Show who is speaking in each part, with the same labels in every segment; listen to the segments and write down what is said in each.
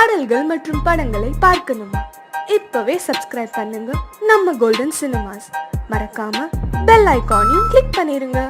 Speaker 1: பாடல்கள் மற்றும் படங்களை பார்க்கணுமா? இப்பவே சப்ஸ்கிரைப் பண்ணுங்க நம்ம கோல்டன் சினிமாஸ். மறக்காம பெல் ஐகானையும் கிளிக் பண்ணிருங்க.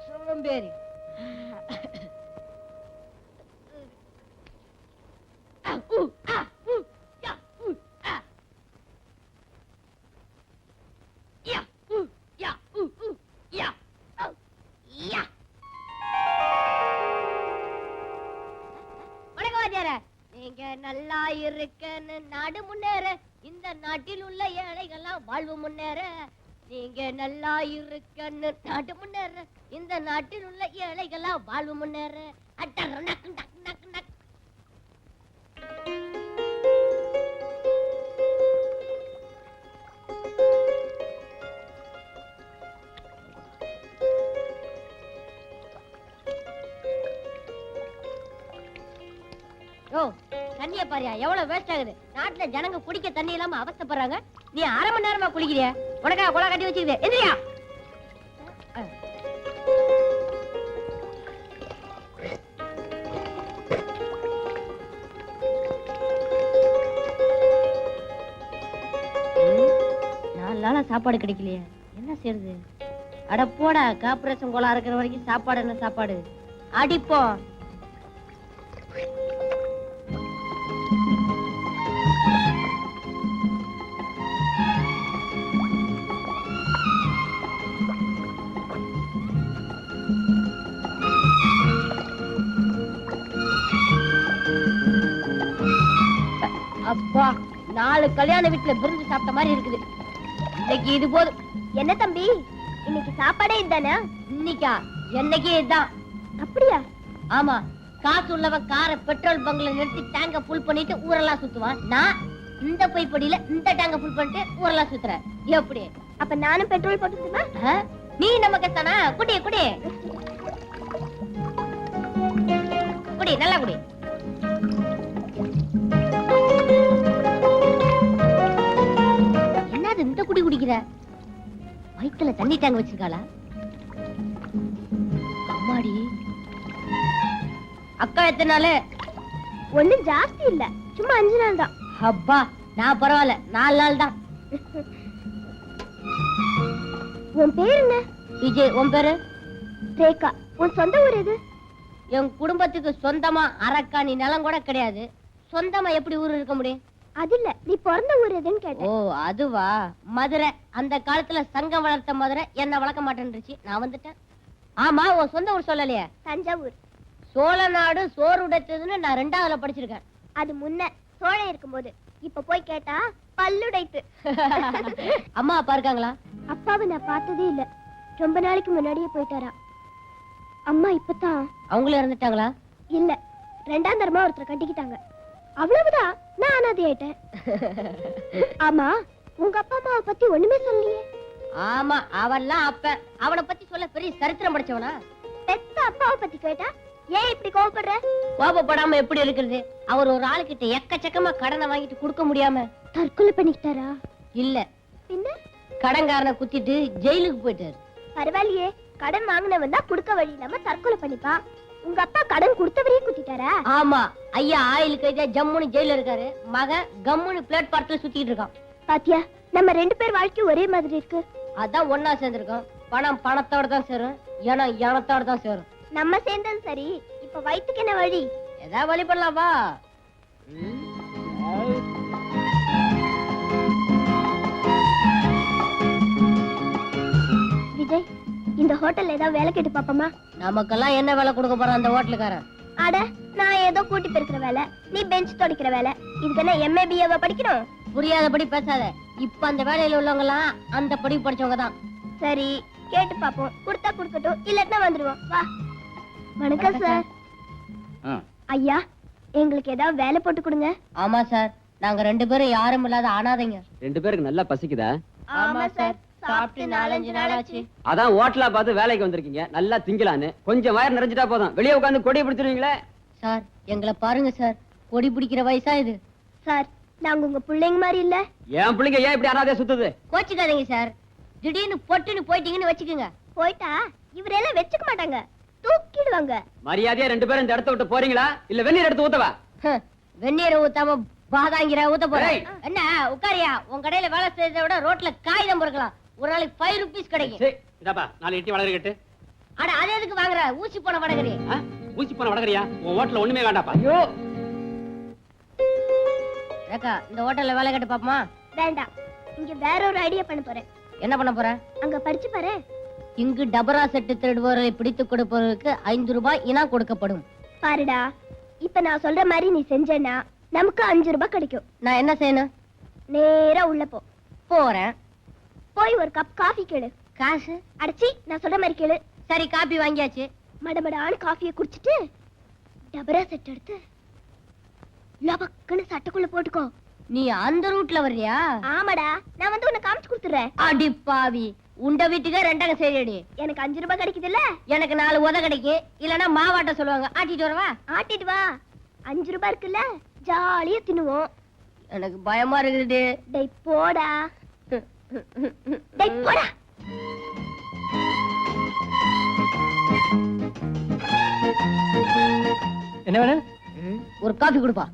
Speaker 2: சோம்பேறி. நீங்க நல்லா இருக்கன்னு நாடு முன்னேற, இந்த நாட்டில் உள்ள ஏழைகள்லாம் வாழ்வு முன்னேற. நீங்க நல்லா இருக்கன்னு நாடு முன்னேற, இந்த நாட்டில் உள்ள ஏழைகள்லாம் வாழ்வு முன்னேற. அட்டர் நக் நக் நக் நக். தண்ணிய பாரியா எவ்வளவு வேஸ்ட் ஆகுது. நாட்டுல ஜனங்க குடிக்க தண்ணி இல்லாம அவஸ்தைப்படுறாங்க. நீ அரை மணி நேரமா குளிக்கிறிய. உனக்கா குளா கட்டி வச்சுக்குது. எந்திரியா. நாலு நாளா சாப்பாடு கிடைக்கலையே, என்ன செய்யறது? அட போடா, கார்பரேஷன் கோலா இருக்கிற வரைக்கும் சாப்பாடு என்ன சாப்பாடு? அடிப்போம். அப்பா 4 கல்யாண வீட்டுல விருந்து சாப்பிட்ட மாதிரி இருக்குது. இன்னைக்கு இது போதும்.
Speaker 3: என்ன தம்பி, இன்னைக்கு சாப்பாடே இதுதானே?
Speaker 2: இன்னைக்கா? என்னைக்கு இதுதான்.
Speaker 3: அப்படியா?
Speaker 2: ஆமா, காசு உள்ளவன் காரை பெட்ரோல் பங்க்ல நிறுத்தி டேங்க ஃபுல் பண்ணிட்டு ஊரெல்லாம் சுத்துவான். நான் இந்த பைப்படியில இந்த டேங்க ஃபுல் பண்ணிட்டு ஊரெல்லாம் சுத்துறேன். எப்படி?
Speaker 3: அப்ப நானும் பெட்ரோல் போட்டுக்குமா?
Speaker 2: நீ நம்ம கத்தானா? குடி குடி குடி, நல்லா குடி. என்னது இந்த குடி குடிக்கிற? வயித்துல தண்ணி டேங்க் வச்சிருக்காளா? அம்மாடி. அக்கா எத்தனை நாள்?
Speaker 3: ஒண்ணும் ஜாஸ்தி இல்ல, சும்மா 5 நாள் தான்.
Speaker 2: அப்பா நான் பரவாயில்ல, 4 நாள் தான்.
Speaker 3: உன் பேர் என்ன?
Speaker 2: விஜய். உன் பேரு?
Speaker 3: ரேகா. உன் சொந்த ஊர் எது?
Speaker 2: என் குடும்பத்துக்கு சொந்தமா அரக்காணி நிலம் கூட கிடையாது. சொந்தமா எப்படி ஊர் இருக்க முடியும்?
Speaker 3: அது இல்ல, நீ பிறந்த ஊர் எதுன்னு
Speaker 2: ஓ
Speaker 3: கேட்டேன்.
Speaker 2: அதுவா? மதுரை. அந்த காலத்துல சங்கம் வளர்த்த மதுரை என்ன வளர்க்க மாட்டேன்னுச்சு, நான் வந்துட்டேன். ஆமா, உன் சொந்த ஊர் சொல்லலையே?
Speaker 3: தஞ்சாவூர்.
Speaker 2: சோழ நாடு சோறு உடைத்ததுன்னு நான் 2ஆவதுல படிச்சிருக்கேன்.
Speaker 3: அது முன்ன சோழன் இருக்கும்போது. இப்ப போய் கேட்டா பல்லுடைத்து.
Speaker 2: அம்மா அப்பா இருக்காங்களா?
Speaker 3: அப்பாவை நான் பார்த்ததே இல்ல, ரொம்ப நாளைக்கு முன்னாடியே போயிட்டாரா. அம்மா இப்பதான்.
Speaker 2: அவங்களும் இறந்துட்டாங்களா?
Speaker 3: இல்ல, 2ஆம் தரமா ஒருத்தரை கட்டிக்கிட்டாங்க, அவ்வளவுதான். நான் அனாதை ஆயிட்டேன். ஆமா, உங்க அப்பா அம்மாவை பத்தி ஒண்ணுமே சொல்லலையே.
Speaker 2: ஆமா, அவன்லாம் அப்ப அவனை பத்தி சொல்ல பெரிய சரித்திரம் படிச்சவனா?
Speaker 3: பெத்த அப்பாவை பத்தி கேட்டா ஏன் இப்படி கோவப்படுற?
Speaker 2: கோபப்படாம எப்படி இருக்கிறது? அவர் ஒரு ஆளுகிட்ட எக்கச்சக்கமா கடனை வாங்கிட்டு கொடுக்க முடியாம
Speaker 3: தற்கொலை பண்ணிக்கிட்டாரா?
Speaker 2: இல்ல,
Speaker 3: பின்ன
Speaker 2: கடன்காரனை குத்திட்டு ஜெயிலுக்கு போயிட்டாரு.
Speaker 3: பரவாயில்லையே, கடன் வாங்கினவன் தான் கொடுக்க வழி இல்லாம தற்கொலை பண்ணிப்பான். உங்க அப்பா கடன் கொடுத்தவரையே குத்திட்டாரா?
Speaker 2: ஆமா, ஐயா ஆயில் கைதா ஜம்முன்னு ஜெயில இருக்காரு. மகன் கம்முன்னு பிளாட்பாரத்துல சுத்திட்டு இருக்கான்.
Speaker 3: பாத்தியா, நம்ம 2 பேர் வாழ்க்கை ஒரே மாதிரி இருக்கு.
Speaker 2: அதான் ஒன்னா சேர்ந்திருக்கோம். பணம் பணத்தோட தான் சேரும், இனம் இனத்தோட தான் சேரும்.
Speaker 3: நம்ம சேர்ந்தது சரி, இப்ப வயிற்றுக்கு என்ன வழி?
Speaker 2: ஏதாவது வழி பண்ணலாம் வா.
Speaker 3: விஜய், இந்த ஹோட்டல்ல ஏதாவது வேலை கேட்டு பாப்போமா?
Speaker 2: நமக்கெல்லாம் என்ன வேலை கொடுக்க போறான் அந்த ஹோட்டலுக்காரன்?
Speaker 3: அட, நான் ஏதோ கூட்டி பெருக்கிற வேலை, நீ பெஞ்ச் துடைக்கிற வேலை. இதுக்கு என்ன MA BA படிக்கணும்?
Speaker 2: புரியாதபடி பேசாத. இப்ப அந்த வேலையில உள்ளவங்க எல்லாம் அந்த படிப்பு படிச்சவங்க தான்.
Speaker 3: சரி, கேட்டு பாப்போம். கொடுத்தா கொடுக்கட்டும், இல்லன்னா வந்துருவோம். வா. வணக்கம் சார். ஐயா, எங்களுக்கு ஏதாவது வேலை போட்டு கொடுங்க.
Speaker 2: ஆமா சார், நாங்க 2 பேரும் யாரும் இல்லாத அனாதைங்க.
Speaker 4: 2 பேருக்கு நல்லா பசிக்குதா?
Speaker 2: ஆமா சார், சாப்பிட்டு 4-5 நாள் ஆச்சு.
Speaker 4: அதான் ஹோட்டலா பார்த்து வேலைக்கு வந்திருக்கீங்க, நல்லா திங்கலான்னு. கொஞ்சம் வயிறு நிறைஞ்சிட்டா போதும், வெளியே உட்காந்து கொடி பிடிச்சிருவீங்களே.
Speaker 2: சார் எங்களை பாருங்க சார், கொடி பிடிக்கிற வயசா இது.
Speaker 3: சார், நாங்க உங்க பிள்ளைங்க மாதிரி இல்ல.
Speaker 4: என் பிள்ளைங்க ஏன் இப்படி அனாதையா சுத்துது?
Speaker 2: கோச்சுக்காதீங்க சார், திடீர்னு பொட்டுன்னு போயிட்டீங்கன்னு வச்சுக்கோங்க.
Speaker 3: போயிட்டா இவரெல்லாம் வச்சுக்க மாட்டாங்க, தூக்கிடுவாங்க.
Speaker 4: மரியாதையா 2 பேரும் இந்த இடத்த விட்டு போறீங்களா, இல்ல வெந்நீர் எடுத்து ஊத்தவா?
Speaker 2: வெந்நீரை ஊத்தாம பாதாங்கிற ஊத்த போறேன்.
Speaker 4: ஏய்.
Speaker 2: என்ன உட்காரியா? உன் கடையில வேலை செய்யறதை விட ரோட்ல காகிதம் பொறுக்கலாம். ஒரு நாளைக்கு 5 rupees கிடைக்கும்.
Speaker 4: சரி, இதாப்பா 4 இட்லி வளர கட்டு.
Speaker 2: அட அது எதுக்கு வாங்குற? ஊசி போன வடகரி.
Speaker 4: ஊசி போன வடகரியா? உன் ஹோட்டல்ல ஒண்ணுமே வேண்டாப்பா. ஐயோ,
Speaker 2: ரேகா, இந்த ஹோட்டல்ல வேலை கேட்டு பாப்போமா?
Speaker 3: வேண்டாம், இங்க வேற ஒரு ஐடியா பண்ண போறேன்.
Speaker 2: என்ன பண்ண போற?
Speaker 3: அங்க படிச்சு பாரு.
Speaker 2: இங்கு டபரா செட்டு திருடுவோரை பிடித்துக் கொடுப்பவருக்கு 5 ரூபாய் இனாம் கொடுக்கப்படும்.
Speaker 3: பாருடா, இப்ப நான் சொல்ற மாதிரி நீ செஞ்சேன்னா நமக்கு 5 ரூபாய் கிடைக்கும்.
Speaker 2: நான் என்ன செய்யணும்?
Speaker 3: நேரா உள்ள போ.
Speaker 2: போறேன்.
Speaker 3: போய் ஒரு கப் காஃபி கேளு.
Speaker 2: காசு?
Speaker 3: அடிச்சி, நான் சொல்ற மாதிரி கேளு.
Speaker 2: சரி, காப்பி வாங்கியாச்சு.
Speaker 3: மடமடான்னு காஃபியை குடிச்சிட்டு டபரா செட் எடுத்து லபக்குன்னு சட்டைக்குள்ள போட்டுக்கோ.
Speaker 2: நீ அந்த ரூட்ல வர்றியா?
Speaker 3: ஆமாடா, நான் வந்து உன்னை காமிச்சு கொடுத்துறேன்.
Speaker 2: அடி பாவி, உண்ட வீட்டுக்கே 2 சரிடி.
Speaker 3: எனக்கு 5 ரூபாய் கிடைக்குதுல்ல?
Speaker 2: எனக்கு 4 உத கிடைக்கு. இல்லன்னா மாவாட்ட சொல்லுவாங்க. ஆட்டிட்டு வரவா?
Speaker 3: ஆட்டிட்டு வா. 5 ரூபாய் இருக்குல்ல, ஜாலியா தின்னுவோம்.
Speaker 2: எனக்கு பயமா இருக்குது.
Speaker 3: டேய் போடா. டேய் போடா.
Speaker 4: என்ன வேணும்?
Speaker 2: ஒரு காபி கொடுப்பா.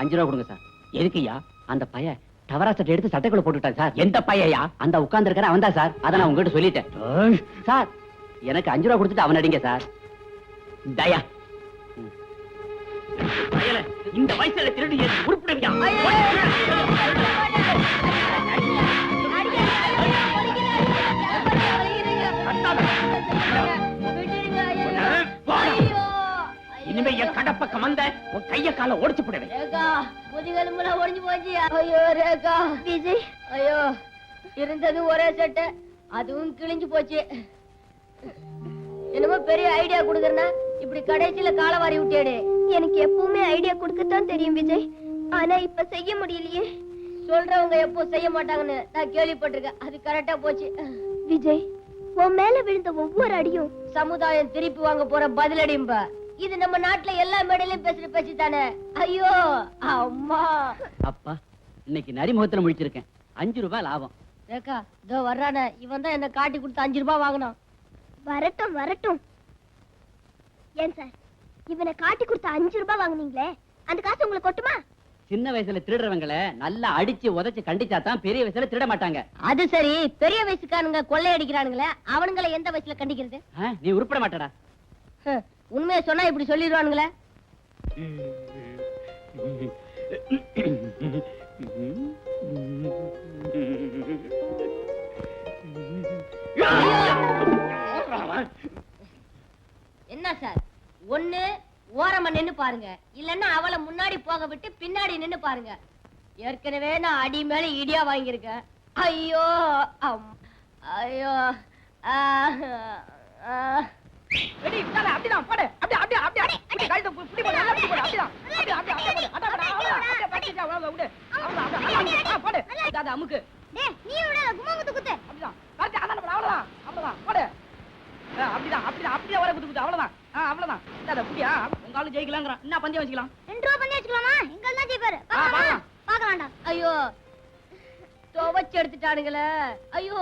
Speaker 4: 5 ரூபா கொடுங்க சார்.
Speaker 5: எதுக்குயா?
Speaker 4: அந்த பையன் டவரா சட்டை எடுத்து சட்டைக்குள்ள போட்டுட்டான் சார்.
Speaker 5: எந்த பையயா?
Speaker 4: அந்த உட்கார்ந்து இருக்கிற அவன் தான் சார். அதை நான் உங்ககிட்ட சொல்லிட்டேன் சார். எனக்கு 5 ரூபா கொடுத்துட்டு அவன் அடிங்க சார்.
Speaker 5: தயா இந்த வயசுல திருடி உருப்பிடுவியா? இனிமே என் கடப்பக்கம் வந்த உன் கைய கால ஒடிச்சு போடுவேன்.
Speaker 2: ரேகா முதுகெலும்புலாம் ஒடிஞ்சு போச்சு. ஐயோ ரேகா.
Speaker 3: விஜய்,
Speaker 2: ஐயோ இருந்தது ஒரே சட்டை, அதுவும் கிழிஞ்சு போச்சு. என்னமோ பெரிய ஐடியா குடுக்கறனா இப்படி கடைசியில காலவாரி விட்டேடு.
Speaker 3: எனக்கு எப்பவுமே ஐடியா கொடுக்கத்தான் தெரியும் விஜய், ஆனா இப்ப செய்ய முடியலையே.
Speaker 2: சொல்றவங்க எப்போ செய்ய மாட்டாங்கன்னு நான் கேள்விப்பட்டிருக்கேன். அது கரெக்டா போச்சு.
Speaker 3: விஜய், உன் மேல விழுந்த ஒவ்வொரு அடியும்
Speaker 2: சமுதாயம் திருப்பி வாங்க போற பதிலடிம்பா. இது நம்ம நாட்டுல எல்லா மேடையிலயும் பேசுற பேச்சு தானே. ஐயோ அம்மா.
Speaker 4: அப்பா இன்னைக்கு நரிமுகத்துல முடிச்சிருக்கேன். 5 ரூபாய் லாபம்.
Speaker 2: ரேகா இதோ வர்றானே, இவன் தான் என்ன காட்டி கொடுத்து 5 ரூபாய் வாங்கினான்.
Speaker 3: வரட்டும் வரட்டும். ஏன் சார், இவனை காட்டி கொடுத்த 5 ரூபாய் வாங்குனீங்களே, அந்த காசு உங்களுக்கு கொட்டுமா?
Speaker 4: சின்ன வயசுல திருடுறவங்களை நல்லா அடிச்சு உதைச்சு கண்டிச்சா தான் பெரிய வயசுல திருட மாட்டாங்க.
Speaker 2: அது சரி, பெரிய வயசுக்கானுங்க கொள்ளையடிக்கிறானுங்களே, அவனுங்களை எந்த வயசுல கண்டிக்கிறது?
Speaker 4: நீ உருப்பட மாட்டடா.
Speaker 2: உண்மையை சொன்னா இப்படி சொல்லிடுவானுங்களே. என்ன சார், ஒண்ணு ஓரமா நின்னு பாருங்க, இல்லன்னா அவளை முன்னாடி போக விட்டு பின்னாடி நின்னு பாருங்க. ஏற்கனவே நான் அடி மேல இடியா வாங்கியிருக்கேன். ஐயோ ஐயோ
Speaker 5: அப்படிதான் போடு. அப்படியே கழுத்தை புடி போடு. நல்லா புடி போடு. அப்படிதான் போடு. அத அமுக்கு.
Speaker 3: டேய், நீ விட குமாங்குத்து குத்து.
Speaker 5: அப்படிதான் கரெக்ட். அவ்வளவுதான் போடு. அப்படியே வர குத்து அவ்வளவுதான். அவ்வளவுதான். அத புடியா? உங்க ஆளு ஜெயிக்கலாம்ங்கறான். என்ன பந்தயம் வச்சுக்கலாம்?
Speaker 3: 2 ரூபாய் பண்ணி வச்சுக்கலாமா? எங்கல் தான் ஜெயிப்பாரு. பார்க்கலாம்டா.
Speaker 2: ஐயோ துவச்சு எடுத்துட்டானுங்களே. ஐயோ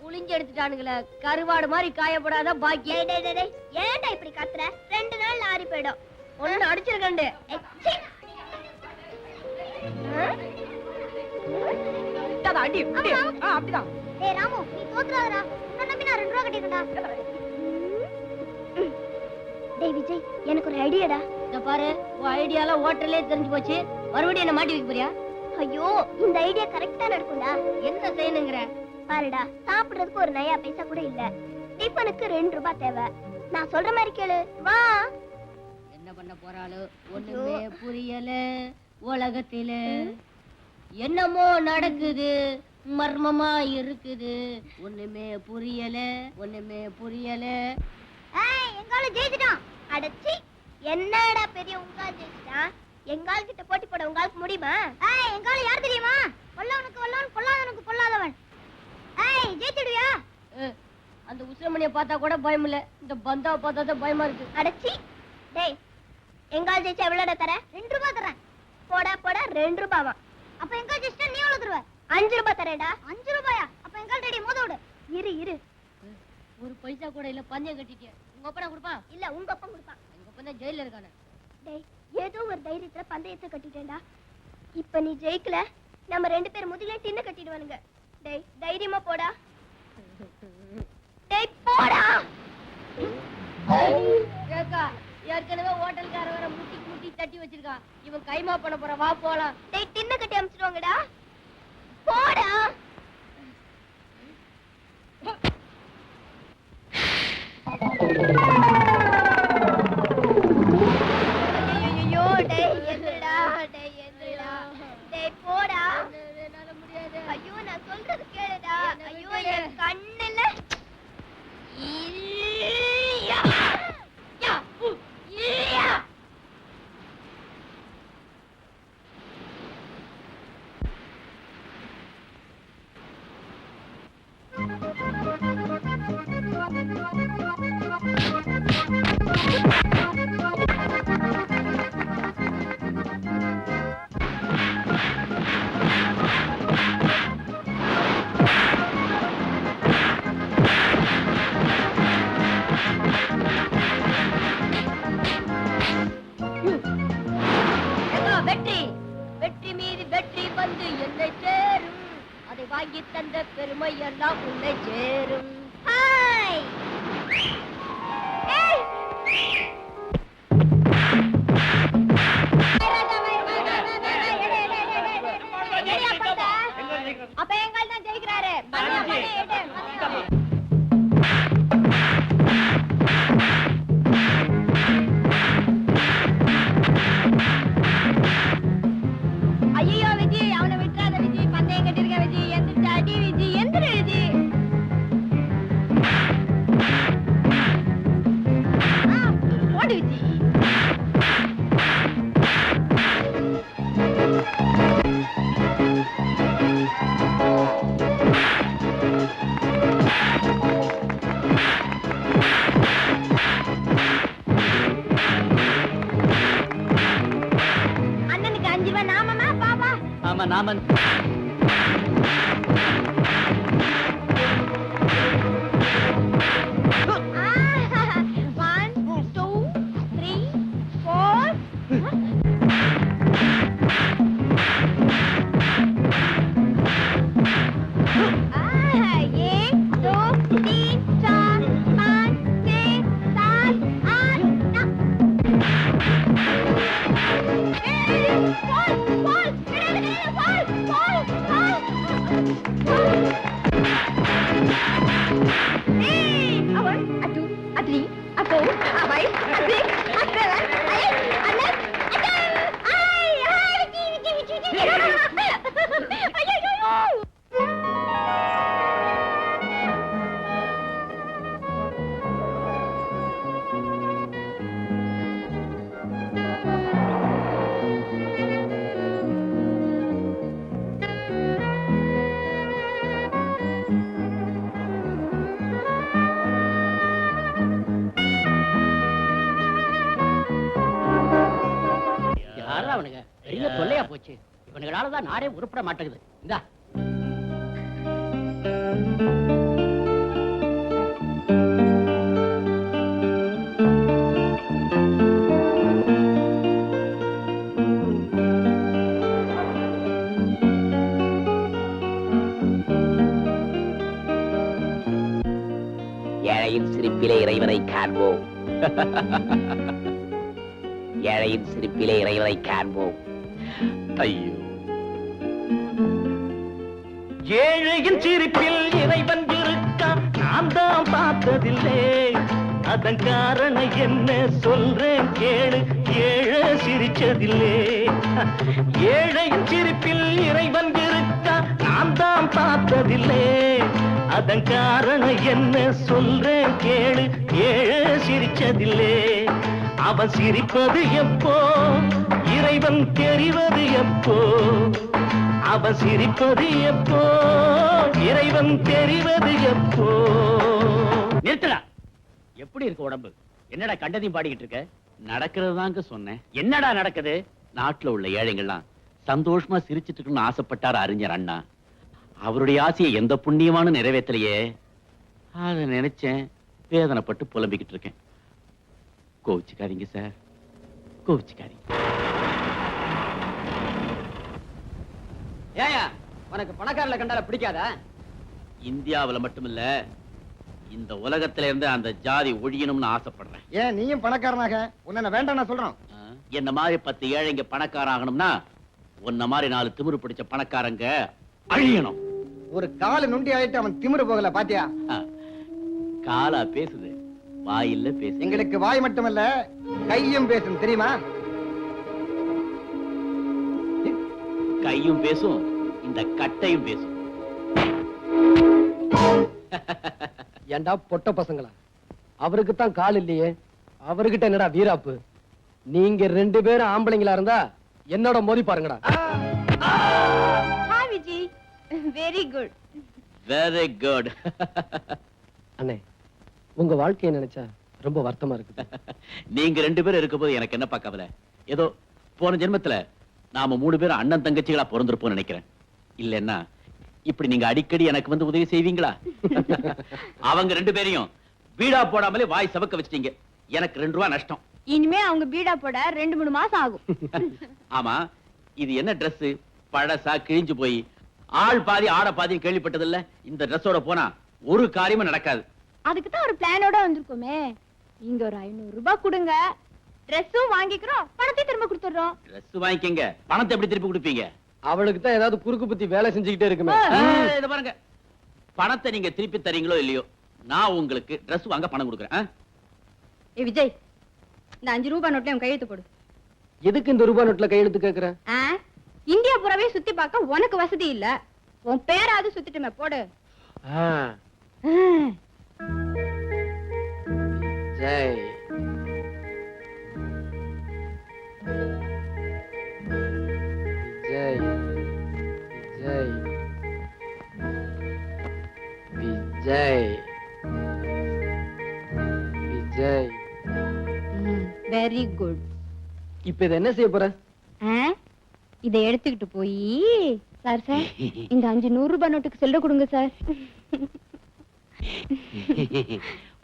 Speaker 2: புளிஞ்சு எடுத்துட்டானுங்களே. கருவாடு மாதிரி காயப்படாத பாக்கி.
Speaker 3: டேய், ஏன்டா இப்படி கத்துற? 2 நாள்ல ஆறி போய்டும்.
Speaker 2: ஒண்ணு அடிச்சிருக்கேன்.
Speaker 5: அடி அப்படிதான்.
Speaker 3: டேய் ராமு, நீ தோத்துறாதடா. உன்னை நம்பி நான் 2 ரூபாய் கட்டிட்டேன்டா. டேய் விஜய், எனக்கு ஒரு ஐடியாடா.
Speaker 2: இத பாரு, உன் ஐடியால ஹோட்டல்லே தெரிஞ்சு போச்சு. மறுபடியும் என்ன மாட்டி வைக்க போறியா?
Speaker 3: ஐயோ, இந்த ஐடியா கரெக்ட்டா நடக்கும்டா.
Speaker 2: என்ன செய்யணுங்கற?
Speaker 3: பாருடா, சாப்பிடுறதுக்கு ஒரு நயா பைசா கூட இல்ல. டிஃபனுக்கு 2 ரூபாய் தேவை. நான் சொல்ற மாதிரி கேளு. வா.
Speaker 2: என்ன பண்ண போறாளோ ஒண்ணுமே புரியல. உலகத்தில என்னமோ நடக்குது, மர்மமா இருக்குது. ஒண்ணுமே புரியல.
Speaker 3: ஏய், எங்கால ஜெயிச்சிட்டான். அடச்சி, என்னடா பெரிய உங்கால் ஜெயிச்சிட்டான். எங்கால் கிட்ட போட்டி போட உங்களுக்கு முடியுமா? ஏய், எங்கால யார் தெரியுமா? வல்லவனுக்கு வல்லவன், பொல்லாதவனுக்கு பொல்லாதவன். ஏய், ஜெயிச்சிடுவியா?
Speaker 2: அந்த உசிரமணியை பார்த்தா கூட பயம் இல்ல, இந்த பந்தாவை பார்த்தா தான் பயமா இருக்கு.
Speaker 3: அடச்சி. டேய், எங்கால் ஜெயிச்சா எவ்வளவுடா தர? 2 ரூபாய் தரேன். போடா 2 ரூபாவா? அப்ப எங்கால் ஜெயிச்சா நீ எவ்வளவு தருவ? 5 ரூபாய் தரேன்டா. 5 ரூபாயா? அப்ப எங்கால் ரெடி மோத விடு. இரு.
Speaker 2: ஒரு பைசா கூட இல்ல, பந்தயம் கட்டிட்டே. உங்க அப்பா கொடுப்பான்?
Speaker 3: இல்ல, உங்க அப்பா கொடுப்பான்.
Speaker 2: எங்க அப்பா தான் ஜெயில இருக்கானே.
Speaker 3: டேய், ஏதோ ஒரு தைரியத்துல பந்தயத்தை கட்டிட்டேன்டா. இப்ப நீ ஜெயிக்கல, நம்ம 2 பேர் முதுகுல தின்ன கட்டிடுவானுங்க. டேய், தைரியமா போடா. டேய் போடா.
Speaker 2: ஏக்கா, ஏற்கனவே ஹோட்டல்கார வர முட்டி தட்டி வச்சிருக்கான். இவன் கைமா பண்ண போற, வா போலாம்.
Speaker 3: டேய், தின்ன கட்டி அமிச்சிடுவாங்கடா. போடா. ஐயோ, டேய் எந்திரடா. டேய் போடா.
Speaker 2: என்னால முடியாது.
Speaker 3: ஐயோ, நான் சொல்றது கேளுடா. ஐயோ, என் கண்ணுல ஈயா.
Speaker 4: நாமன்
Speaker 3: One, two, three, four. एक दो तीन चार पाँच छः सात आठ नौ ball ball ball ball One, a two, a three, a four, a five, a six, a seven, a eight, a nine, a 10.
Speaker 5: யாரா அவனுங்க பெரிய தொல்லையா போச்சு. இவனுங்களாலதான் நாடே உருப்பட மாட்டேங்குது. இந்தா
Speaker 6: ஏழையின் சிரிப்பிலே இறைவனை காண்போம். ஏழையின் சிரிப்பிலே இறைவனை காண்போம்.
Speaker 7: ஐயோ, ஏழையின் சிரிப்பில் இறைவன் இருக்கான், நான் தான் பார்த்ததில்லை. அதன் காரணம் என்ன சொல்றேன் கேளு, ஏழை சிரிச்சதில்லை. ஏழையின் சிரிப்பில் இறைவன் இருக்கான், நான் தான் பார்த்ததில்லை. அதன் காரணம் என்ன சொல்றேன் கேளு, ஏழை சிரிச்சதில்லை. அவன் சிரிப்பது எப்போ, இறைவன் தெரிவது எப்போ. அவன் சிரிப்பது எப்போ, இறைவன் தெரிவது எப்போ.
Speaker 5: நிறுத்தடா. எப்படி இருக்கு உடம்பு? என்னடா கண்டதையும் பாடிக்கிட்டு இருக்க?
Speaker 4: நடக்கிறது தாங்க சொன்னேன்.
Speaker 5: என்னடா நடக்குது?
Speaker 4: நாட்டுல உள்ள ஏழைங்கள்லாம் சந்தோஷமா சிரிச்சிட்டு இருக்கணும்னு ஆசைப்பட்டார் அறிஞர் அண்ணா. அவருடைய ஆசையை எந்த புண்ணியமான நிறைவேற்றலையே. அதை நினைச்சேன், வேதனைப்பட்டு புலம்பிக்கிட்டு இருக்கேன். கோவிச்சுக்காதீங்க சார், கோவிச்சுக்காதீங்க.
Speaker 5: ஏயா உனக்கு பணக்காரல கண்டால பிடிக்காதா?
Speaker 4: இந்தியாவுல மட்டுமில்ல, இந்த உலகத்துல இருந்து அந்த ஜாதி ஒழியணும்னு ஆசைப்படுறேன்.
Speaker 8: ஏன் நீயும் பணக்காரனாக உன்னை வேண்டாம் நான் சொல்றோம்.
Speaker 4: என்ன மாதிரி 10 ஏழைங்க பணக்கார ஆகணும்னா உன்ன மாதிரி 4 திமிரு பிடிச்ச பணக்காரங்க அழியணும்.
Speaker 8: ஒரு கால நுண்டி ஆயிட்டு அவன் திமிரு போகல பாத்தியா?
Speaker 4: காலா பேசுது, வாயில்ல பேசு.
Speaker 8: எங்களுக்கு வாய் மட்டுமல்ல கையும் பேசும் தெரியுமா?
Speaker 4: கையும் பேசும், இந்த கட்டையும் பேசும்.
Speaker 9: ஏண்டா பொட்ட பசங்களா, அவருக்கு தான் கால் இல்லையே, அவர்கிட்ட என்னடா வீராப்பு? நீங்க 2 பேரும் ஆம்பளைங்களா இருந்தா என்னோட மோதி பாருங்கடா.
Speaker 3: Hi Vijay, very good.
Speaker 4: Very good.
Speaker 9: அண்ணே, உங்க வாழ்க்கையை நினைச்சா ரொம்ப வருத்தமா இருக்குது.
Speaker 4: நீங்க 2 பேரும் இருக்கும்போது எனக்கு என்னப்பா கவலை? ஏதோ போன ஜென்மத்துல நாம 3 பேரும் அண்ணன் தங்கச்சிகளா பிறந்திருப்போம் நினைக்கிறேன். இல்லன்னா இப்படி நீங்க அடிக்கடி எனக்கு வந்து உதவி செய்வீங்களா? அவங்க 2 பேரையும் வீடா போடாமலே வாய் சவக்க வச்சிட்டீங்க. எனக்கு 2 ரூபா நஷ்டம்.
Speaker 3: இனிமே அவங்க பீடா போட 2-3 மாசம் ஆகும்.
Speaker 4: ஆமா, இது என்ன Dress? பழசா கிழிஞ்சு போய் ஆள் பாதி ஆட பாதி கேள்விப்பட்டது இல்ல. இந்த Dressோட போனா ஒரு காரியமும் நடக்காது.
Speaker 3: அதுக்கு தான் ஒரு பிளானோட வந்திருக்கோமே. இங்க ஒரு 500 ரூபாய் கொடுங்க, Dressம் வாங்கிக்கிறோம், பணத்தையும் திரும்ப கொடுத்துறோம்.
Speaker 4: Dress வாங்கிக்கங்க, பணத்தை எப்படி திருப்பி கொடுப்பீங்க?
Speaker 9: அவளுக்கு தான் ஏதாவது குறுக்கு புத்தி வேலை செஞ்சுக்கிட்டே இருக்குமே.
Speaker 4: இத பாருங்க, பணத்தை நீங்க திருப்பி தரீங்களோ இல்லையோ, நான் உங்களுக்கு Dress வாங்க பணம் கொடுக்குறேன்.
Speaker 3: ஏ விஜய், இந்த 5 ரூபாய் நோட்ல உன் கையெழுத்து போடு.
Speaker 9: எதுக்கு இந்த ரூபாய் நோட்ல கையெழுத்து கேக்குற?
Speaker 3: இந்தியா புறவே சுத்தி பார்க்க உனக்கு வசதி இல்ல, உன் பேராவது சுத்திட்டுமே போடு.
Speaker 9: ஜெய் விஜய் விஜய் விஜய் விஜய்.
Speaker 3: Very good.
Speaker 9: இப்ப இத என்ன செய்ய போற?
Speaker 3: இதை எடுத்துக்கிட்டு போய் சார் இந்த 500 ரூபாய் நோட்டுக்கு செல்ல கொடுங்க சார்.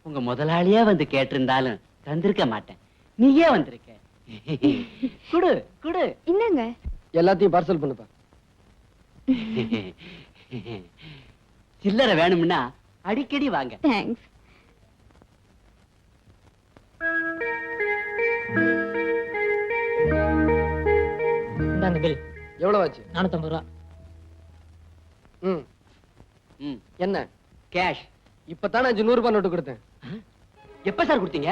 Speaker 5: உங்க முதலாளியே வந்து கேட்டிருந்தாலும் தந்திருக்க மாட்டேன். நீயே வந்திருக்க. குடு குடு.
Speaker 3: என்னங்க?
Speaker 9: எல்லாத்தையும் பார்சல் பண்ணுப்பா.
Speaker 5: சில்லறை வேணும்னா அடிக்கடி வாங்க.
Speaker 3: தேங்க்ஸ்.
Speaker 5: இந்தாங்க பில்.
Speaker 9: எவ்வளவு ஆச்சு?
Speaker 5: 450 ரூபா.
Speaker 9: ம்
Speaker 5: ம்,
Speaker 9: என்ன?
Speaker 5: கேஷ்.
Speaker 9: இப்பதானே 500 ரூபாய் நோட்டு கொடுத்தேன்.
Speaker 5: எப்ப சார் கொடுத்தீங்க?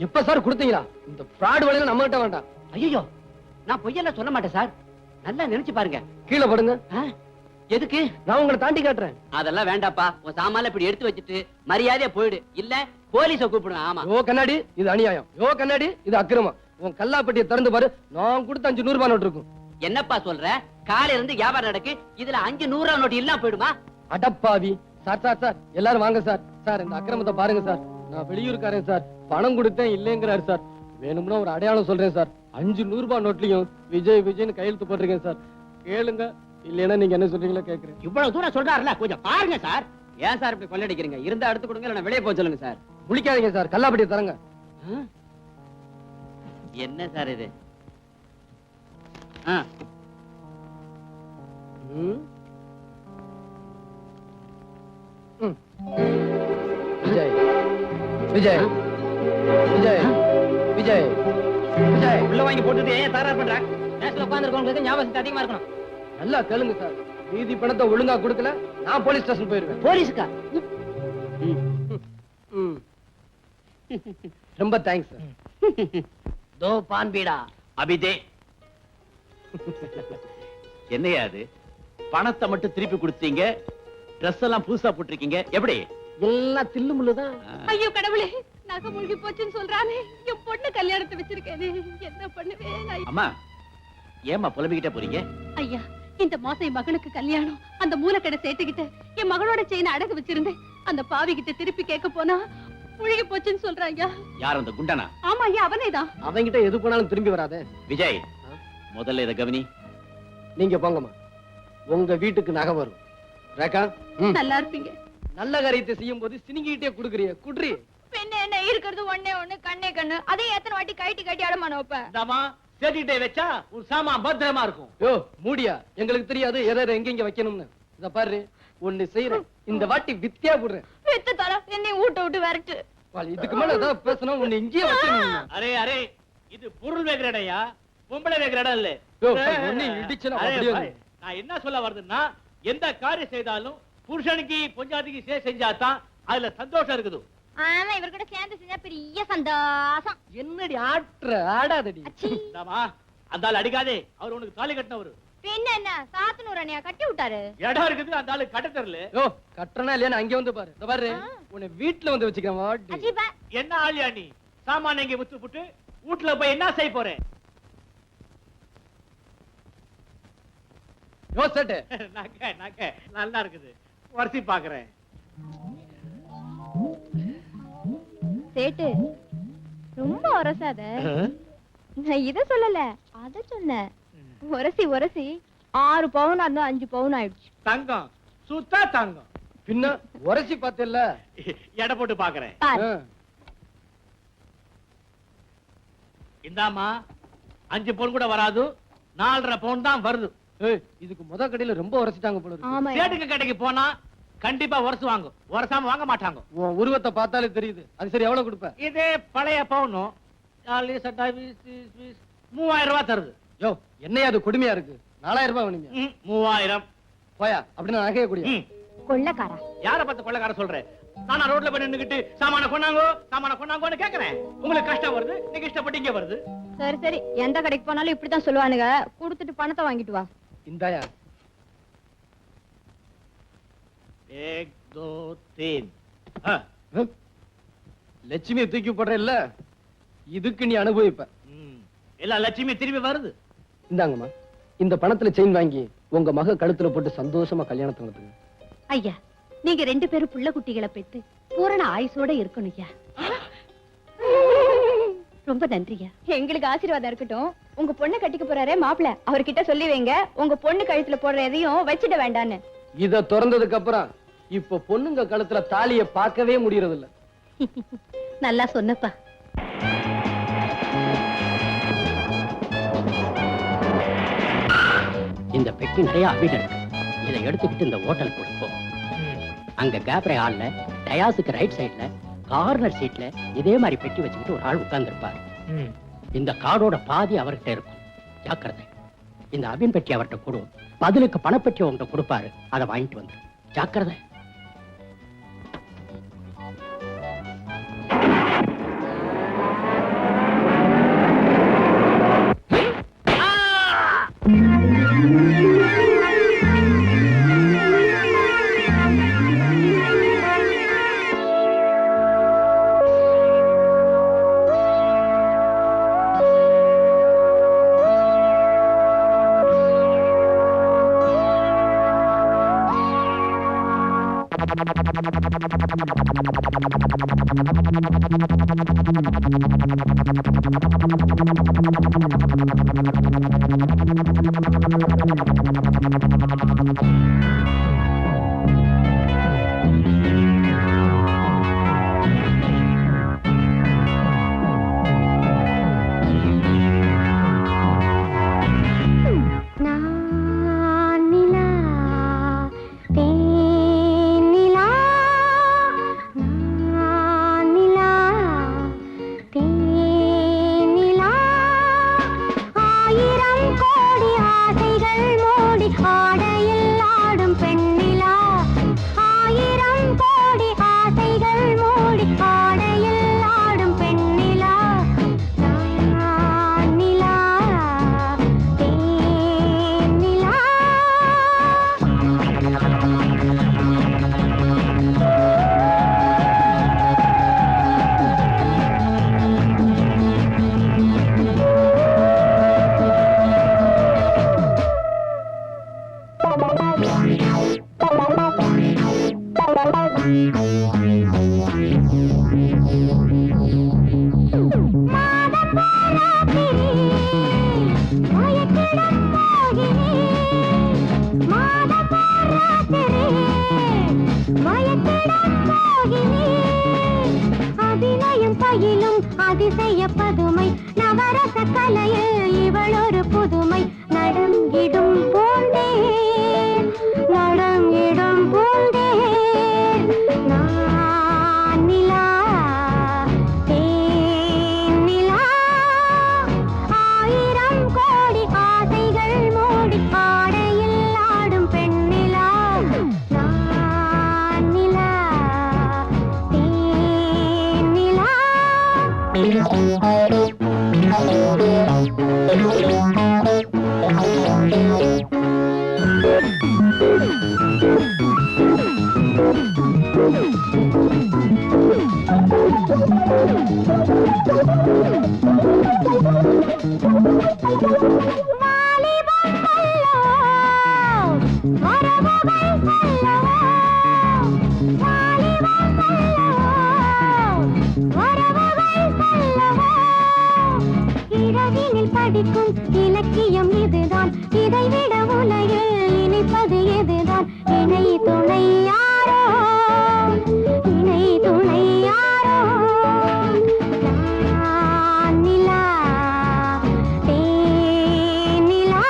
Speaker 9: எப்ப சார் கொடுத்தீங்களா? இந்த ஃப்ராட் வேலையில நம்ம கிட்ட வேண்டாம்.
Speaker 5: ஐயோ, நான் பொய்யெல்லாம் சொல்ல மாட்டேன் சார். நல்லா நினைச்சு பாருங்க.
Speaker 9: கீழே படுங்க.
Speaker 5: எதுக்கு?
Speaker 9: நான் உங்களை தாண்டி காட்டுறேன்.
Speaker 5: அதெல்லாம் வேண்டாப்பா. உன் சாமான்ல இப்படி எடுத்து வச்சுட்டு மரியாதையா போயிடு. இல்ல போலீஸ கூப்பிடுங்க. ஆமா.
Speaker 9: யோ கண்ணாடி, இது அநியாயம். யோ கண்ணாடி, இது அக்கிரமம். உன் கல்லாப்பட்டியை திறந்து பாரு. நான் கொடுத்த 500 ரூபாய் நோட்டு இருக்கும்.
Speaker 5: என்னப்பா சொல்ற? காலையில இருந்து வியாபாரம் நடக்கு. இதுல 500 ரூபா நோட்டு இல்லாம போயிடுமா?
Speaker 9: அடப்பாவி. சார் சார் சார், எல்லாரும் வாங்க சார். சார் இந்த அக்கிரமத்தை பாருங்க சார். நான் வெளியூருக்காரன் சார். பணம் கொடுத்தேன் இல்லைங்கிறாரு சார். வேணும்னா ஒரு அடையாளம் சொல்றேன் சார். 500 ரூபாய் நோட்லயும் விஜய் விஜய்னு கையெழுத்து போட்டிருக்கேன் சார். கேளுங்க, இல்லைன்னா நீங்க என்ன சொல்றீங்களோ கேக்குறேன்.
Speaker 5: இவ்வளவு தூரம் சொல்றாருல, கொஞ்சம் பாருங்க சார். ஏன் சார் இப்படி கொள்ளடிக்கிறீங்க? இருந்தா எடுத்து கொடுங்க, இல்ல வெளியே போக சொல்லுங்க சார்.
Speaker 9: முழிக்காதீங்க சார், கல்லாப்பட்டியை தரங்க.
Speaker 5: என்ன சார் இது?
Speaker 9: ம். ம். விஜய் விஜய் விஜய் விஜய் விஜய்
Speaker 5: உள்ள வாங்கி போட்டுட்டு ஏன் தகராறு பண்ற? நேரத்துல உட்கார்ந்திருக்கவங்களுக்கு ஞாபகம் அதிகமா இருக்கணும்.
Speaker 9: நல்லா கேளுங்க சார். மீதி பணத்தை ஒழுங்கா கொடுக்கல, நான் போலீஸ் ஸ்டேஷன் போயிருவேன்.
Speaker 5: போலீஸுக்கா?
Speaker 9: ம். ரொம்ப தேங்க்ஸ் சார்.
Speaker 5: தோ பான் பீடா.
Speaker 4: அபிதே. என்னையா அது? பணத்தை மட்டும் திருப்பி கொடுத்தீங்க, ட்ரெஸ் எல்லாம் புதுசா போட்டிருக்கீங்க. எப்படி?
Speaker 9: எல்லாம் தில்லு முள்ளுதான்.
Speaker 2: ஐயோ கடவுளே, நகை மூழ்கி போச்சுன்னு சொல்றானே. என் பொண்ணு கல்யாணத்தை வச்சிருக்கேனே, என்ன பண்ணுவேன்?
Speaker 4: அம்மா, ஏம்மா புலம்பிக்கிட்டே போறீங்க?
Speaker 2: ஐயா, இந்த மாசம் என் மகனுக்கு கல்யாணம். அந்த மூலக்கடை சேர்த்துக்கிட்டு என் மகளோட செயினை அடகு வச்சிருந்தேன். அந்த பாவி கிட்ட திருப்பி கேட்க போனா முழுகி போச்சுன்னு சொல்றாங்க.
Speaker 4: யார் அந்த குண்டனா?
Speaker 2: ஆமா ஐயா, அவனேதான்.
Speaker 9: அவங்கிட்ட எது போனாலும் திரும்பி வராதே.
Speaker 4: விஜய், முதல்ல இத கவனி.
Speaker 9: நீங்க போங்கம்மா. உங்க வீட்டுக்கு நகை வரும். ரேகா,
Speaker 2: நல்லா இருப்பீங்க.
Speaker 9: நல்ல காரியத்தை செய்யும் போது சினிங்கிட்டே குடுக்குறிய குட்ரி.
Speaker 2: பின்ன என்ன இருக்கிறது? ஒண்ணே ஒண்ணு, கண்ணே கண்ணு. அதே எத்தனை வாட்டி கட்டி அடமான வைப்ப.
Speaker 7: இந்தாமா சேட்டிட்டே வச்சா உன் சாமான் பத்திரமா இருக்கும்.
Speaker 9: யோ மூடியா, எங்களுக்கு தெரியாது எதை எங்க வைக்கணும்னு. இத பாரு, ஒண்ணு செய்யறேன். இந்த வாட்டி வித்தியா போடுறேன்.
Speaker 2: வித்து தர என்னை ஊட்ட விட்டு விரட்டு.
Speaker 9: இதுக்கு மேல ஏதாவது பேசணும், ஒண்ணு இங்கேயே வைக்கணும்.
Speaker 7: அரே அரே, இது பொருள் வைக்கிற இடம்யா, பொம்பளை வைக்கிற இடம் இல்ல.
Speaker 9: யோ, ஒண்ணு இடிச்சுனா
Speaker 7: அரே,
Speaker 9: அப்படியே
Speaker 7: பாய், நான் என்ன சொல்ல வருதுன்னா, எந்த காரியம் செய்தாலும் புருஷனுக்கு பொஞ்சாதிக்கு செஞ்சாதான் அதுல சந்தோஷம் இருக்குது.
Speaker 3: ஆமா, இவர் கூட சேர்ந்து செஞ்சா பெரிய சந்தோஷம்.
Speaker 9: என்னடி ஆட்ற ஆடாதடி.
Speaker 7: இந்தாமா, அந்த ஆள் அடிக்காதே. அவர் உனக்கு தாலி கட்டினவரு.
Speaker 3: பின்ன என்ன, சாத்தனூர் அண்ணியா கட்டி விட்டாரு.
Speaker 7: இடம் இருக்குது, அந்த ஆளு கட்ட தெரியல.
Speaker 9: யோ கட்டணா இல்லையா, அங்கே வந்து பாரு. இந்த பாரு, உன்னை வீட்டுல வந்து வச்சுக்கிறேன். வாடி.
Speaker 3: அஜிபா,
Speaker 7: என்ன ஆளியா நீ? சாமான இங்க வித்து புட்டு வீட்டுல போய் என்ன செய்ய போறேன்?
Speaker 9: யோ சேட்டு,
Speaker 7: நக்க நக்க நல்லா இருக்குது, வரிசை பாக்குறேன்.
Speaker 3: சேட்டு ரொம்ப உரசாத. நான் இத சொல்லல, அத சொன்னேன். உரசி உரசி 6 பவுன் அந்த 5 பவுன் ஆயிடுச்சு.
Speaker 7: தங்கம் சுத்தா தங்கம்.
Speaker 9: பின்ன உரசி பார்த்தல.
Speaker 7: எடை போட்டு பாக்குறேன்.
Speaker 3: பாரு.
Speaker 7: இந்தாமா, 5 பவுன் கூட வராது, 4.5 பவுன் தான் வருது.
Speaker 9: இதுக்கு முத கடையில ரொம்ப உரசிட்டாங்க போல இருக்கு.
Speaker 3: ஆமா.
Speaker 7: சேட்டுக்கு கடைக்கு போனா கண்டிப்பா உரசு வாங்கும், உரசாம வாங்க மாட்டாங்க.
Speaker 9: உன் உருவத்தை பார்த்தாலே தெரியுது. அது சரி, எவ்வளவு கொடுப்ப?
Speaker 7: இதே பழைய பவுனும் 3000 ரூபாய் தருது.
Speaker 9: யோ என்னையா அது கொடுமையா இருக்கு. 4000 ரூபாய் வேணுமே.
Speaker 7: 3000.
Speaker 9: போயா, அப்படின்னு நகைய கூடிய.
Speaker 3: கொள்ளக்காரா.
Speaker 7: யார பார்த்து கொள்ளக்கார சொல்றேன்? நானா ரோட்ல போய் நின்னுகிட்டு சாமான கொண்டாங்கோன்னு கேக்குறேன். உங்களுக்கு கஷ்டம் வருது, நீங்க இஷ்டப்பட்டு இங்க வருது.
Speaker 3: சரி சரி, எந்த கடைக்கு போனாலும் இப்படித்தான் சொல்லுவானுங்க. கொடுத்துட்டு பணத்தை வாங்கிட்டு வா.
Speaker 9: இந்தாயா.
Speaker 7: 1 2 3.
Speaker 9: லட்சுமியை தூக்கி போடுற இல்ல, இதுக்கு நீ அனுபவிப்ப.
Speaker 7: எல்லா லட்சுமி திரும்பி வருது.
Speaker 9: இந்தாங்கம்மா, இந்த பணத்துல செயின் வாங்கி உங்க மக கழுத்துல போட்டு சந்தோஷமா கல்யாணத்தை நடத்துங்க.
Speaker 2: ஐயா, நீங்க 2 பேரும் புள்ள குட்டிகளை பெத்து பூரண ஆயுசோட இருக்கணும் ஐயா. ரொம்ப நன்றியா.
Speaker 3: எங்களுக்கு ஆசீர்வாதம் இருக்கட்டும். உங்க பொண்ணு கட்டிக்க போறாரே மாப்பிள்ள, அவர்கிட்ட சொல்லி வைங்க உங்க பொண்ணு கழுத்துல போடுற எதையும் வச்சிட வேண்டான்னு.
Speaker 9: இத திறந்ததுக்கு அப்புறம் இப்ப பொண்ணுங்க கழுத்துல தாலிய பார்க்கவே முடியறது இல்ல.
Speaker 3: நல்லா சொன்னப்பா.
Speaker 6: இந்த பெட்டி நிறைய அபின் இருக்கு. இதை எடுத்துக்கிட்டு இந்த ஹோட்டல் கொடுப்போம். அங்க கேப்ரே ஹால்ல டயாஸுக்கு ரைட் சைடுல கார்னர் சீட்ல இதே மாதிரி பெட்டி வச்சுக்கிட்டு ஒரு ஆள் உட்கார்ந்துருப்பாரு. இந்த கார்டோட பாதி அவர்கிட்ட இருக்கும். ஜாக்கிரதை. இந்த அபின் பெட்டி அவர்கிட்ட கொடு. பதிலுக்கு பணப்பெட்டி அவன்கிட்ட கொடுப்பாரு. அதை வாங்கிட்டு வந்து ஜாக்கிரதை.
Speaker 3: அதிசய பதுமை நவரச கலையில் இவள் ஒரு புதுமை. நடங்கிடும் பூந்தேன் நடங்கிடும் பூந்தேன் நான் நிலா தேன் நிலா. ஆயிரம் கோடி ஆசைகள் மூடி ஆடையில் ஆடும் பெண்ணிலா. நான் நிலா தேன் நிலா. படிக்கும் இலக்கியம் இதுதான், இதைவிட உலகில் இனிப்பது எதுதான்? இணை துணை யாரோ இணை துணை யாரோ. நான் நிலா தேன் நிலா.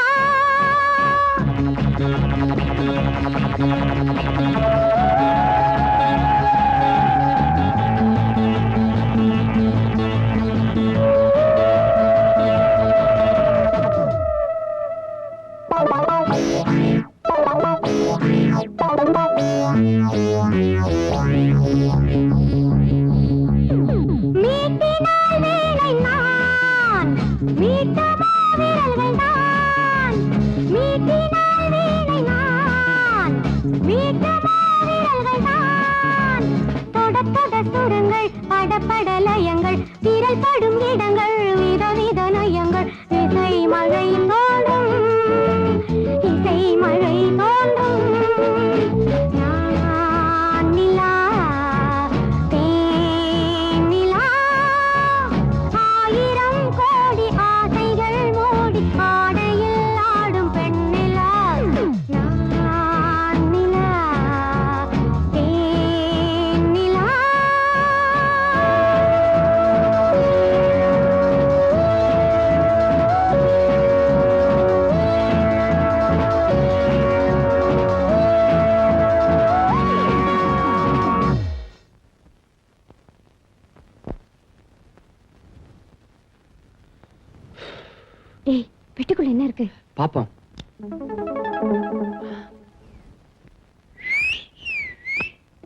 Speaker 3: ஏய் பெட்டிக்குள்ள என்ன இருக்கு?
Speaker 9: பாப்போம்.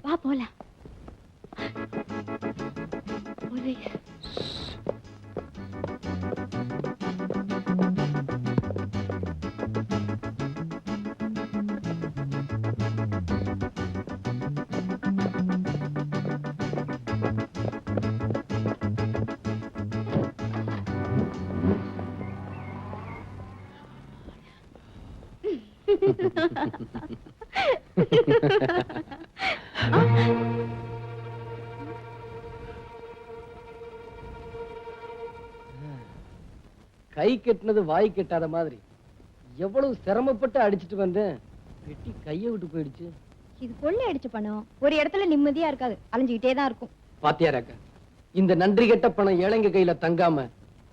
Speaker 3: வா போலாம். போலீஸ்.
Speaker 9: கை கெட்டினது வாய் கெட்டாத மாதிரி எவ்வளவு சிரமப்பட்டு அடிச்சிட்டு வந்தேன். வெட்டி கையை விட்டு போயிடுச்சு.
Speaker 3: இது கொள்ளை அடிச்ச பணம். ஒரு இடத்துல நிம்மதியா இருக்காது, அலைஞ்சுக்கிட்டே தான் இருக்கும்.
Speaker 9: பாத்தியாராக்கா, இந்த நன்றி கெட்ட பணம் ஏழைங்க கையில தங்காம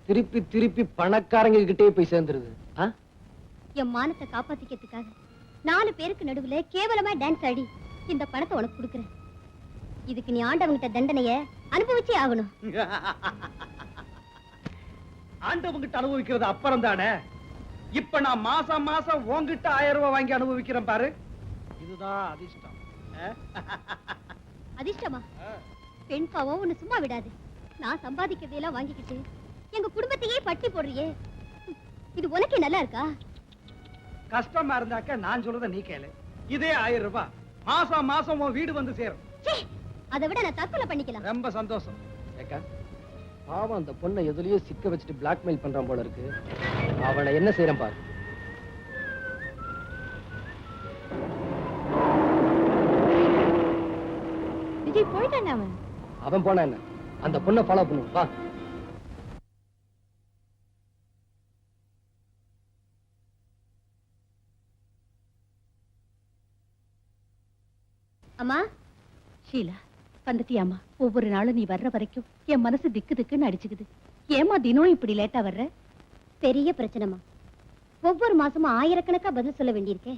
Speaker 9: திருப்பி திருப்பி பணக்காரங்க கிட்டே போய் சேர்ந்துருது.
Speaker 3: என் மானத்தை காப்பாத்திக்கிறதுக்காக 4 பேருக்கு நடுவுல கேவலமா டான்ஸ் ஆடி இந்த பணத்தை உனக்கு கொடுக்குறேன். இதுக்கு நீ ஆண்டவங்கிட்ட தண்டனைய அனுபவிச்சே ஆகணும்.
Speaker 7: ஆண்டவங்கிட்ட அனுபவிக்கிறது அப்புறம் தானே. இப்ப நான் மாசம் மாசம் உன்கிட்ட 1000 ரூபாய் வாங்கி அனுபவிக்கிறேன் பாரு. இதுதான் அதிர்ஷ்டம்.
Speaker 3: அதிர்ஷ்டமா? பெண் பாவம் உன்னை சும்மா விடாது. நான் சம்பாதிக்கிறதையெல்லாம் வாங்கிக்கிட்டு எங்க குடும்பத்தையே பட்டி போடுறியே, இது உனக்கே நல்லா இருக்கா?
Speaker 7: கஷ்டமா இருந்தாக்க நான் சொல்றத நீ கேளு. இதே 1000 ரூபாய் மாசம் மாசம் உன் வீடு வந்து சேரும்.
Speaker 3: அதை விட நான் தற்கொலை பண்ணிக்கலாம்.
Speaker 7: ரொம்ப சந்தோஷம்.
Speaker 9: ஏக்கா, பாவம் அந்த பொண்ணை எதுலயோ சிக்க வச்சுட்டு பிளாக்மெயில் பண்றான் போல இருக்கு. அவனை என்ன செய்யறான் பாரு.
Speaker 3: விஜய் போயிட்டான்.
Speaker 9: அவன் போனா என்ன, அந்த பொண்ணை ஃபாலோ பண்ணும். வா.
Speaker 3: அம்மா.
Speaker 10: ஷீலா, வந்துட்டியாமா? ஒவ்வொரு நாளும் நீ வர்ற வரைக்கும் என் மனசு திக்கு திக்குன்னு அடிச்சுக்குது. ஏமா தினம் இப்படி லேட்டா வர்ற?
Speaker 3: பெரிய பிரச்சனைமா. ஒவ்வொரு மாசமும் ஆயிரக்கணக்கா பதில் சொல்ல வேண்டியிருக்கே.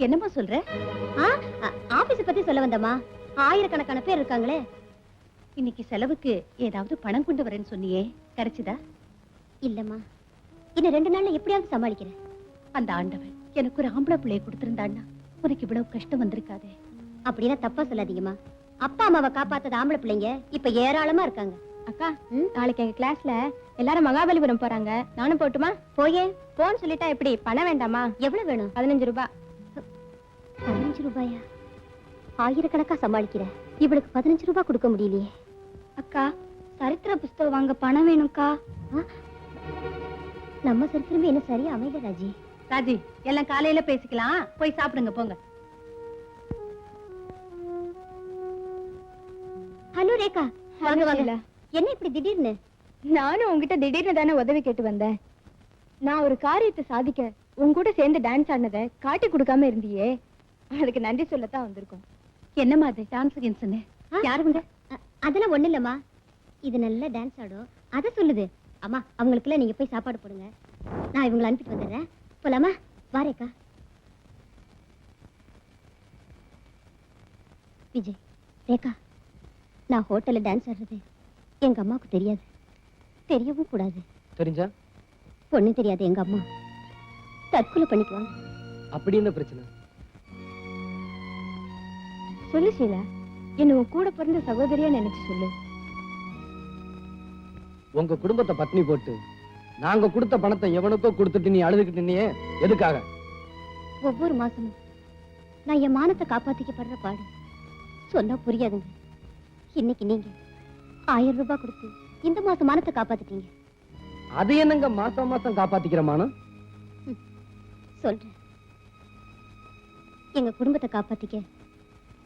Speaker 10: என்னம்மா சொல்ற?
Speaker 3: ஆபீஸ் பத்தி சொல்ல வந்தம்மா. ஆயிரக்கணக்கான பேர் இருக்காங்களே.
Speaker 10: இன்னைக்கு செலவுக்கு ஏதாவது பணம் கொண்டு வரேன்னு சொன்னியே, கிடைச்சுதா?
Speaker 3: இல்லம்மா, இன்னும் 2 நாள்ல எப்படியாவது சமாளிக்கிறேன்.
Speaker 10: அந்த ஆண்டவன் எனக்கு ஒரு ஆம்பளை பிள்ளைய கொடுத்திருந்தான்னா உனக்கு இவ்வளவு கஷ்டம் வந்திருக்காதே.
Speaker 3: அப்படின்னா தப்பா சொல்லாதீங்கம்மா. அப்பா அம்மாவை காப்பாத்தது ஆம்பளை பிள்ளைங்க இப்ப ஏராளமா இருக்காங்க. அக்கா, நாளைக்கு எங்க கிளாஸ்ல எல்லாரும் மகாபலிபுரம் போறாங்க. நானும் போட்டுமா? போயே. போன்னு சொல்லிட்டா எப்படி? பணம் வேண்டாமா? எவ்வளவு வேணும்? 15 ரூபாய். 15 ரூபாயா? ஆயிரக்கணக்கா சமாளிக்கிறேன். இவளுக்கு 15 ரூபாய் கொடுக்க முடியலையே. அக்கா, சரித்திர புஸ்தகம் வாங்க பணம் வேணும்க்கா. நம்ம சரித்திரமே என்ன சரியா அமையல ராஜி.
Speaker 10: ராஜி, எல்லாம் காலையில பேசிக்கலாம். போய் சாப்பிடுங்க போங்க.
Speaker 3: ஹலோ ரேகா, வாங்க வாங்க. என்ன இப்படி திடீர்னு? நானும் உங்ககிட்ட திடீர்னு தானே உதவி கேட்டு வந்தேன். நான் ஒரு காரியத்தை சாதிக்க உங்க கூட சேர்ந்து டான்ஸ் ஆடினதை காட்டி கொடுக்காம இருந்தியே, அதுக்கு நன்றி சொல்லத்தான் வந்திருக்கோம்.
Speaker 10: என்னம்மா அது டான்ஸ் கின்ஸ்னு?
Speaker 3: யாருங்க? அதெல்லாம் ஒண்ணு இல்லம்மா, இது நல்ல டான்ஸ் ஆடும் அத சொல்லுது. அம்மா, அவங்களுக்குள்ள நீங்க போய் சாப்பாடு போடுங்க, நான் இவங்களை அனுப்பிட்டு வந்துடுறேன். போலாமா? வாரேக்கா. விஜய், ரேகா, நான் ஹோட்டல்ல டான்ஸ் ஆடுறது எங்க அம்மாவுக்கு தெரியாது, தெரியவும் கூடாது.
Speaker 9: தெரிஞ்சா?
Speaker 3: பொண்ணு தெரியாது எங்க அம்மா தற்கொலை பண்ணிக்குவாங்க.
Speaker 9: அப்படி என்ன பிரச்சனை?
Speaker 3: சொல்லு ஷீலா, என்ன உன் கூட பிறந்த சகோதரியா நினைச்சு சொல்லு.
Speaker 9: உங்க குடும்பத்தை பட்னி போட்டு நாங்க கொடுத்த பணத்தை எவனுக்கோ கொடுத்துட்டு நீ அழுதுகிட்டு நின்னியே, எதுக்காக?
Speaker 3: ஒவ்வொரு மாசமும் நான் என் மானத்தை காப்பாத்திக்கப்படுற பாடு சொன்னா புரியாதுங்க. இன்னைக்கு நீங்க 1000 ரூபாய் கொடுத்து இந்த மாசம் மானத்தை காப்பாத்திட்டீங்க.
Speaker 9: அது என்னங்க மாசம் மாசம் காப்பாத்திக்கிற மானம்?
Speaker 3: சொல்றேன். எங்க குடும்பத்தை காப்பாத்திக்க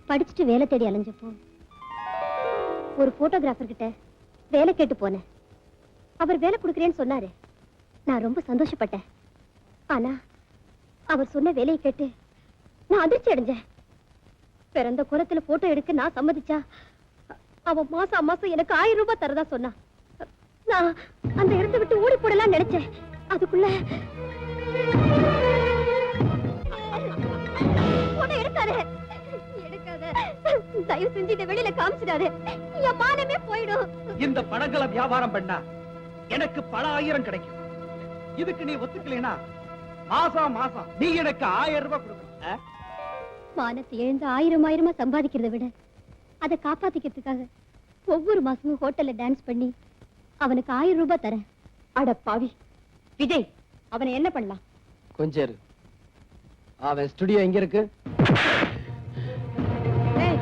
Speaker 3: படிச்சுட்டு வேலை தேடி அலைஞ்சப்போ ஒரு போட்டோகிராஃபர் கிட்ட வேலை கேட்டு போனேன். அவர் வேலை கொடுக்குறேன்னு சொன்னாரு. நான் ரொம்ப சந்தோஷப்பட்டேன். ஆனா அவர் சொன்ன வேலையை கேட்டு நான் அதிர்ச்சி அடைஞ்சேன். பிறந்த குலத்துல போட்டோ எடுக்க நான் சம்மதிச்சா அவன் மாசம் மாசம் எனக்கு 1000 ரூபாய் தரதா சொன்னா. நான் அந்த இடத்தை விட்டு ஓடி போடலாம் நினைச்சேன். அதுக்குள்ள போட்டோ எடுக்காத, தயவு செஞ்சு இதை வெளியில காமிச்சிடாரு, என் மானமே போயிடும்.
Speaker 7: இந்த பணங்களை வியாபாரம் பண்ணா எனக்கு பல 1000 கிடைக்கும். இதுக்கு நீ ஒத்துக்கலைனா மாசம் மாசம் நீ எனக்கு 1000 ரூபாய் கொடுக்கணும்.
Speaker 3: மானத்தை எழுந்து 1000 சம்பாதிக்கிறதை விட அதை காப்பாத்திக்கிறதுக்காக ஒவ்வொரு மாசமும் ஹோட்டல்ல டான்ஸ் பண்ணி அவனுக்கு 1000 ரூபாய் தரேன்.
Speaker 10: அட பாவி விஜய், அவனை என்ன பண்ணலாம்?
Speaker 9: கொஞ்சம் இரு. அவன் ஸ்டுடியோ எங்க இருக்கு?
Speaker 10: ஏய்,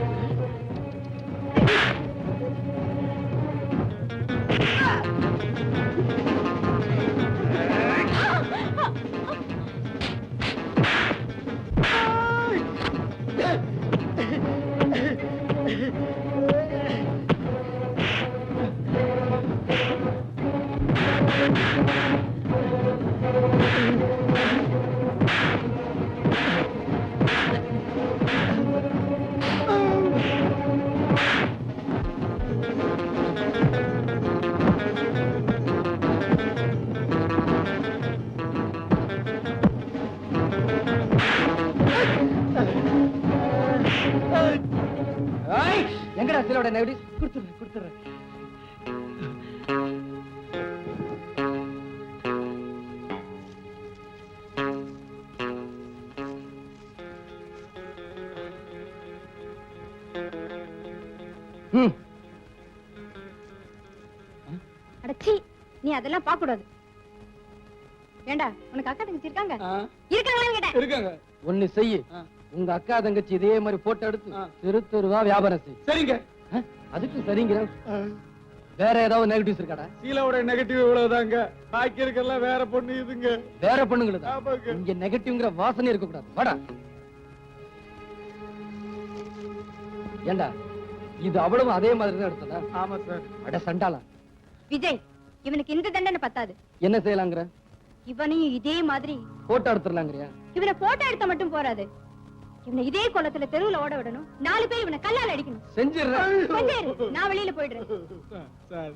Speaker 9: ஏய், எங்கடா சிலோட நெகடி? கொடுத்துறேன்.
Speaker 10: அடச்சி, நீ அதெல்லாம் பார்க்க கூடாது. ஏண்டா, உனக்கு அக்கா தங்கச்சி இருக்காங்க? இருக்காங்களான்னு கேட்டேன்.
Speaker 9: இருக்காங்க. ஒண்ணு செய்யு. உங்க அக்கா தங்கச்சி இதே மாதிரி போட்டோ எடுத்து தெரு தெருவா வியாபாரம் செய்.
Speaker 7: சரிங்க.
Speaker 9: அதுக்கு சரிங்க. வேற ஏதாவது நெகட்டிவ்ஸ் இருக்காடா?
Speaker 7: சீலாவோட நெகட்டிவ் இவ்வளவுதாங்க. பாக்கி இருக்கெல்லாம் வேற பொண்ணு இதுங்க.
Speaker 9: வேற பொண்ணுங்களா?
Speaker 7: ஆமாங்க.
Speaker 9: இங்க நெகட்டிவ்ங்கிற வாசனை இருக்க கூடாது. வாடா. ஏண்டா, இது அவ்வளவு அதே மாதிரி தான் எடுத்ததா?
Speaker 7: ஆமா சார்.
Speaker 9: அட சண்டாளா.
Speaker 10: விஜய், இவனுக்கு இந்த தண்டனை பத்தாது.
Speaker 9: என்ன செய்யலாங்கிற?
Speaker 10: இவனையும் இதே மாதிரி
Speaker 9: போட்டோ எடுத்துடலாங்கிறியா?
Speaker 10: இவனை போட்டோ எடுத்த மட்டும் போறாது. இவனை இதே கோலத்துல தெருவுல ஓட விடணும். 4 பேர் இவனை கல்லால் அடிக்கணும்.
Speaker 9: செஞ்சிடுறேன்.
Speaker 10: கொஞ்சம் இரு, நான் வெளியில போயிடுறேன்.
Speaker 7: சார்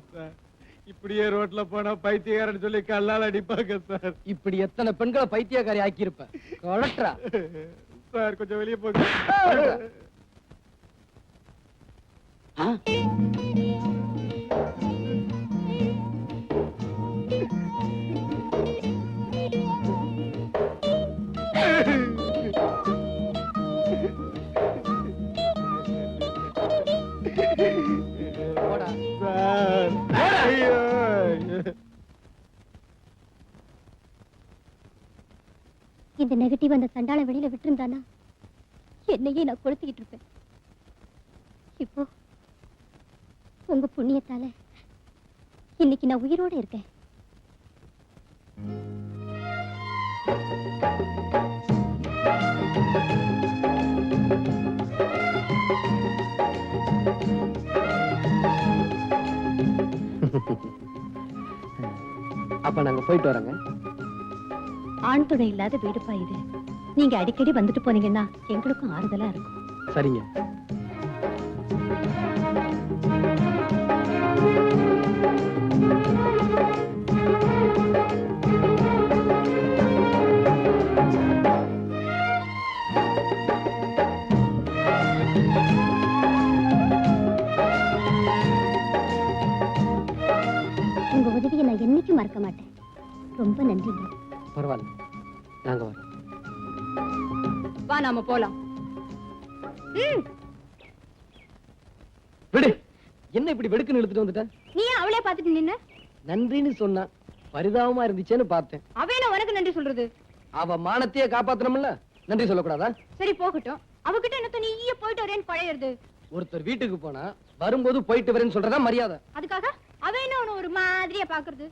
Speaker 7: இப்படியே ரோட்ல போனா பைத்தியக்காரன்னு சொல்லி கல்லால் அடிப்பாங்க சார்.
Speaker 9: இப்படி எத்தனை பெண்களை பைத்தியக்காரி ஆக்கி இருப்ப. கொலட்ரா.
Speaker 7: சார் கொஞ்சம் வெளியே போங்க.
Speaker 9: போடா.
Speaker 7: சார் ஐயோ.
Speaker 3: இந்த நெகட்டிவ் அந்த சண்டாள வெளியில விட்டுருந்தானா என்னையே நான் கொளுத்திக்கிட்டு இருப்பேன். இப்போ உங்க புண்ணியத்தால இன்னைக்கு நான் உயிரோட இருக்கேன்.
Speaker 9: அப்ப நாங்க போயிட்டு வரோங்க.
Speaker 10: ஆண் துணை இல்லாத வீடுப்பா இது. நீங்க அடிக்கடி வந்துட்டு போனீங்கன்னா எங்களுக்கும் ஆறுதலா இருக்கும்.
Speaker 9: சரிங்க.
Speaker 3: உங்க உதவியை நான் என்னைக்கும் மறக்க மாட்டேன். ரொம்ப நன்றிங்க.
Speaker 9: பரவாயில்ல, நாங்க வரோம்.
Speaker 10: வா, நாம போலாம்.
Speaker 9: விடு. என்ன இப்படி வெடுக்குன்னு இழுத்துட்டு வந்துட்ட?
Speaker 10: நீ ஏன் அவளே பாத்துட்டு நின்ன?
Speaker 9: நன்றின்னு சொன்னா பரிதாபமா இருந்துச்சேன்னு பார்த்தேன்.
Speaker 10: அவன உனக்கு நன்றி சொல்றது?
Speaker 9: அவ மானத்தையே காப்பாத்தணும்ல, நன்றி சொல்லக்கூடாதா?
Speaker 10: சரி போகட்டும். அவகிட்ட என்னத்த நீயே போயிட்டு வரேன்னு பழையறது?
Speaker 9: ஒருத்தர் வீட்டுக்கு போனா வரும்போது போயிட்டு வரேன்னு சொல்றதா மரியாதை.
Speaker 10: அதுக்காக அவ என்ன உன்னை ஒரு மாதிரியா பாக்குறது?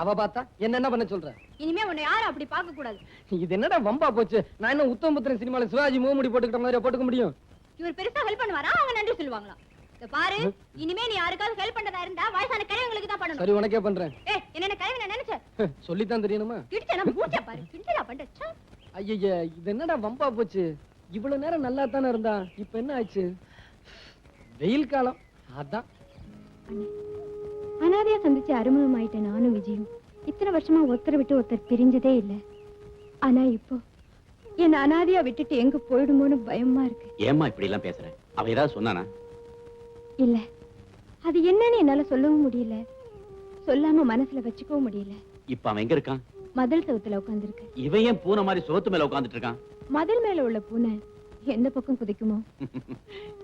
Speaker 9: அவ பார்த்தா என்ன பண்ண சொல்ற?
Speaker 10: இனிமே உன்னை யாரும் அப்படி பார்க்க கூடாது.
Speaker 9: இது என்னடா வம்பா போச்சு? நான் என்ன உத்தமபுத்திரன் சினிமால சிவாஜி மூமுடி போட்டுக்கிட்ட மாதிரி போட்டுக்க முடியும்?
Speaker 10: இவர் பெருசா ஹெல்ப் பண்ணுவாரா? அவங்க நன்றி சொல்லுவாங்களா? இத பாரு, இனிமே நீ யாருக்காவது ஹெல்ப் பண்றதா இருந்தா வயசான கிழவங்களுக்கு தான் பண்ணணும்.
Speaker 9: சரி, உனக்கே பண்றேன்.
Speaker 10: என்ன கிழவி நான் நினைச்ச
Speaker 9: சொல்லித்தான் தெரியணுமா?
Speaker 10: கிடிச்ச நம்ம மூச்ச பாரு, கிண்டலா பண்ற.
Speaker 9: ஐய, இது என்னடா வம்பா போச்சு? இவ்வளவு நேரம் நல்லா தானே இருந்தா, இப்ப என்ன ஆச்சு? வெயில் காலம் அதான்.
Speaker 3: அனாதையா சந்திச்சு அறிமுகம் ஆயிட்டேன் நானும் விஜயும். இத்தனை வருஷமா ஒருத்தரை விட்டு ஒருத்தர் பிரிஞ்சதே இல்லை. ஆனா இப்போ என்ன அனாதையா விட்டுட்டு எங்க போயிடுமோன்னு பயமா இருக்கு.
Speaker 4: ஏம்மா இப்படி எல்லாம் பேசுற? அவ ஏதாவது சொன்னானா?
Speaker 3: இல்ல, அது என்னன்னு என்னால சொல்லவும் முடியல, சொல்லாம மனசுல வச்சுக்கவும் முடியல.
Speaker 4: இப்ப அவன் எங்க இருக்கான்?
Speaker 3: மதில் சவுத்துல உட்கார்ந்திருக்கு.
Speaker 4: இவன் ஏன் பூனை மாதிரி சோத்து மேல உட்கார்ந்துட்டு இருக்கான்?
Speaker 3: மதில் மேல உள்ள பூனை எந்த பக்கம் குதிக்குமோ?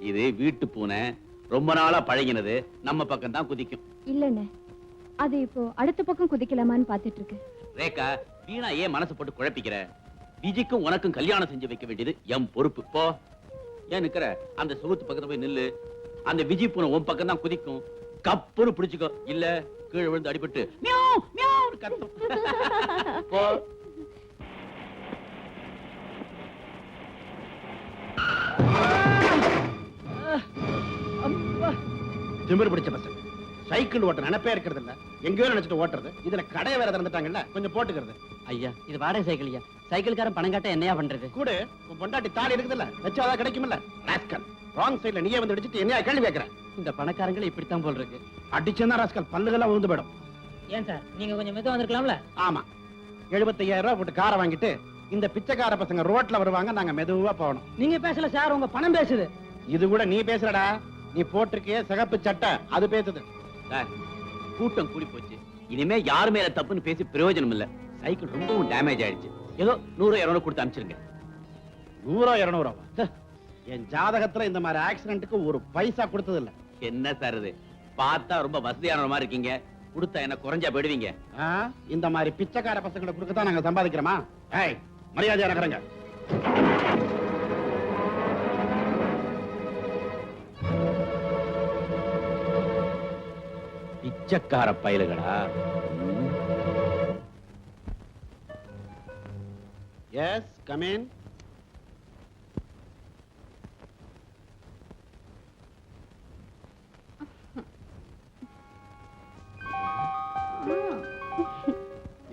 Speaker 4: இது வீட்டு பூனை, ரொம்ப நாளா பழகினது, நம்ம பக்கம் தான் குதிக்கும்.
Speaker 3: இல்லண்ணே, அது இப்போ அடுத்த பக்கம் குதிக்கலாமான்னு பாத்துட்டு இருக்கு.
Speaker 4: ரேகா, வீணா ஏன் மனசு போட்டு குழப்பிக்கிற? விஜிக்கும் உனக்கும் கல்யாணம் செஞ்சு வைக்க வேண்டியது என் பொறுப்பு. போ. ஏன் நிக்கிற? அந்த சுகத்து பக்கத்துல போய் நில்லு. அந்த விஜி பூனை உன் பக்கம் தான் குதிக்கும். கப்புன்னு பிடிச்சுக்கோ, இல்ல கீழே விழுந்து அடிபட்டு மியாவ் மியாவ் கத்தும். போ.
Speaker 7: திமிரு பிடிச்ச பசங்க சைக்கிள் ஓட்ட நினைப்பே இருக்கிறது இல்ல, எங்கேயோ நினைச்சிட்டு ஓட்டுறது. இதுல கடையை வேற திறந்துட்டாங்கல்ல, கொஞ்சம் போட்டுக்கிறது.
Speaker 6: ஐயா இது வாடகை சைக்கிள்யா, சைக்கிள்காரன் பணம் காட்ட என்னையா பண்றது?
Speaker 7: கூட உன் பொண்டாட்டி தாலி இருக்குதுல்ல, வச்சாதான் கிடைக்கும்ல. ராஸ்கல், ராங் சைடுல நீயே வந்து அடிச்சிட்டு என்னையா கேள்வி கேட்கற?
Speaker 6: இந்த பணக்காரங்களை இப்படித்தான் போல் இருக்கு.
Speaker 7: அடிச்சேன்னா ராஸ்கல் பல்லுகள்லாம் விழுந்து போயிடும்.
Speaker 5: ஏன் சார் நீங்க கொஞ்சம் மெதுவா வந்திருக்கலாம்ல?
Speaker 7: ஆமா, 75,000 ரூபாய் போட்டு காரை வாங்கிட்டு இந்த பிச்சைக்கார பசங்க ரோட்ல வருவாங்க, நாங்க மெதுவா போகணும்.
Speaker 5: நீங்க பேசல சார், உங்க பணம் பேசுது.
Speaker 7: இது கூட நீ பேசுறடா, நீ போட்டிருக்கே சிகப்பு சட்டை அது பேசுது.
Speaker 4: சார், கூட்டம் கூடி போச்சு. இனிமே யாரு மேல தப்புன்னு பேசி பிரயோஜனம் இல்ல. சைக்கிள் ரொம்பவும் டேமேஜ் ஆயிடுச்சு. ஏதோ 100-200 கொடுத்து அனுப்பிச்சிருங்க.
Speaker 7: 100-200 என் ஜாதகத்துல இந்த மாதிரி ஆக்சிடென்ட்க்கு ஒரு பைசா கொடுத்தது இல்ல.
Speaker 4: என்ன சார் இது? பார்த்தா ரொம்ப வசதியான மாதிரி இருக்கீங்க. கொடுத்தா என்ன குறைஞ்சா போயிடுவீங்க?
Speaker 7: இந்த மாதிரி பிச்சைக்கார பசங்களை கொடுக்கத்தான் நாங்க சம்பாதிக்கிறோமா? ஏய், மரியாதையா நகருங்க.
Speaker 4: பிச்சைக்கார பயலுகடா.
Speaker 7: S, come in.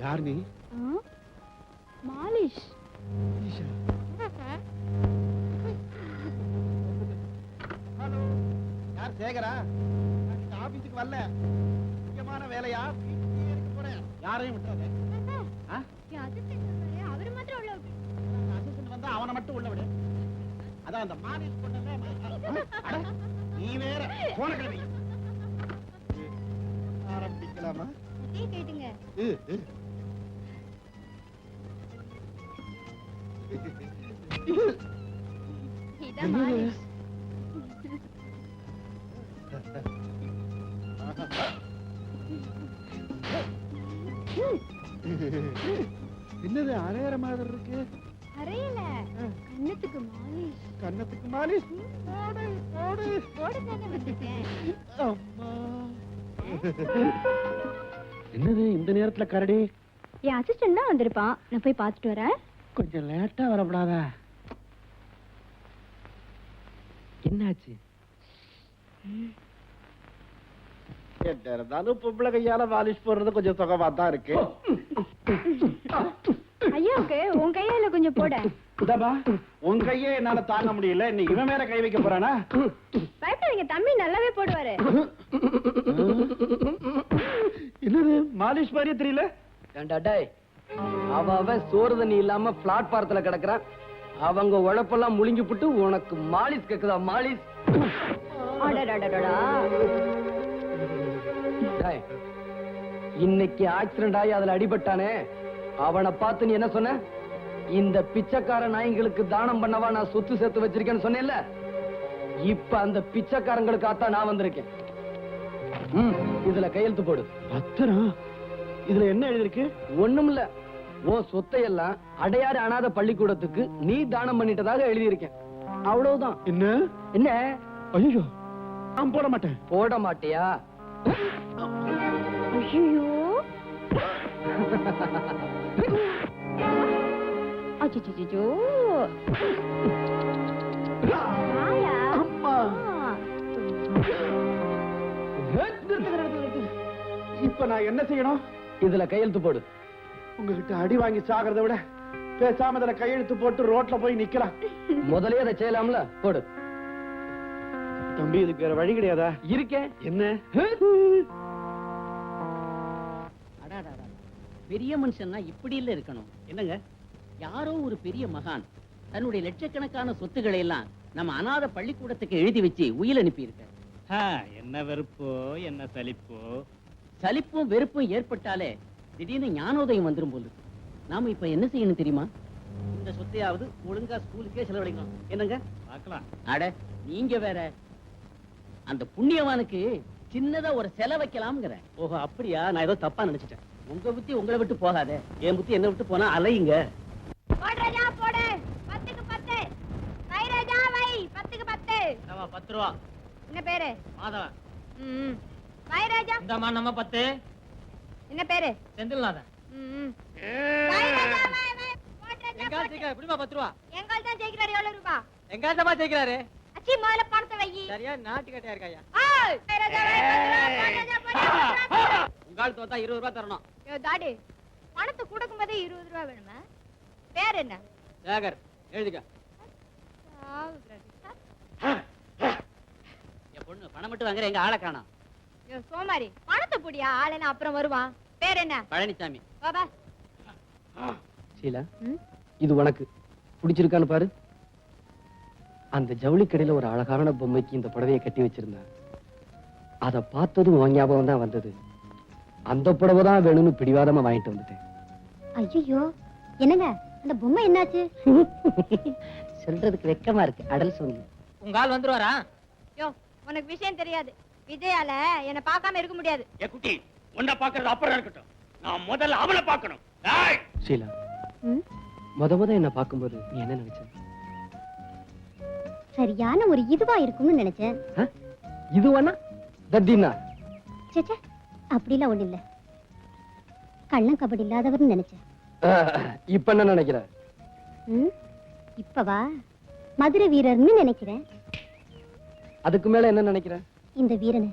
Speaker 7: யார் நீ?
Speaker 3: மாலிஷ்.
Speaker 7: ஹலோ, யார்? சேகரா? நான் ஆபீஸுக்கு வரல, முக்கியமான வேலையா, வீட்டுக்கே இருக்க போறேன். யாரையும் விட்டுறாதே.
Speaker 3: அவரு மாத்திரம் உள்ள
Speaker 7: அசிஸ்டன்ட் வந்தா அவனை மட்டும் உள்ள விடு. அதான் அந்த மாலிஷ் பண்ணல. நீ வேற போன கிளம்பி. ஆரம்பிக்கலாமா?
Speaker 3: கேட்டுங்க. இதான் மாலிஷ்.
Speaker 7: என்னது அரையற மாதிரி இருக்கு?
Speaker 3: அறையல, கண்ணத்துக்கு மாலிஷ்.
Speaker 7: கண்ணத்துக்கு மாலிஷ்? போடு போடு
Speaker 3: போடு தானே வந்துட்டேன்.
Speaker 7: அம்மா, என்னது இந்த நேரத்துல கரடி?
Speaker 3: என் அசிஸ்டன்ட் தான் வந்திருப்பான், நான் போய் பார்த்துட்டு வரேன்.
Speaker 7: கொஞ்சம் லேட்டா வரப்படாதா? என்னாச்சு? இருந்தாலும் பொம்பளை கையால வாலிஷ் போடுறது கொஞ்சம் சுகமா தான் இருக்கு.
Speaker 3: ஐயாவுக்கு உன் கையால கொஞ்சம் போட.
Speaker 7: இதாப்பா, உன் கையே என்னால தாங்க முடியல, நீ இவன் மேல கை வைக்க போறானா?
Speaker 3: பயப்படாதீங்க, தம்பி நல்லாவே போடுவாரு.
Speaker 7: என்னது மாலிஷ் மாதிரியே தெரியல?
Speaker 9: டேய், அவன் சோறு தண்ணி இல்லாம பிளாட்பாரத்துல கிடக்குறான். அவங்க உழைப்பெல்லாம் முழுங்கி புட்டு உனக்கு மாலிஷ் கேக்குதா? மாலிஷ்? டேய், இன்னைக்கு ஆக்சிடென்ட் ஆகி அதுல அடிபட்டானே, அவனை பார்த்து நீ என்ன சொன்ன? இந்த பிச்சைக்கார நாய்களுக்கு தானம் பண்ணவா நான் சொத்து சேர்த்து வச்சிருக்கேன்னு சொன்னேன்ல? இப்ப அந்த பிச்சைக்காரங்களுக்காத்தான் நான் வந்திருக்கேன். இதுல கையெழுத்து போடு.
Speaker 7: பத்திரம்? இதுல என்ன எழுதிருக்கு?
Speaker 9: ஒண்ணுமில்ல, உன் சொத்தையெல்லாம் அடையாறு அனாத பள்ளிக்கூடத்துக்கு நீ தானம் பண்ணிட்டதாக எழுதியிருக்கேன். அவ்வளவுதான்.
Speaker 7: என்ன
Speaker 9: என்ன?
Speaker 7: ஐயோ, நான் போட மாட்டேன்.
Speaker 9: போட மாட்டியா?
Speaker 3: ஐயோ, அச்சச்சோ,
Speaker 7: அம்மா. இப்ப நான் என்ன செய்யணும்?
Speaker 9: இதுல கையெழுத்து போடு.
Speaker 7: உங்ககிட்ட அடி வாங்கி சாகிறத விட பேசாம இதுல கையெழுத்து போட்டு ரோட்ல போய் நிக்கலாம்.
Speaker 9: முதலே அதை செய்யலாம்ல? போடு.
Speaker 7: தம்பி, இதுக்கு வேற வழி கிடையாதா?
Speaker 9: இருக்கேன்.
Speaker 7: என்ன?
Speaker 6: பெரிய மனுஷன்னா இப்படி இல்ல இருக்கணும்.
Speaker 7: என்னங்க?
Speaker 6: யாரோ ஒரு பெரிய மகான் தன்னுடைய லட்சக்கணக்கான சொத்துக்களை எல்லாம் நம்ம அனாதை பள்ளிக்கூடத்துக்கு எழுதி வச்சு உயில் அனுப்பி இருக்க.
Speaker 11: என்ன வெறுப்போ என்ன சலிப்போ?
Speaker 6: சலிப்பும் வெறுப்பும் ஏற்பட்டாலே திடீர்னு ஞானோதயம் வந்துரும் போது. நாம இப்ப என்ன செய்யணும் தெரியுமா?
Speaker 5: இந்த சொத்தையாவது ஒழுங்கா ஸ்கூலுக்கே செலவழிக்கணும். என்னங்க?
Speaker 11: பார்க்கலாம்.
Speaker 6: அட நீங்க வேற, அந்த புண்ணியவானுக்கு சின்னதா ஒரு செல வைக்கலாம்ங்கிற.
Speaker 5: ஓஹோ அப்படியா? நான் ஏதோ தப்பா நினைச்சிட்டேன். உங்க புத்தி உங்களை விட்டு போகாதே, என் புத்தி என்ன விட்டு போனா அலையுங்க.
Speaker 3: போடுறதா போடு. 10க்கு 10. வை ராஜா வை. 10க்கு 10.
Speaker 5: 10 ரூபா.
Speaker 3: என்ன பேரு?
Speaker 5: மாதவன்.
Speaker 3: ம். வை ராஜா.
Speaker 5: இந்தமா நம்ம 10.
Speaker 3: என்ன பேரு?
Speaker 5: செந்தில்நாதன்.
Speaker 3: ம். வை ராஜா வை வை. போடுறதா
Speaker 5: எங்கால்
Speaker 3: போடு.
Speaker 5: ஜெயிக்க எப்படிமா 10 ரூபா?
Speaker 3: எங்கால் தான் ஜெயிக்கிறாரு. எவ்வளவு ரூபாய்?
Speaker 5: எங்கால் தான் ஜெயிக்கிறாரு.
Speaker 3: அச்சி முதல்ல பணத்தை வை.
Speaker 5: சரியா நாட்டு கட்டையா இருக்காயா?
Speaker 3: ஏய் வை ராஜா வை. 10 ரூபாய். போடு.
Speaker 5: உங்கால் தோத்தா 20 ரூபா தரணும்.
Speaker 3: யோ டாடி. பணத்தை கொடுக்கும்போதே 20 ரூபாய் வேணுமா? பேர் என்ன?
Speaker 5: சேகர் எழுதிக்க.
Speaker 6: என் பொண்ணு பணம் மட்டும் வாங்குற, எங்க ஆளை காணோம்.
Speaker 3: யோ சோமாரி, பணத்தை புடியா, ஆளேனா அப்புறம் வருவான். பேர் என்ன?
Speaker 6: பழனிசாமி.
Speaker 3: வா வா.
Speaker 9: ஷீலா,
Speaker 3: ம்?
Speaker 9: இது உனக்கு பிடிச்சிருக்கான்னு பாரு. அந்த ஜவுளி கடையில ஒரு அழகான பொம்மைக்கு இந்த புடவையை கட்டி வச்சிருந்தா. அத பார்த்ததும் உன் ஞாபகம் தான் வந்தது. அந்த புடவை தான் வேணும்னு பிடிவாதமா வாங்கிட்டு வந்துட்டேன்.
Speaker 3: ஐயோ என்னங்க அந்த பொம்மை என்னாச்சு?
Speaker 6: சொல்றதுக்கு வெக்கமா இருக்கு, அடல் சொல்லு.
Speaker 5: உங்கால் வந்துருவாரா?
Speaker 3: யோ உனக்கு விஷயம் தெரியாது. விஜயால என்ன பார்க்காம இருக்க முடியாது.
Speaker 4: ஏ குட்டி, உன்னை பாக்குறது அப்புறம் இருக்கட்டும். நான் முதல்ல அவளை பார்க்கணும். டேய்!
Speaker 9: ஷீலா,
Speaker 3: ம்?
Speaker 9: முத என்ன பார்க்கும்போது நீ என்ன நினைச்ச?
Speaker 3: சரியான ஒரு இதுவா இருக்கும்னு நினைச்சேன்.
Speaker 9: இது வேணா தத்தினா?
Speaker 3: சேச்சே அப்படிலாம் ஒண்ணு இல்ல. கள்ளம் கபடி இல்லாதவர்னு நினைச்சேன்.
Speaker 9: இப்ப என்ன நினைக்கிற?
Speaker 3: ம்? இப்பவா மதுரை வீரர்னு நினைக்கிறேன்.
Speaker 9: அதுக்கு மேல என்ன நினைக்கிற?
Speaker 3: இந்த வீரனை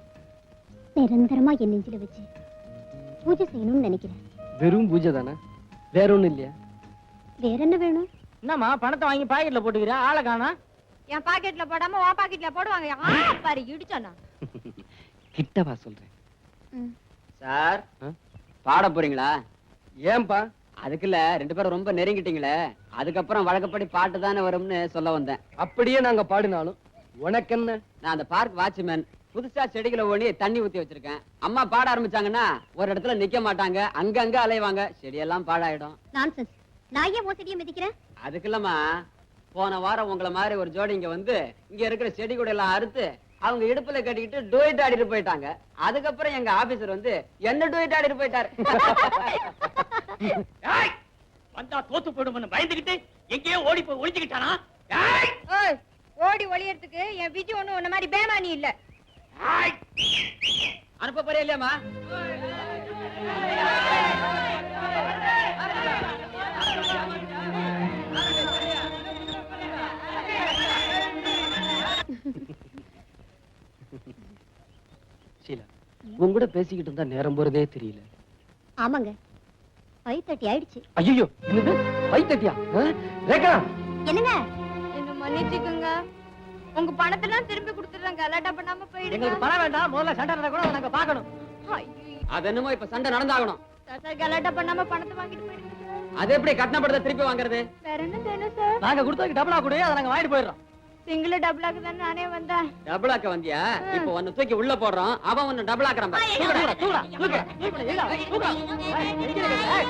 Speaker 3: நிரந்தரமா என் நெஞ்சில வச்சு பூஜை செய்யணும்னு நினைக்கிறேன்.
Speaker 9: வெறும் பூஜை தானே, வேற ஒண்ணும் இல்லையா?
Speaker 3: வேற என்ன வேணும்?
Speaker 5: என்னம்மா பணத்தை வாங்கி பாக்கெட்ல போட்டுக்கிறியா? ஆளை காணா?
Speaker 3: என் பாக்கெட்ல போடாம உன் பாக்கெட்ல போடுவாங்க. பாரு இடிச்சானா.
Speaker 9: கிட்டவா சொல்றேன்.
Speaker 6: சார்,
Speaker 9: ஆ?
Speaker 6: பாட போறீங்களா?
Speaker 9: ஏன்பா?
Speaker 6: அதுக்குல்ல 2 பேரும் ரொம்ப நெருங்கிட்டீங்களே, அதுக்கப்புறம் வழக்கப்படி பாட்டு தானே வரும்னு சொல்ல வந்தேன்.
Speaker 9: அப்படியே நாங்க பாடினாலும் உனக்கு என்ன?
Speaker 6: நான் அந்த பார்க் வாட்ச்மேன். புதுசா செடிகளை ஓணி தண்ணி ஊத்தி வச்சிருக்கேன். அம்மா பாட ஆரம்பிச்சாங்கன்னா ஒரு இடத்துல நிக்க மாட்டாங்க, அங்கங்க அலைவாங்க, செடியெல்லாம் பாழாயிடும்.
Speaker 3: நான்சென்ஸ். நான் ஏன் உன் செடியை மிதிக்கிறேன்?
Speaker 6: அதுக்குல்லமா, போன வாரம் உங்களை மாதிரி ஒரு ஜோடி இங்க வந்து இங்க இருக்கிற செடி கூட எல்லாம் அறுத்து அவங்க இடுப்புல கட்டிக்கிட்டு டூயிட் ஆடிட்டு போயிட்டாங்க. அதுக்கப்புறம் எங்க ஆபீசர் வந்து என்ன டூயிட் ஆடிட்டு போயிட்டாரு.
Speaker 4: டேய்! வந்தா தோத்து போயிடும்னு பயந்துகிட்டு எங்கேயோ ஓடி போய் ஒளிஞ்சுக்கிட்டானா? டேய்!
Speaker 3: ஓய் ஓடி ஒளியறதுக்கு என் விஜி ஒண்ணு உன்ன மாதிரி பேமானி இல்ல.
Speaker 4: டேய்!
Speaker 6: அனுப்ப போறியா இல்லையாமா?
Speaker 9: ஷீலா, உன் கூட பேசிக்கிட்டு இருந்தா நேரம் போறதே தெரியல.
Speaker 3: ஆமாங்க 5:30 ஆயிடுச்சு.
Speaker 9: ஐயோ, என்னது 5:30? ரேகா,
Speaker 3: என்னங்க? என்ன மன்னிச்சுக்குங்க. உங்க பணத்தெல்லாம் திருப்பி கொடுத்துறேன். கலாட்டா பண்ணாம போயிடுங்க.
Speaker 5: எங்களுக்கு பணம் வேண்டாம், முதல்ல சண்டை நடக்க கூட நாங்க பாக்கணும்.
Speaker 6: அது என்னமோ இப்ப சண்டை நடந்தாகணும்.
Speaker 3: சார் கலாட்டா பண்ணாம பணத்தை வாங்கிட்டு போயிடுங்க.
Speaker 6: அது எப்படி கட்டணப்படுத்த திருப்பி வாங்குறது?
Speaker 3: வேற என்ன வேணும் சார்?
Speaker 5: நாங்க கொடுத்ததுக்கு டபுளா கொடு, அதை நாங்க வாங்கிட்டு போயிடுறோம்.
Speaker 3: சிங்கிள் டபுளாக்கு தான் நானே வந்தேன்.
Speaker 6: டபுள் ஆக்க வந்தியா? இப்ப ஒன்னு தூக்கி உள்ள போடுறோம், அவன் ஒன்னு டபுள் ஆக்குறான் பாரு.
Speaker 5: தூக்குடா, தூக்குடா, தூக்குடா, தூக்குடா, இல்ல, தூக்குடா. ஏய், எங்க இருக்கு? ஏய்.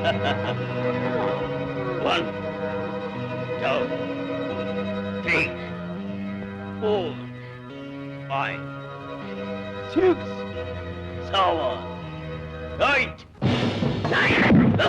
Speaker 4: 1, 2, 3, 4, 5, 6, 7, 8, 9.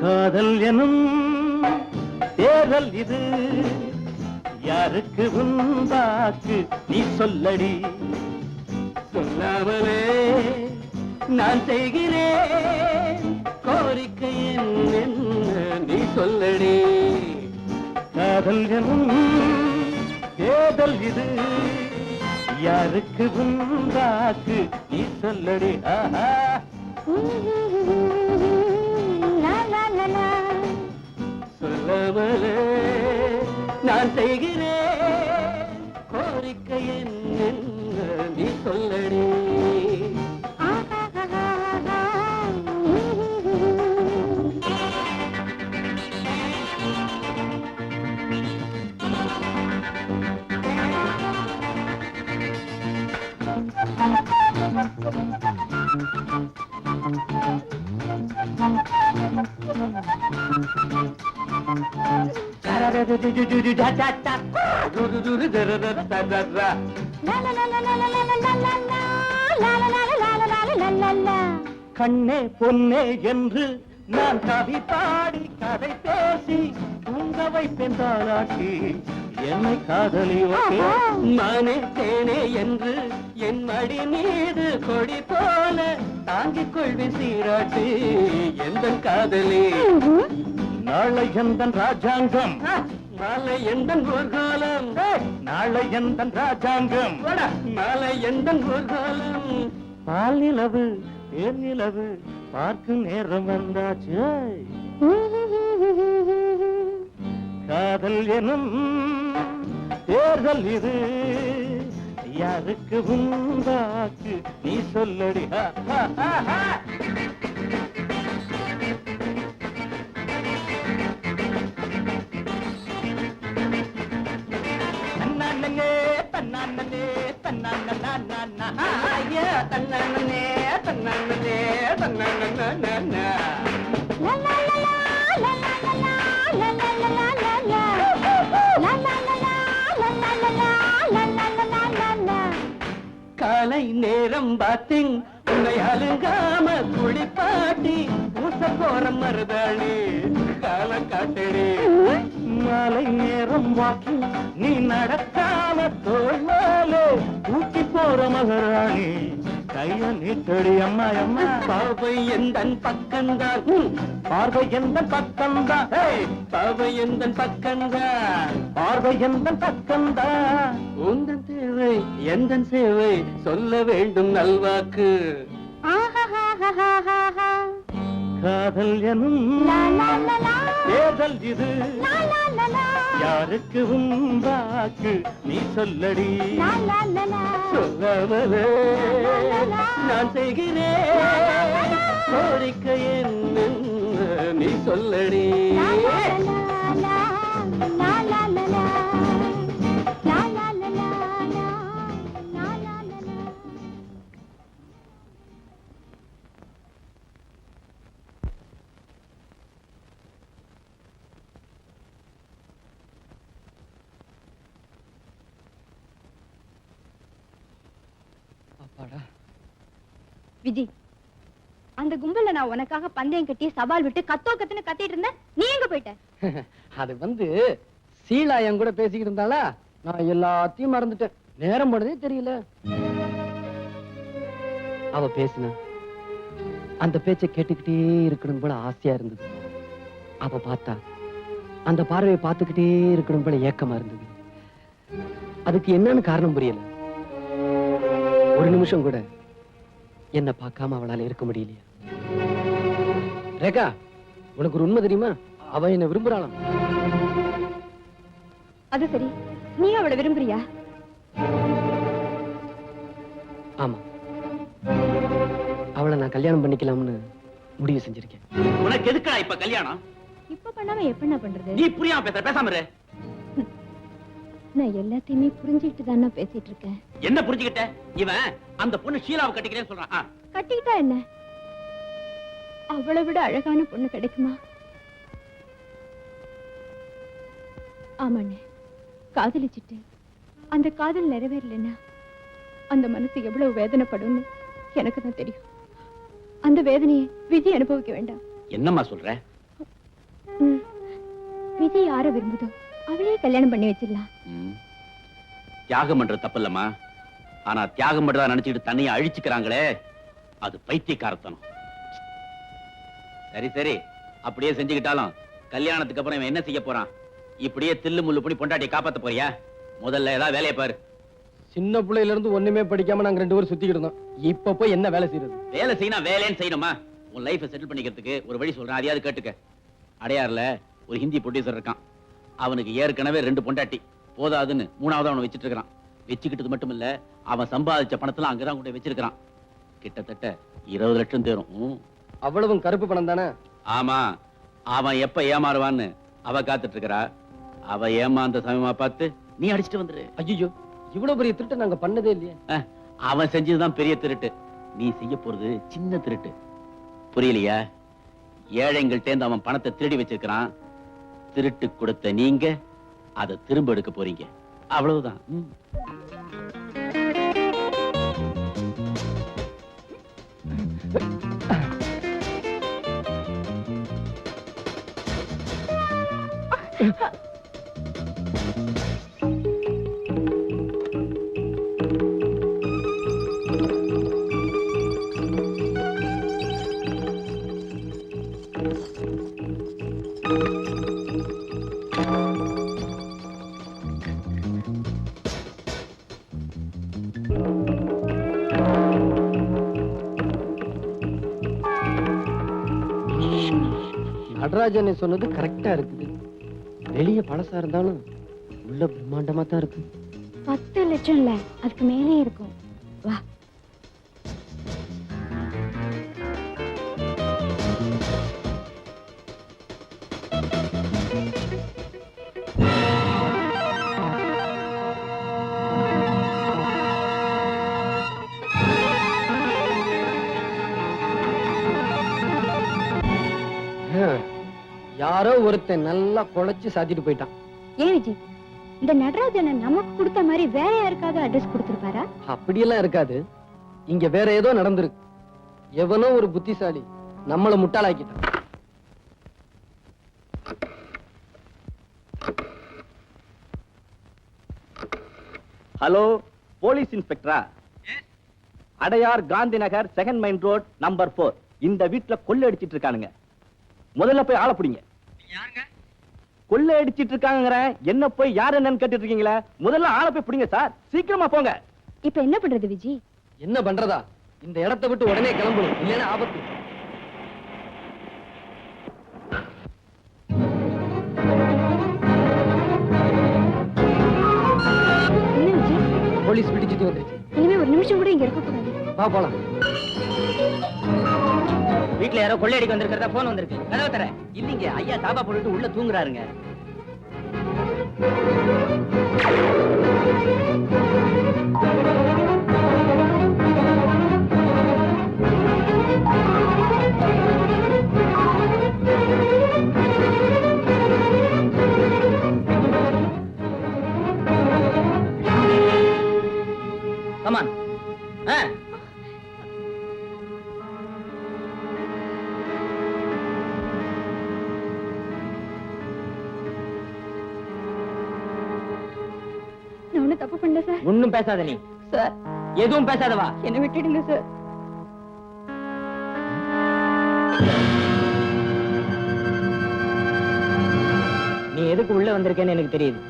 Speaker 11: காதல் எனும் தேரல் இது யாருக்கு உண்டாக்கு நீ சொல்லடி சொல்லாமலே நான் செய்கிறேன் கோரிக்கை என்ன நீ சொல்லடி காதல் எனும் தேடல் இது யாருக்கு உண்டாக்கு நீ சொல்லடி ஆஹா சொல்லாமலே நான் செய்கிறேன் கோரிக்கை என்ன நீ சொல்லடி கண்ணே பொன்னே என்று நான் கவி பாடி கதை பேசி தூங்க வைப்பேன் தாலாட்டி என்னை காதலி மானே தேனே என்று என் மடி மீது கொடி போல தாங்கிக் கொள்வேன் சீராட்டி எந்த காதலி நாளை எந்தன் ராஜாங்கம் நாளை எந்தன் ஊர்காலம் நாளை எந்தன் ராஜாங்கம் நாளை எந்தன் ஊர்காலம் பால் நிலவு தேர் நிலவு பார்க்கும் நேரம் வந்தாச்சு காதல் எனும் தேர்தல் இது யாருக்கு உண்டாக்கு நீ சொல்லடி தன்னானே தன்னானே தன்னானே ஐயா தன்னானே தன்னானே தன்னானே காலை நேரம் பார்த்தேன் உன்னை அழுகாம குளிப்பாட்டி பூச போற மருதாளி கால காட்டடி மாலை நேரம் வாக்கி நீ நடக்காம தோல் மேலே ஊட்டி போற மகராணி கைய நீட்டடி அம்மா அம்மா பாவை எந்தன் பக்கம்தான் பார்வை எந்த பக்கம்தான் பாவை எந்த பக்கம்தான் பார்வை எந்த பக்கம்தான் உந்தன் தேவை எந்த சேவை சொல்ல வேண்டும் நல்வாக்கு காதல் எனும் தேர்தல் இது யாருக்கு உண்டாக்கு நீ சொல்லடி சொல்லாமலே நான் செய்கிறேன் கோரிக்கை என்ன நீ சொல்லடி
Speaker 3: விஜி, அந்த கும்பல்ல நான் உனக்காக பந்தயம் கட்டி சவால் விட்டு கத்துன்னு கத்திட்டு இருந்தேன். நீ எங்க போயிட்ட?
Speaker 9: அது வந்து சீலா என் கூட பேசிக்கிட்டு இருந்தாளா, நான் எல்லாத்தையும் மறந்துட்டேன். நேரம் போனதே தெரியல. அவ பேசினா அந்த பேச்சை கேட்டுக்கிட்டே இருக்கணும் போல ஆசையா இருந்தது. அவ பார்த்தா அந்த பார்வையை பார்த்துக்கிட்டே இருக்கணும் போல ஏக்கமா இருந்தது. அதுக்கு என்னன்னு காரணம் புரியல. ஒரு நிமிஷம் கூட என்ன பார்க்காம அவளால இருக்க முடியலையா? ரேகா, உனக்கு ஒரு உண்மை தெரியுமா? அவ என்ன விரும்புறாளாம்.
Speaker 3: அது சரி, நீ அவளை விரும்புறியா?
Speaker 9: ஆமா, அவளை நான் கல்யாணம் பண்ணிக்கலாம்னு முடிவு செஞ்சிருக்கேன்.
Speaker 4: உனக்கு எதுக்குடா இப்ப கல்யாணம்?
Speaker 3: இப்ப பண்ணாம எப்ப பண்றது?
Speaker 4: நீ புரியாம பேசாம இரு.
Speaker 3: நான் எல்லாத்தையுமே புரிஞ்சுக்கிட்டு தானே பேசிட்டு இருக்கேன்.
Speaker 4: என்ன புரிஞ்சுக்கிட்ட? இவன் அந்த பொண்ணு ஷீலாவை கட்டிக்கிறேன்னு சொல்றான்.
Speaker 3: கட்டிக்கிட்டா என்ன? அவளை விட அழகான பொண்ணு கிடைக்குமா? ஆமாண்ணே, காதலிச்சுட்டு அந்த காதல் நிறைவேறலன்னா அந்த மனசு எவ்வளவு வேதனைப்படும்னு எனக்கு தான் தெரியும். அந்த வேதனையை விஜய் அனுபவிக்க வேண்டாம்.
Speaker 4: என்னம்மா சொல்ற?
Speaker 3: விஜய் யார விரும்புதோ அவளையே கல்யாணம் பண்ணி வச்சிடலாம்.
Speaker 4: தியாகம் பண்றது தப்பில்லம்மா. ஆனா தியாகம் பண்றதா நினைச்சுக்கிட்டு தண்ணியை அழிச்சுக்கிறாங்களே, அது பைத்தியக்காரத்தனம். சரி சரி, அப்படியே செஞ்சுக்கிட்டாலும் கல்யாணத்துக்கு அப்புறம் இவன் என்ன செய்ய போறான்? இப்படியே தில்லு முள்ளு பண்ணி பொண்டாட்டியை காப்பாத்த போறியா? முதல்ல ஏதாவது வேலையை பாரு.
Speaker 9: சின்ன பிள்ளையில இருந்து ஒண்ணுமே படிக்காம நாங்க 2 பேரும் சுத்திக்கிட்டு இருந்தோம். இப்ப போய் என்ன வேலை செய்யறது?
Speaker 4: வேலை செய்யணும், வேலைன்னு செய்யணுமா? உன் லைஃபை செட்டில் பண்ணிக்கிறதுக்கு ஒரு வழி சொல்றேன், அதையாவது கேட்டுக்க. அடையாறுல ஒரு ஹிந்தி ப்ரொடியூசர் இருக்கான். அவனுக்கு ஏற்கனவே 2 பொண்டாட்டி போதாதுன்னு 3ஆவது அவனை வச்சிட்டு இருக்கிறான். வச்சுக்கிட்டது மட்டும் இல்ல, அவன் சம்பாதிச்ச பணத்துல அங்கதான் கொண்டு வச்சிருக்கான். கிட்டத்தட்ட 20 லட்சம் தேரும்.
Speaker 9: அவ்வளவும் கருப்பு பணம் தானே?
Speaker 4: ஆமா, அவன் எப்ப ஏமாறுவான்னு அவ காத்துட்டு இருக்கிறா. அவ ஏமாந்த சமயமா பார்த்து நீ அடிச்சுட்டு வந்துரு.
Speaker 9: ஐயோ, இவ்வளவு பெரிய திருட்டு நாங்க பண்ணதே இல்லையே.
Speaker 4: அவன் செஞ்சதுதான் பெரிய திருட்டு, நீ செய்ய போறது சின்ன திருட்டு. புரியலையா? ஏழைங்கள்ட்ட அவன் பணத்தை திருடி வச்சிருக்கிறான். திருட்டு கொடுத்த நீங்க அதை திரும்ப எடுக்க போறீங்க, அவ்வளவுதான்.
Speaker 9: நடராஜன் சொன்னது கரெக்டா இருக்குது. வெளிய பழசா இருந்தாலும் உள்ள பிரம்மாண்டமா தான் இருக்கு.
Speaker 3: 10 லட்சம் இல்ல, அதுக்கு மேலே இருக்கும். வா.
Speaker 9: யாரோ ஒருத்தன் நல்லா குழைச்சு சாத்திட்டு போயிட்டான்.
Speaker 3: ஏன் விஜய், இந்த நடராஜனை நமக்கு கொடுத்த மாதிரி வேற யாருக்காவது அட்ரஸ் கொடுத்திருப்பாரா?
Speaker 9: அப்படியெல்லாம் இருக்காது. இங்க வேற ஏதோ நடந்திருக்கு. எவனோ ஒரு புத்திசாலி நம்மள முட்டாளாக்கிட்டான்.
Speaker 11: ஹலோ, போலீஸ் இன்ஸ்பெக்டரா? Adyar Gandhi Nagar 2nd main road number 4. இந்த வீட்டுல கொள்ளை அடிச்சிட்டு இருக்கானுங்க. முதல்ல போய் ஆள பிடிங்க. கொள்ளை அடிச்சிட்டு இருக்காங்க. என்ன போய் யார் என்னன்னு கேட்டுட்டு இருக்கீங்களா? முதல்ல ஆள போய் பிடிங்க சார், சீக்கிரமா போங்க.
Speaker 3: இப்ப என்ன பண்றது விஜய்?
Speaker 9: என்ன பண்றதா? இந்த இடத்தை விட்டு உடனே கிளம்பணும், இல்லைன்னா ஆபத்து.
Speaker 3: என்ன விஜய்,
Speaker 9: போலீஸ் பிடிச்சிட்டு வந்துருச்சு.
Speaker 3: இனிமே ஒரு நிமிஷம் கூட இங்க இருக்க கூடாது.
Speaker 9: வா போலாம்.
Speaker 5: வீட்டுல யாரோ கொள்ளையடிக்க வந்திருக்கிறதா போன் வந்திருக்கு. கதவை தர. இல்லீங்க, ஐயா தாபா போட்டுட்டு உள்ள தூங்குறாருங்க. கமான்.
Speaker 3: நான் ஒண்ணும் தப்பு பண்ணல சார்.
Speaker 5: ஒண்ணும் பேசாத நீ.
Speaker 3: சார்,
Speaker 5: எதுவும் பேசாதவா.
Speaker 3: என்ன விட்டுடுங்க சார்.
Speaker 5: நீ எதுக்கு உள்ள வந்திருக்கேன்னு எனக்கு தெரியுது.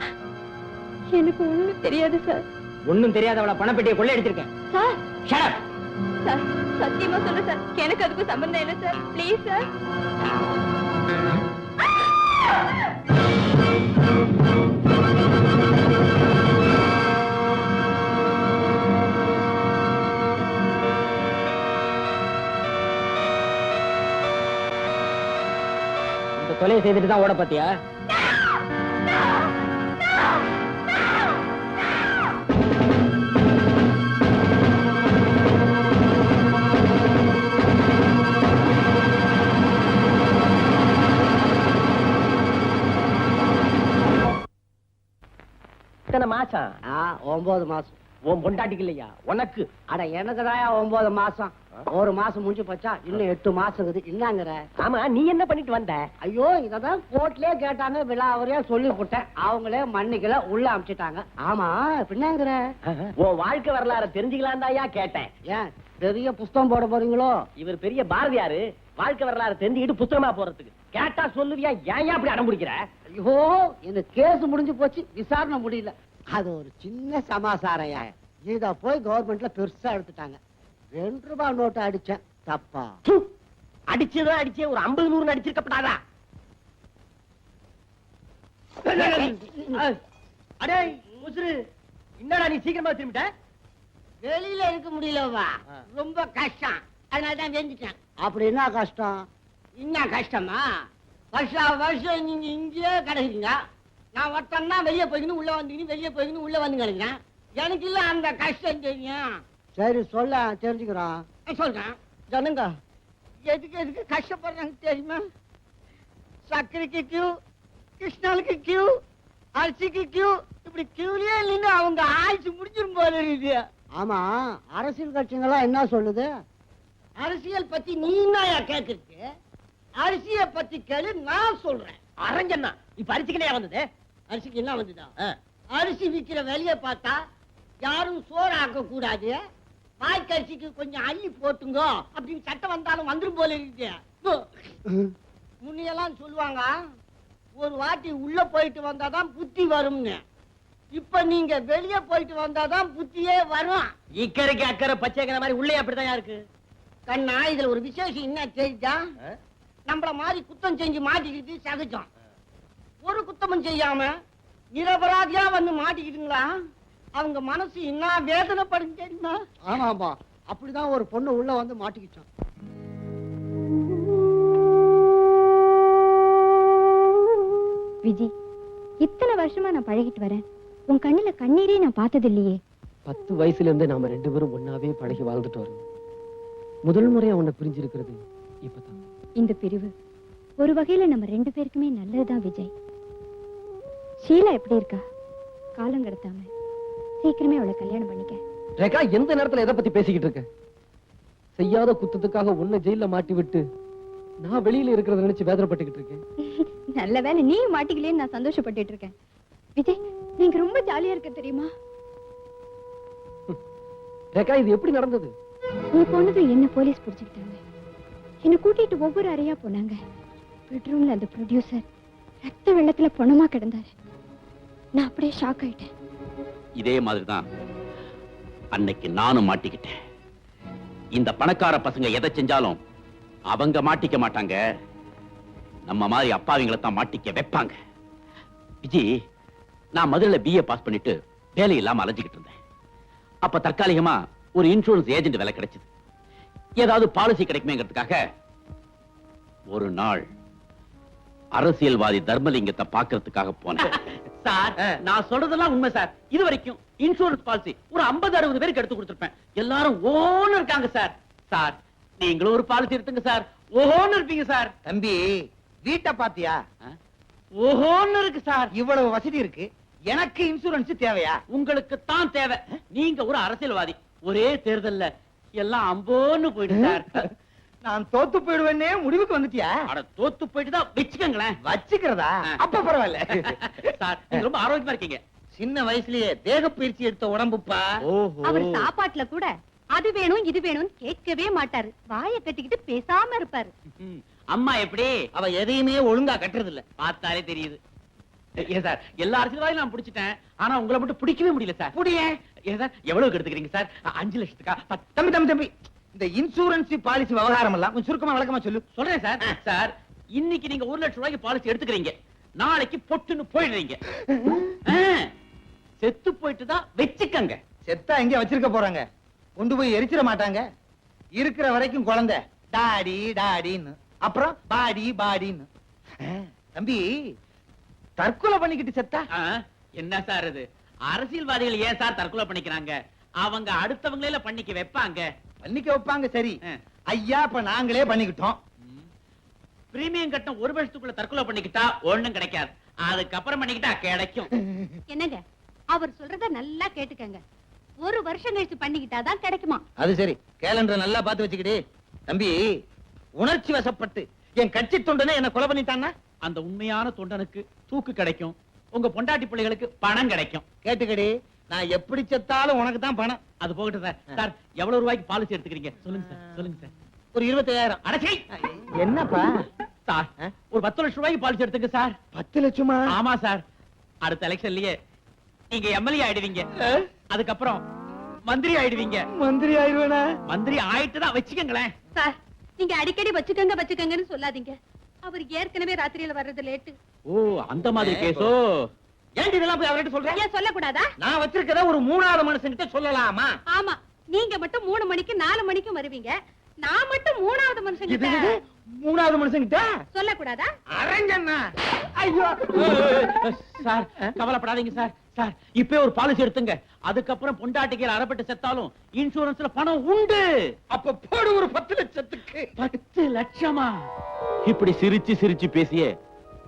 Speaker 3: எனக்கு ஒண்ணும் தெரியாது சார்.
Speaker 5: ஒண்ணும் தெரியாதவள பணப்பெட்டியை கொள்ளை அடிச்சிருக்கேன்.
Speaker 3: Sir,
Speaker 5: Shut up.
Speaker 3: சார், சத்தியமா சொல்றேன் சார், எனக்கு அதுக்கு சம்பந்தம் இல்லை சார். Please sir.
Speaker 5: இந்த கொலையை செய்துட்டு தான் ஓட பாத்தியா? எத்தனை மாசம்?
Speaker 6: 9 மாசம்.
Speaker 5: உன் பொண்டாட்டிக்கு இல்லையா, உனக்கு?
Speaker 6: அட எனக்குதாயா 9 மாசம். ஒரு மாசம் முடிஞ்சு போச்சா, இன்னும் 8 மாசம் இருக்குது. என்னங்கிற?
Speaker 5: ஆமா, நீ என்ன பண்ணிட்டு வந்த?
Speaker 6: ஐயோ, இததான் கோர்ட்லயே கேட்டாங்க, விழாவறியா சொல்லி போட்டேன். அவங்களே மன்னிக்கல, உள்ள அமிச்சிட்டாங்க. ஆமா, பின்னாங்கிற?
Speaker 5: உன் வாழ்க்கை வரலாறு தெரிஞ்சுக்கலாம் தாயா கேட்டேன்.
Speaker 6: ஏன் பெரிய புஸ்தகம் போட போறீங்களோ?
Speaker 5: இவர் பெரிய பாரதியாரு, வாழ்க்கை வரலாறு தெரிஞ்சுக்கிட்டு புத்தகமா போறதுக்கு. கேட்டா சொல்லுவியா, ஏன் அப்படி அடம் பிடிக்கிற?
Speaker 6: ஐயோ, இந்த கேஸ் முடிஞ்சு போச்சு, விசாரணை முடியல. அது ஒரு சின்ன சமாசாரையா. இத போய் கவர்மெண்ட்ல பெருசா எடுத்துட்டாங்க. 2 ரூபாய் நோட்டு அடிச்சேன், தப்பா?
Speaker 5: அடிச்சதான் அடிச்சே, ஒரு 50-100 அடிச்சிருக்கப்படாதா? அடே முசுரு, என்னடா நீ சீக்கிரமா திரும்பிட்ட?
Speaker 6: வெளியில இருக்க முடியலவா, ரொம்ப கஷ்டம், அதனாலதான் வெஞ்சிட்டேன். அப்படி என்ன கஷ்டம்? என்ன கஷ்டமா? வருஷம் நீங்க இங்கேயே கிடைக்கிறீங்க. நான் ஒருத்தன்னா வெளியே போய்க்கணும், உள்ள வந்துக்கணும், வெளியே போய்க்கணும், உள்ள வந்து கிடைக்கிறேன். எனக்கு இல்ல அந்த கஷ்டம் தெரியும். சரி சொல்ல, தெரிஞ்சுக்கிறோம். சொல்றேன். ஜனங்க எதுக்கு கஷ்டப்படுறாங்க தெரியுமா? சர்க்கரைக்கு கியூ, கிருஷ்ணாலுக்கு கியூ, அரிசிக்கு கியூ, இப்படி கியூலயே நின்று அவங்க ஆயுசு முடிச்சிரும் போல இருக்குது. ஆமா, அரசியல் கட்சிங்களா என்ன சொல்லுது? அரசியல் பத்தி நீ என்னயா கேக்குறது? அரிசிய பத்தி கேளு, நான் சொல்றேன்.
Speaker 5: அரஞ்சன்னா இப்ப அரிசிக்கலையா வந்தது?
Speaker 6: அரிசிக்கு என்ன வந்துதா? அரிசி விக்கிற வேலைய பார்த்தா யாரும் சோறு ஆக்க கூடாது, வாய்க்கரிசிக்கு கொஞ்சம் அள்ளி போட்டுங்க அப்படின்னு சட்டம் வந்தாலும் வந்துரும் போல இருக்கு. முன்னையெல்லாம் சொல்லுவாங்க, ஒரு வாட்டி உள்ள போயிட்டு வந்தாதான் புத்தி வரும்னு. இப்ப நீங்க வெளியே போயிட்டு வந்தாதான் புத்தியே வரும்.
Speaker 5: இக்கரைக்கு அக்கறை பச்சைக்கிற மாதிரி உள்ளே அப்படிதான் இருக்கு.
Speaker 6: கண்ணா, இதுல ஒரு விசேஷம் என்ன தெரிஞ்சா, நம்மள மாதிரி குத்தம் செஞ்சு மாட்டிக்கிட்டு சகஜம்.
Speaker 5: ஒரு குத்தமும் செய்யாம நிரபராதியா வந்து மாட்டிக்கிட்டுங்களா? அவங்க மனசு என்ன வேதனைப்படும் தெரியுமா?
Speaker 7: ஆமாமா, அப்படிதான் ஒரு பொண்ணு உள்ள வந்து மாட்டிக்கிச்சான்.
Speaker 3: விஜி, இத்தனை வருஷமா நான் பழகிட்டு வரேன், உன் கண்ணுல கண்ணீரே நான் பார்த்தது இல்லையே.
Speaker 9: 10 வயசுல இருந்து நாம 2 பேரும் ஒன்னாவே பழகி வாழ்ந்துட்டு வரோம். முதல் முறையா உன்னை பிரிஞ்சிருக்கிறது இப்பதான்.
Speaker 3: இந்த பிரிவு ஒரு வகையில நம்ம 2 பேருக்குமே நல்லதுதான் விஜய். ஷீலா எப்படி இருக்கா? காலம் கடத்தாம சீக்கிரமே அவளை கல்யாணம் பண்ணிக்க.
Speaker 9: ரேகா, எந்த நேரத்துல எதை பத்தி பேசிக்கிட்டு இருக்க? செய்யாத குத்தத்துக்காக உன்னை ஜெயில மாட்டி விட்டு நான் வெளியில இருக்கிறத நினைச்சு வேதனைப்பட்டுக்கிட்டு இருக்கேன்.
Speaker 3: நல்ல வேலை நீ மாட்டிக்கலேன்னு நான் சந்தோஷப்பட்டுட்டு இருக்கேன். விஜய், நீங்க ரொம்ப ஜாலியா இருக்க தெரியுமா?
Speaker 9: ரேகா, இது எப்படி நடந்தது?
Speaker 3: நீ போனது என்ன போலீஸ் பிடிச்சுக்கிட்டாங்க. என்ன கூட்டிட்டு ஒவ்வொரு அறையா போனாங்க. பெட்ரூம்ல அந்த ப்ரொடியூசர் ரத்த வெள்ளத்துல பணமா கிடந்தாரு. நான் அப்படியே ஷாக் ஆயிட்டேன்.
Speaker 4: இதே மாதிரிதான் அன்னைக்கு நானும் மாட்டிக்கிட்டேன். இந்த பணக்கார பசங்க எதை செஞ்சாலும் அவங்க மாட்டிக்க மாட்டாங்க, நம்ம மாதிரி அப்பாவிங்களை தான் மாட்டிக்க வைப்பாங்க. விஜி, நான் மதுரையில BA பாஸ் பண்ணிட்டு வேலை இல்லாம அலைஞ்சுக்கிட்டு இருந்தேன். அப்ப தற்காலிகமா ஒரு இன்சூரன்ஸ் ஏஜென்ட் வேலை கிடைச்சது. ஏதாவது பாலிசி கிடைக்குமேங்கிறதுக்காக ஒரு நாள் அரசியல்வாதி தர்மலிங்கத்தை பாக்குறதுக்காக போனேன். சார், நான் சொல்றதெல்லாம் உண்மை சார். இது வரைக்கும் இன்சூரன்ஸ் பாலிசி ஒரு 50-60 பேருக்கு எடுத்து கொடுத்திருப்பேன். எல்லாரும் ஓன்னு இருக்காங்க சார். சார், நீங்களும் ஒரு பாலிசி எடுத்துங்க சார். ஓஹோன்னு இருப்பீங்க சார்.
Speaker 8: தம்பி, வீட்டை பாத்தியா?
Speaker 4: ஓஹோன்னு இருக்கு சார்.
Speaker 8: இவ்வளவு வசதி இருக்கு, எனக்கு இன்சூரன்ஸ் தேவையா?
Speaker 4: உங்களுக்கு தான் தேவை. நீங்க ஒரு அரசியல்வாதி. ஒரே தேர்தல்ல எல்லாம் அம்போன்னு போயிடு சார்.
Speaker 8: நான் தோத்து போயிடுவேன்னே முடிவுக்கு வந்துட்டியா?
Speaker 4: அட, தோத்து போயிட்டு தான் வச்சுக்கங்களேன்.
Speaker 8: வச்சுக்கிறதா? அப்ப பரவாயில்ல
Speaker 4: சார், நீங்க ரொம்ப ஆரோக்கியமா இருக்கீங்க.
Speaker 8: சின்ன வயசுலயே தேக பயிற்சி எடுத்த உடம்புப்பா.
Speaker 10: அவர் சாப்பாட்டுல கூட அது வேணும் இது வேணும்னு கேட்கவே மாட்டாரு. வாயை கட்டிக்கிட்டு பேசாம இருப்பாரு.
Speaker 4: அம்மா எப்படி?
Speaker 8: அவ எதையுமே ஒழுங்கா கட்டுறது இல்ல,
Speaker 4: பார்த்தாலே தெரியுது. ஏன் சார், எல்லா அரசியல்வாதியும் நான் பிடிச்சிட்டேன், ஆனா உங்களை மட்டும் பிடிக்கவே முடியல சார்.
Speaker 8: புடியே.
Speaker 4: ஏன் சார், எவ்வளவுக்கு எடுத்துக்கிறீங்க சார்? 5 லட்சத்துக்கா?
Speaker 8: தம்பி தம்பி தம்பி, இந்த இன்சூரன்ஸ் பாலிசி விவகாரம் எல்லாம் கொஞ்சம் சுருக்கமா விளக்கமா சொல்லு.
Speaker 4: சொல்றேன் சார். சார், இன்னைக்கு நீங்க 1 லட்சம் ரூபாய்க்கு பாலிசி எடுத்துக்கிறீங்க, நாளைக்கு பொட்டுன்னு போயிடுறீங்க. செத்து போயிட்டு தான் வச்சுக்கங்க.
Speaker 8: செத்தா எங்க வச்சிருக்க போறாங்க? கொண்டு போய் எரிச்சிட மாட்டாங்க. இருக்கிற வரைக்கும் குழந்தை டாடி டாடின்னு, அப்புறம் பாடி பாடின்னு. தம்பி, தற்கொலை பண்ணிக்கிட்டு செத்தா
Speaker 4: என்ன சார் இது? அரசியல்வாதிகள் ஏன் சார் தற்கொலை பண்ணிக்கிறாங்க? அவங்க அடுத்தவங்களே பண்ணிக்க வைப்பாங்க.
Speaker 8: பண்ணிக்க வைப்பாங்க, சரி. ஐயா, இப்ப நாங்களே பண்ணிக்கிட்டோம்.
Speaker 4: பிரீமியம் கட்டம் 1 வருஷத்துக்குள்ள தற்கொலை பண்ணிக்கிட்டா ஒண்ணும் கிடைக்காது, அதுக்கப்புறம் பண்ணிக்கிட்டா கிடைக்கும்.
Speaker 10: என்னங்க, அவர் சொல்றத நல்லா கேட்டுக்கங்க. 1 வருஷம் கழிச்சு பண்ணிக்கிட்டாதான் கிடைக்குமா?
Speaker 8: அது சரி, கேலண்டர் நல்லா பார்த்து வச்சுக்கிட்டு. தம்பி, உணர்ச்சி வசப்பட்டு என் கட்சி தொண்டனை என்ன கொலை பண்ணிட்டான்னா
Speaker 4: அந்த உண்மையான தொண்டனுக்கு தூக்கு கிடைக்கும், உங்க பொண்டாட்டி பிள்ளைகளுக்கு பணம் கிடைக்கும்.
Speaker 8: கேட்டுக்கடி, நான் எப்படி செத்தாலும் உனக்கு தான் பணம்.
Speaker 4: அது போகட்டும் சார். சார், எவ்வளவு ரூபாய்க்கு பாலிசி எடுத்துக்கிறீங்க? சொல்லுங்க சார், சொல்லுங்க சார்.
Speaker 8: ஒரு 25,000.
Speaker 4: அடச்சை,
Speaker 8: என்னப்பா
Speaker 4: சார், ஒரு 10 லட்சம் ரூபாய்க்கு பாலிசி எடுத்துங்க சார்.
Speaker 8: 10 லட்சமா?
Speaker 4: ஆமா சார். அடுத்த எலெக்ஷன்லயே நீங்க MLA ஆயிடுவீங்க, அதுக்கப்புறம் மந்திரி ஆயிடுவீங்க.
Speaker 8: மந்திரி ஆயிடுவேனா?
Speaker 4: மந்திரி ஆயிட்டு தான் வச்சுக்கங்களேன்.
Speaker 10: சார், நீங்க அடிக்கடி வச்சுக்கங்கன்னு சொல்லாதீங்க. அவர் ஏற்கனவே ராத்திரியில வர்றது லேட்டு.
Speaker 4: ஓ, அந்த மாதிரி கேஸோ?
Speaker 8: ஏன் இதெல்லாம் போய் அவர்கிட்ட சொல்றேன்?
Speaker 10: ஏன் சொல்லக்கூடாதா?
Speaker 8: நான் வச்சிருக்கத ஒரு 3வது மனுஷங்கிட்ட சொல்லலாமா?
Speaker 10: ஆமா, நீங்க மட்டும் 3 மணிக்கு 4 மணிக்கும் வருவீங்க. நான் மட்டும் 3வது மனுஷங்கிட்ட
Speaker 8: 3வது மனுஷங்கிட்ட
Speaker 10: சொல்லக்கூடாதா?
Speaker 8: அரங்கண்ணா, ஐயோ
Speaker 4: சார், கவலைப்படாதீங்க சார். சார், இப்பவே ஒரு பாலிசி எடுத்துங்க, அதுக்கப்புறம் பொண்டாட்டிகள் அறப்பட்டு செத்தாலும் இன்சூரன்ஸ்ல பணம் உண்டு.
Speaker 8: அப்ப போடு ஒரு 10 லட்சத்துக்கு.
Speaker 4: 10 லட்சமா? இப்படி சிரிச்சு சிரிச்சு பேசியே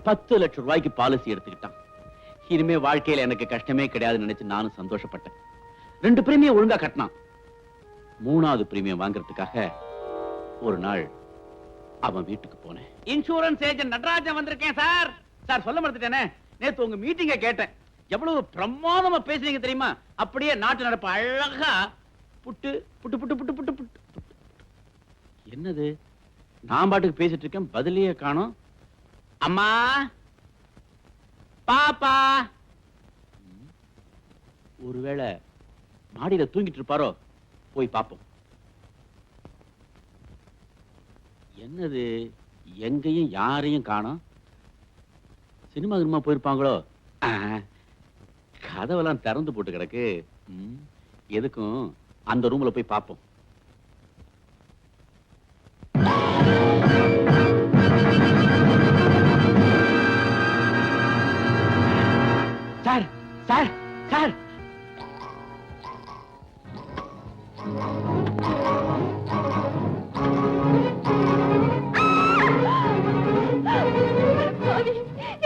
Speaker 4: 10 லட்சம் ரூபாய்க்கு பாலிசி எடுத்துக்கிட்டான். இனிமே வாழ்க்கையில எனக்கு கஷ்டமே கிடையாதுன்னு நினைச்சு நானும் சந்தோஷப்பட்டேன். 2 பிரீமியம் ஒழுங்கா கட்டினான். 3வது பிரீமியம் வாங்குறதுக்காக ஒரு நாள் அவன் வீட்டுக்கு போனேன். இன்சூரன்ஸ் ஏஜென்ட் நடராஜன் வந்திருக்கேன் சார். சார், சொல்ல மறந்துட்டேனே, நேத்து உங்க மீட்டிங்க கேட்டேன். எவ்வளவு பிரமாதமா பேசுறீங்க தெரியுமா? அப்படியே நாட்டு நடப்பு அழகா புட்டு புட்டு புட்டு புட்டு புட்டு புட்டு. என்னது, நான் பாட்டுக்கு பேசிட்டு இருக்கேன், பதிலையே காணோம். அம்மா, பாப்பா. ஒருவேளை மாடியில தூங்கிட்டு இருப்பாரோ, போய் பாப்போம். என்னது, எங்கேயும் யாரையும் காணோம். சினிமா கினிமா போயிருப்பாங்களோ? கதவெல்லாம் திறந்து போட்டு கிடக்கு. எதுக்கும் அந்த ரூம்ல போய் பார்ப்போம். சார் சார் சார்,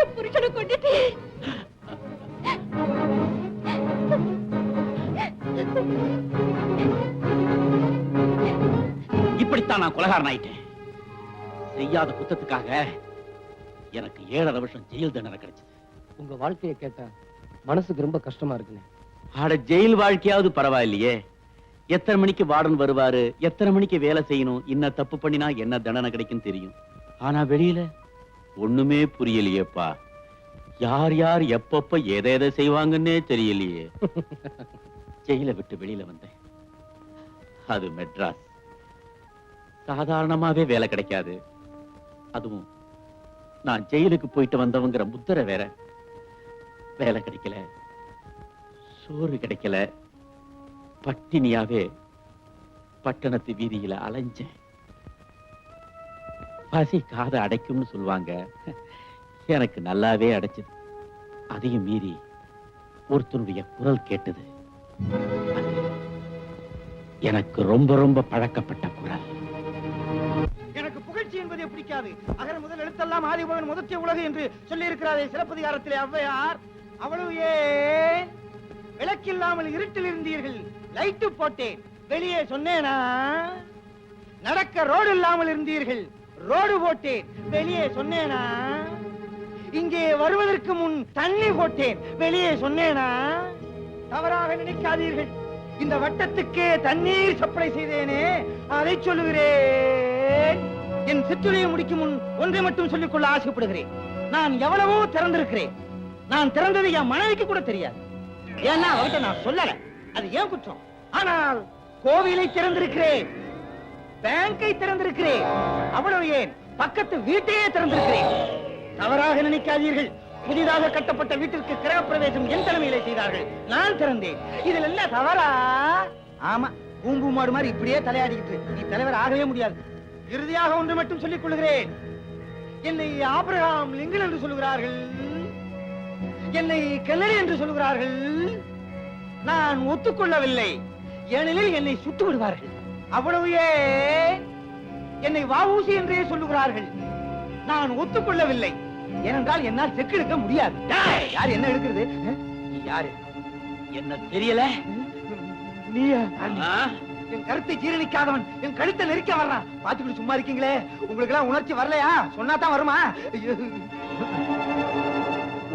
Speaker 10: என் புருஷனை கொண்டுட்டு
Speaker 4: இப்படித்தான் நான் கொலைகாரன் ஆயிட்டேன். செய்யாத குத்தத்துக்காக எனக்கு 7.5 வருஷம் ஜெயில் தண்டனை கிடைச்சது.
Speaker 9: உங்க வாழ்க்கையை கேட்டா மனசுக்கு ரொம்ப கஷ்டமா இருக்குண்ணே.
Speaker 4: ஆட, ஜெயில் வாழ்க்கையாவது பரவாயில்லையே. எத்தனை மணிக்கு வார்டன் வருவாரு, எத்தனை மணிக்கு வேலை செய்யணும், என்ன தப்பு பண்ணினா என்ன தண்டனை கிடைக்கும் தெரியும். ஆனா வெளியில ஒண்ணுமே புரியலையேப்பா. யார் யார் எப்பப்ப எதை செய்வாங்கன்னே தெரியலையே. ஜெயில விட்டு வெளியில வந்தேன். அது மெட்ராஸ். சாதாரணமாவே வேலை கிடைக்காது. அதுவும் நான் ஜெயிலுக்கு போயிட்டு வந்தவங்கிற முத்திரை வேற. வேலை கிடைக்கல, சோறு கிடைக்கல, பட்டினியாவே பட்டணத்து வீதியில அலைஞ்சேன். பசி காதை அடைக்கும்னு சொல்லுவாங்க. எனக்கு நல்லாவே அடைச்சது. அதையும் மீறி ஒருத்தனுடைய குரல் கேட்டது. அது எனக்கு ரொம்ப ரொம்ப பழக்கப்பட்ட குரல்.
Speaker 8: எனக்கு புகழ்ச்சி என்பதே பிடிக்காது. அகர முதல் எழுத்தெல்லாம் ஆதிபகன் முதற்ற உலகு என்று சொல்லி இருக்கிறாரே சிலப்பதிகாரத்திலே ஔவையார். அவ்வளவு ஏன் விளக்கில்லாமல் இருட்டில் இருந்தீர்கள், லைட்டு போட்டேன், வெளியே சொன்னேனா? நடக்க ரோடு இல்லாமல் இருந்தீர்கள், ரோடு போட்டேன், வெளியே சொன்னேனா? இங்கே வருவதற்கு முன் தண்ணி போட்டேன், வெளியே சொன்னேனா? தவறாக நினைக்காதீர்கள், இந்த வட்டத்துக்கே தண்ணீர் சப்ளை செய்தேனே, அதை சொல்லுகிறேன். என் சிற்றுரையை முடிக்கும் முன் ஒன்றை மட்டும் சொல்லிக்கொள்ள ஆசைப்படுகிறேன். நான் எவ்வளவோ திறந்திருக்கிறேன். நான் திறந்தது என் மனைவிக்கு கூட தெரியாது. ஏன்னா அவர்கிட்ட நான் சொல்லல, அது ஏன் குற்றம். ஆனால் கோவிலை திறந்திருக்கிறேன், பேங்கை திறந்திருக்கிறேன், அவ்வளவு ஏன் பக்கத்து வீட்டையே திறந்திருக்கிறேன். தவறாக நினைக்காதீர்கள், புதிதாக கட்டப்பட்ட வீட்டிற்கு கிரகப்பிரவேசம் என் தலைமையிலே செய்தார்கள், நான் திறந்தேன். இதில் என்ன தவறா? ஆமா, பூம்பு மாடு மாதிரி இப்படியே தலையாடிக்கிட்டு நீ தலைவர் ஆகவே முடியாது. இறுதியாக ஒன்று மட்டும் சொல்லிக் கொள்கிறேன். என்னை ஆபிரகாம் லிங்கன் என்று சொல்லுகிறார்கள், என்னை கென்னடி என்று சொல்லுகிறார்கள். நான் ஒத்துக்கொள்ளவில்லை, ஏனெனில் என்னை சுட்டு விடுவார்கள். அவ்வளவு ஏன் என்னை வஉசி என்றே சொல்லுகிறார்கள். நான் ஒத்துக்கொள்ளவில்லை, ஏனென்றால் என்னால் செக்கு எடுக்க முடியாது. யார் என்ன எடுக்கிறது? நீ யாரு?
Speaker 4: என்ன தெரியல?
Speaker 8: நீயா? என் கருத்தை ஜீரணிக்காதவன் என் கழுத்தை நெரிக்க வர்றான். பாத்துக்கிட்டு சும்மா இருக்கீங்களே, உங்களுக்கு எல்லாம் உணர்ச்சி வரலையா? சொன்னா தான் வருமா?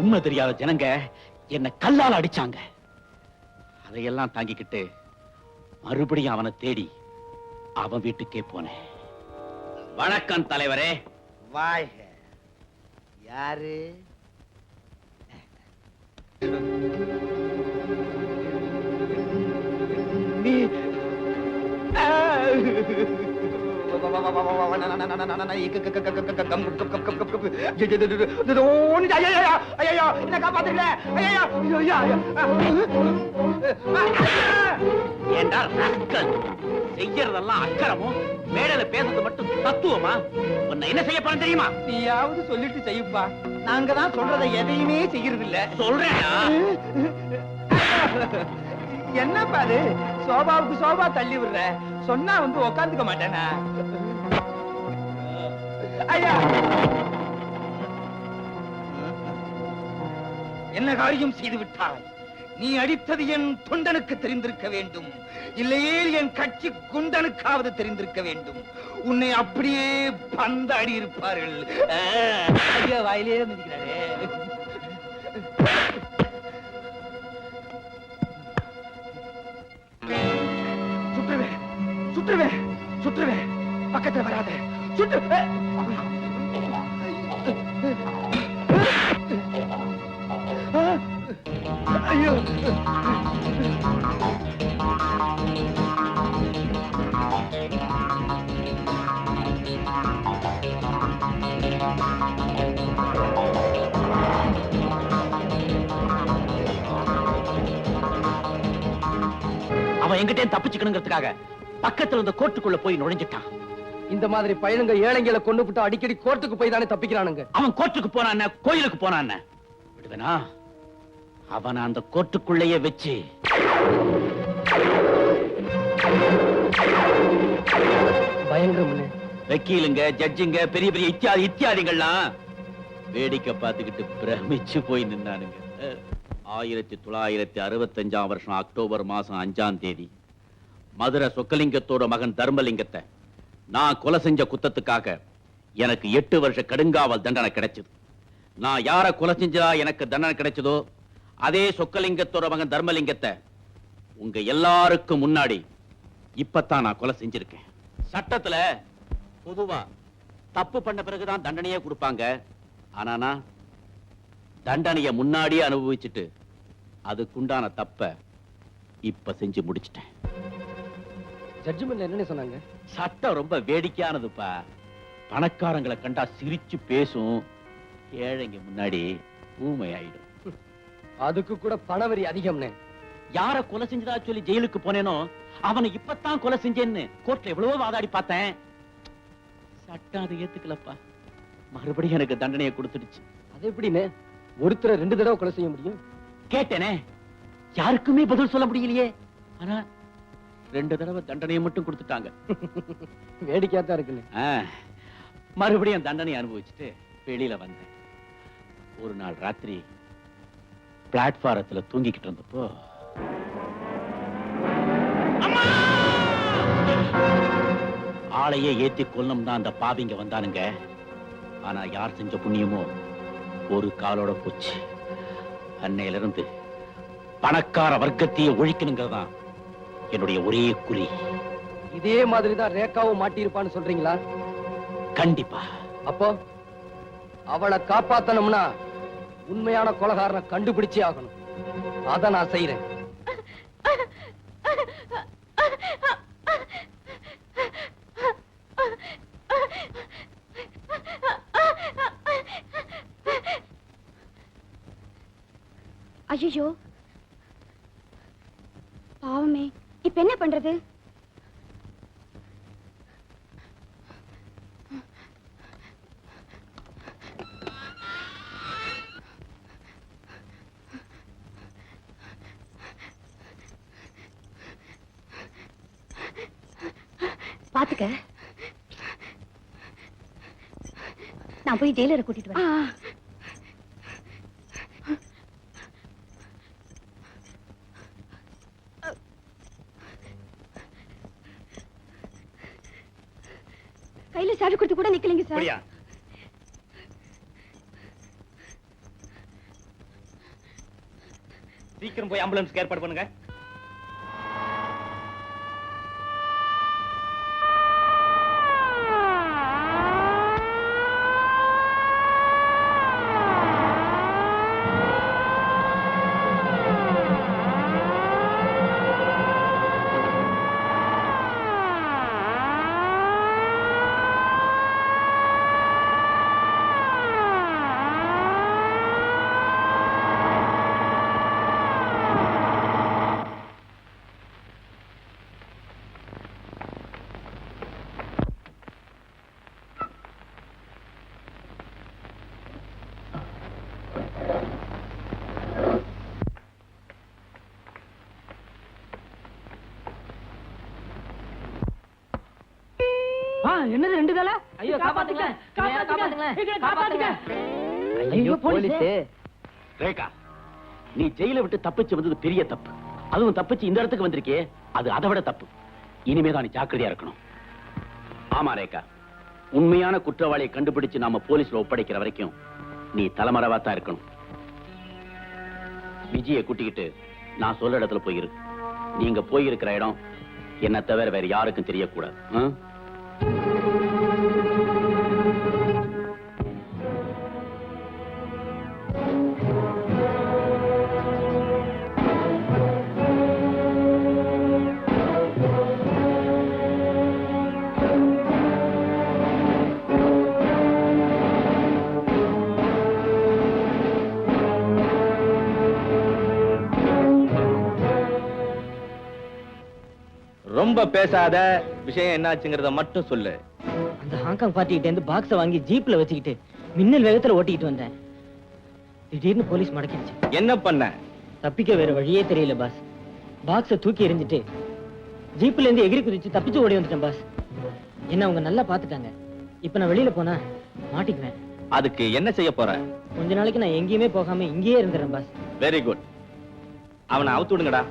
Speaker 4: உண்மை தெரியாத ஜனங்க என்ன கல்லால் அடிச்சாங்க. அதையெல்லாம் தாங்கிக்கிட்டு மறுபடியும் அவனை தேடி அவன் வீட்டுக்கே போனேன். வணக்கம் தலைவரே.
Speaker 8: வாழ்க. யாரு? நீ
Speaker 4: செய்யறதெல்லாம் அக்கறமும், மேடையில பேசுறது மட்டும் தத்துவமா? உன்னை என்ன செய்ய போறேன் தெரியுமா?
Speaker 8: நீயாவது சொல்லிட்டு செய்யுப்பா. நாங்க தான் சொல்றதை எதையுமே செய்யறது இல்ல.
Speaker 4: சொல்றேன்.
Speaker 8: என்ன பாரு, சோபாவுக்கு சோபா தள்ளி விடுற. சொன்னா வந்து உக்காந்துக்க மாட்டேனா? ஐயா, என்ன காரியம் செய்து விட்டாய்? நீ அடித்தது என் தொண்டனுக்கு தெரிந்திருக்க வேண்டும், இல்லையே என் கட்சி குண்டனுக்காவது தெரிந்திருக்க வேண்டும். உன்னை அப்படியே பந்தாடி இருப்பார்கள். ஐயா, வாயிலே மிதிக்கிறாரே. சுற்றுவேன், சுற்றுவேன், பக்கத்துல வராத. சுற்றுவேன். ஐயோ,
Speaker 4: எங்கிட்டே தப்பிச்சுக்கணுங்கிறதுக்காக பக்கத்துல இருந்த கோர்ட்டுக்குள்ள போய் நுழைஞ்சிட்டான்.
Speaker 9: இந்த மாதிரி பையனுங்க ஏழைங்களை கொண்டு விட்டு அடிக்கடி கோர்ட்டுக்கு போய் தானே தப்பிக்கிறானுங்க.
Speaker 4: அவன் கோர்ட்டுக்கு போனான், கோயிலுக்கு போனான். விடுவேனா? அவன் அந்த கோர்ட்டுக்குள்ளேயே வச்சு
Speaker 9: பயங்கரம்.
Speaker 4: வக்கீலுங்க, ஜட்ஜுங்க, பெரிய பெரிய இத்தியாதிகள்லாம் வேடிக்கை பார்த்துக்கிட்டு பிரமிச்சு போய் நின்னானுங்க. 1965 வருஷம் அக்டோபர் மாசம் 5ஆம் தேதி மதுரை சொக்கலிங்கத்தோட மகன் தர்மலிங்கத்தை நான் கொலை செஞ்ச குத்தத்துக்காக எனக்கு 8 வருஷ கடுங்காவல் தண்டனை கிடைச்சது. நான் யார கொலை செஞ்சா எனக்கு தண்டனை கிடைச்சதோ அதே சொக்கலிங்கத்தோட மகன் தர்மலிங்கத்தை உங்க எல்லாருக்கும் முன்னாடி இப்பத்தான் நான் கொலை செஞ்சிருக்கேன். சட்டத்துல பொதுவா தப்பு பண்ண பிறகுதான் தண்டனையே கொடுப்பாங்க. ஆனா நான் தண்டனைய முன்னாடியே அனுபவிச்சுட்டு அதுக்குண்டான தப்ப இப்ப செஞ்சு முடிச்சிட்டேன்.
Speaker 9: ஜட்ஜ்மெண்ட்ல என்ன சொன்னாங்க?
Speaker 4: சட்டம் ரொம்ப வேடிக்கையானதுப்பா. பணக்காரங்களை கண்டா சிரிச்சு பேசும், ஏழைங்க முன்னாடி ஊமையாயிடும்.
Speaker 9: அதுக்கு கூட பணவரி அதிகம்னே.
Speaker 4: யார கொலை செஞ்சதா சொல்லி ஜெயிலுக்கு போனேனோ அவனை இப்பத்தான் கொலை செஞ்சேன்னு கோர்ட்ல எவ்வளவோ வாதாடி பார்த்தேன். சட்டம் அதை ஏத்துக்கலப்பா. மறுபடியும் எனக்கு தண்டனையை கொடுத்துடுச்சு.
Speaker 9: அது எப்படின்னு ஒருத்தரை 2 தடவை கொலை செய்ய முடியும்?
Speaker 4: கேட்டேனே, யாருக்குமே பதில் சொல்ல முடியலையே. ஆனா 2 தடவை தண்டனையை மட்டும் கொடுத்துட்டாங்க.
Speaker 9: வேடிக்கையா தான் இருக்குன்னு.
Speaker 4: மறுபடியும் தண்டனை அனுபவிச்சுட்டு வெளியில வந்தேன். ஒரு நாள் ராத்திரி பிளாட்பாரத்துல தூங்கிக்கிட்டு இருந்தப்போ ஆளையே ஏத்தி கொல்லும் தான் அந்த பாவிங்க வந்தானுங்க. ஆனா யார் செஞ்ச புண்ணியமோ ஒரு காலோட போச்சு. அன்னையில இருந்து பணக்கார வர்க்கத்தையே ஒழிக்கணுங்கிறதான் என்னுடைய ஒரே குறி.
Speaker 9: இதே மாதிரிதான் ரேகாவும் மாட்டியிருப்பான்னு சொல்றீங்களா?
Speaker 4: கண்டிப்பா.
Speaker 9: அப்போ அவளை காப்பாத்தணும்னா உண்மையான கொலைகாரனை கண்டுபிடிச்சே ஆகணும். அத நான் செய்யறேன்.
Speaker 3: ஐயோ, பாவமே, இப்ப என்ன பண்றது?
Speaker 10: பாத்துக்க, நான் போய் ஜெயிலரை கூட்டிட்டு வரேன்.
Speaker 3: கையில சாவி கொடுத்து கூட நிக்கலைங்க சார்.
Speaker 11: சீக்கிரம் போய் ஆம்புலன்ஸ்க்கு ஏற்பாடு பண்ணுங்க.
Speaker 5: என்னது 2 தலை? ஐயோ காப்பாத்துங்க, காப்பாத்துங்க.
Speaker 9: ஐயோ போலீஸே.
Speaker 4: ரேகா, நீ ஜெயில விட்டு தப்பிச்சு வந்தது பெரிய தப்பு. அதுவும் தப்பிச்சு இந்த இடத்துக்கு வந்திருக்கே, அது அதை விட தப்பு. இனிமேதான் நீ ஜாக்கிரதையா இருக்கணும். ஆமா ரேகா, உண்மையான குற்றவாளியை கண்டுபிடிச்சு நாம போலீஸ்ல ஒப்படைக்கிற வரைக்கும் நீ தலைமறைவா தான் இருக்கணும். விஜயை கூட்டிக்கிட்டு நான் சொல்ற இடத்துல போயிரு. நீங்க போயிருக்கிற இடம் என்ன தவிர வேற யாருக்கும் தெரியக்கூடாது.
Speaker 11: ரொம்ப பேசாத, விஷயம் என்னாச்சுங்கிறத மட்டும் சொல்லு.
Speaker 5: அந்த ஹாங்காங் பார்ட்டிகிட்ட இருந்து பாக்ஸ வாங்கி ஜீப்ல வச்சுக்கிட்டு மின்னல் வேகத்துல ஓட்டிக்கிட்டு வந்தேன். திடீர்னு போலீஸ் மடக்கிடுச்சு.
Speaker 11: என்ன பண்ண?
Speaker 5: தப்பிக்க வேற வழியே தெரியல பாஸ். பாக்ஸ தூக்கி எறிஞ்சிட்டு ஜீப்ல இருந்து எகிரி குதிச்சு தப்பிச்சு ஓடி வந்துட்டேன் பாஸ். என்ன அவங்க நல்லா பாத்துட்டாங்க. இப்ப நான் வெளியில போனா மாட்டிக்குவேன்.
Speaker 11: அதுக்கு என்ன செய்ய போற?
Speaker 5: கொஞ்ச நாளைக்கு நான் எங்கேயுமே போகாம இங்கேயே இருந்துறேன் பாஸ்.
Speaker 11: Very good. அவனை அவுத்து விடுங்கடா.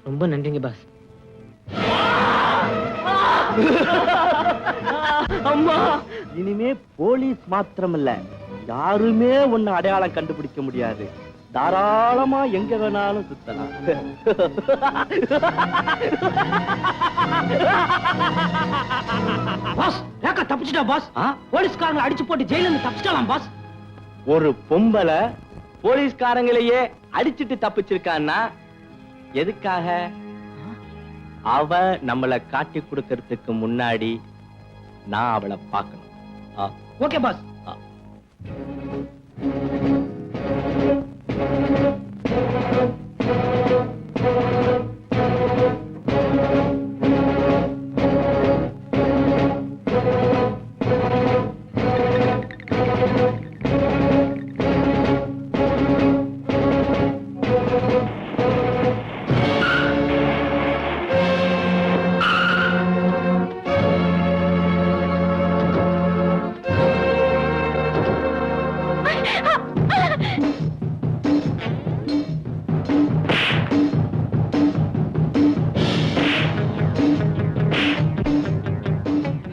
Speaker 5: ரொம்ப நன்றிங்க பாஸ்.
Speaker 11: அம்மா, இனிமே போலீஸ் மாத்திரமல்ல, யாருமே உன்னை அடையாளம் கண்டுபிடிக்க முடியாது. தாராளமா எங்க வேணாலும் சுத்தலாம்.
Speaker 5: பாஸ், ரேகா தப்பிச்சிட்டா பாஸ். போலீஸ்காரங்களை அடிச்சு போட்டு ஜெயில இருந்து தப்பிச்சிடலாம் பாஸ்.
Speaker 11: ஒரு பொம்பளை போலீஸ்காரங்களையே அடிச்சிட்டு தப்பிச்சிருக்கான்னா எதுக்காக? அவ நம்மளை காட்டி கொடுக்கறதுக்கு முன்னாடி நான் அவளை பார்க்கணும்.
Speaker 5: Okay pass.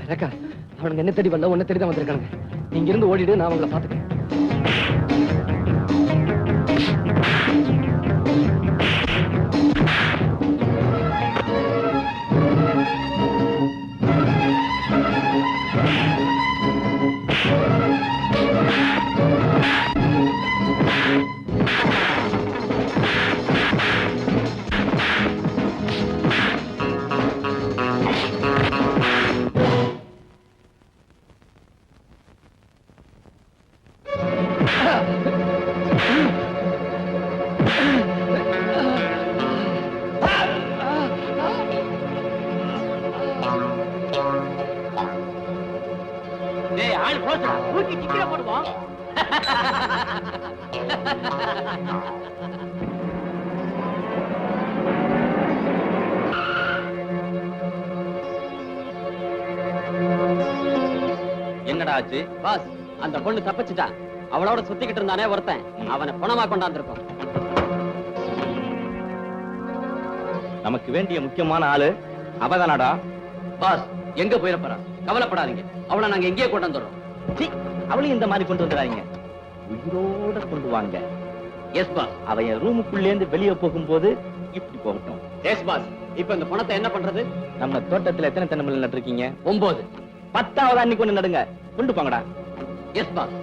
Speaker 9: ரேகா, அவனுங்க என்ன தேடி வரல, உன்னை தேடி தான் வந்திருக்காங்க. நீங்க இருந்து ஓடிடு, நான் அவங்கள பாத்துக்கிறேன்.
Speaker 11: என்னடா ஆச்சு?
Speaker 6: பாஸ், அந்த பொண்ணு தப்பிச்சுட்டா. அவளோட சுத்திக்கிட்டு இருந்தானே ஒருத்தன், அவனை பணமா கொண்டாந்துருக்கோம்.
Speaker 11: நமக்கு வேண்டிய முக்கியமான ஆளு அவதானடா.
Speaker 6: பாஸ், எங்க போயிடப்போறா? கவலைப்படாதீங்க, அவளை நாங்க எங்கேயே கொண்டு வந்துடுறோம்.
Speaker 11: அவளையும் இந்த மாதிரி கொண்டு வந்துடாதீங்க, உயிரோட கொண்டு வாங்க.
Speaker 6: Yes boss.
Speaker 11: அவன் என் ரூமுக்குள்ளே இருந்து வெளியே போகும்போது இப்படி போகட்டும்.
Speaker 6: Yes boss. இப்ப இந்த பணத்தை என்ன பண்றது?
Speaker 11: நம்ம தோட்டத்துல எத்தனை தென்னமரம் நட்டுருக்கீங்க?
Speaker 6: 9.
Speaker 11: 10வது அன்னைக்கு ஒண்ணு நடுங்க. கொண்டு போங்கடா.
Speaker 6: S pass.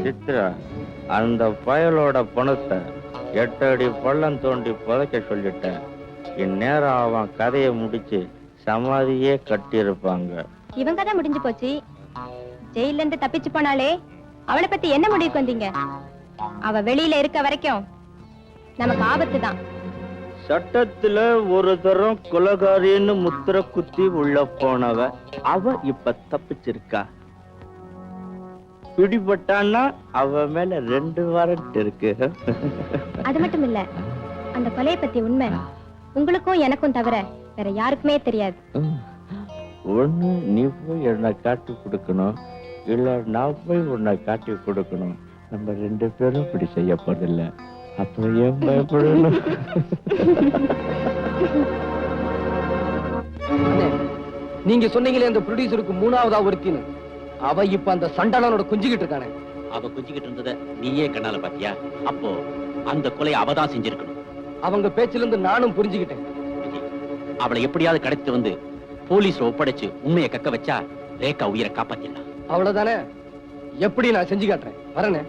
Speaker 12: சித்ரா, அந்த பயலோட பணத்தை 8 அடி பள்ளம் தோண்டி புதைக்க சொல்லிட்டேன். இந்நேரம் அவன் கதையை முடிச்சு சமாதியே கட்டியிருப்பாங்க.
Speaker 3: இவன் கதை முடிஞ்சு போச்சு. ஜெயில இருந்து தப்பிச்சு போனாலே அவளை பத்தி என்ன முடிவுக்கு வந்தீங்க? அவ வெளியில இருக்க வரைக்கும் நமக்கு ஆபத்து தான்.
Speaker 12: சட்டத்துல ஒரு தரம் கொலகாரின்னு முத்திர குத்தி உள்ள போனவ அவ இப்ப தப்பிச்சிருக்கா. பிடிபட்டான்னா அவ மேல 2 வாரண்ட் இருக்கு.
Speaker 3: அது மட்டும் இல்ல, அந்த கொலையை பத்தி உண்மை உங்களுக்கும் எனக்கும் தவிர வேற யாருக்குமே தெரியாது.
Speaker 12: ஒண்ணு நீ போய் என்னை காட்டி கொடுக்கணும், இல்ல நான் போய் உன்னை காட்டி கொடுக்கணும். நம்ம 2 பேரும் இப்படி செய்ய போறதில்ல. அப்புறம் ஏன் பயப்படணும்?
Speaker 9: நீங்க சொன்னீங்களே அந்த ப்ரொடியூசருக்கு 3ஆவதா ஒருத்தின்னு, அவ இப்ப அந்த சண்டாளனோட குஞ்சிக்கிட்டு இருக்கானே.
Speaker 4: அவ குஞ்சிக்கிட்டு இருந்தத நீயே கண்ணால பாத்தியா? அப்போ அந்த கொலை அவதான் செஞ்சிருக்கணும்.
Speaker 9: அவங்க பேச்சில இருந்து நானும் புரிஞ்சுக்கிட்டேன்.
Speaker 4: அவளை எப்படியாவது கடத்திட்டு வந்து போலீஸ்ல ஒப்படைச்சு உண்மையை கக்க வச்சா ரேகா உயிரை காப்பாத்திடலாம்.
Speaker 9: அவ்வளவுதானே? எப்படி நான் செஞ்சு காட்டுறேன். வரேனே.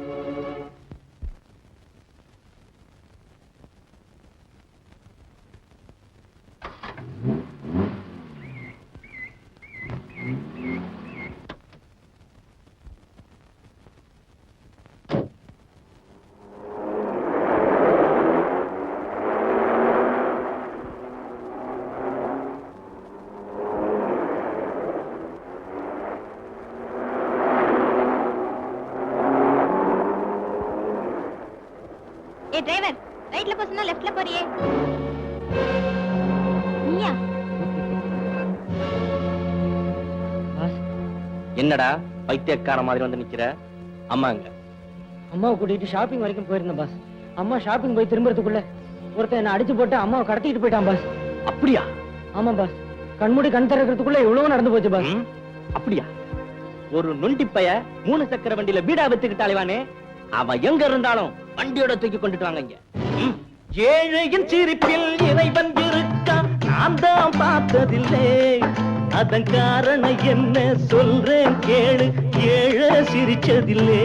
Speaker 3: ஏ டிரைவர், ரைட்ல போறதுனா லெஃப்ட்ல போறியே. நீயா?
Speaker 11: என்னடா பைத்தியக்கார மாதிரி வந்து நிக்கிற? அம்மாங்க
Speaker 5: அம்மாவை கூட்டிட்டு ஷாப்பிங் வரைக்கும் போயிருந்தேன் பாஸ். அம்மா ஷாப்பிங் போய் திரும்புறதுக்குள்ள ஒருத்தன் என்ன அடிச்சு போட்டு அம்மாவை கடத்திட்டு போயிட்டான் பாஸ்.
Speaker 4: அப்படியா?
Speaker 5: ஆமா பாஸ். கண்மூடி கண் திறக்கிறதுக்குள்ள எவ்வளவு நடந்து போச்சு பாஸ்.
Speaker 11: அப்படியா? ஒரு நொண்டி பைய 3 சக்கர வண்டியில வீடா வித்துக்கிட்டு அலைவானே, அவன் எங்க இருந்தாலும் வண்டியோட தூக்கி கொண்டுட்டு வாங்க இங்க. ஏழையின் சிரிப்பில் இறைவன் இருக்கா, நான் தான் பார்த்ததில்லை. அதன் காரணம் என்ன சொல்றேன் கேளு, ஏழை சிரிச்சதில்லை.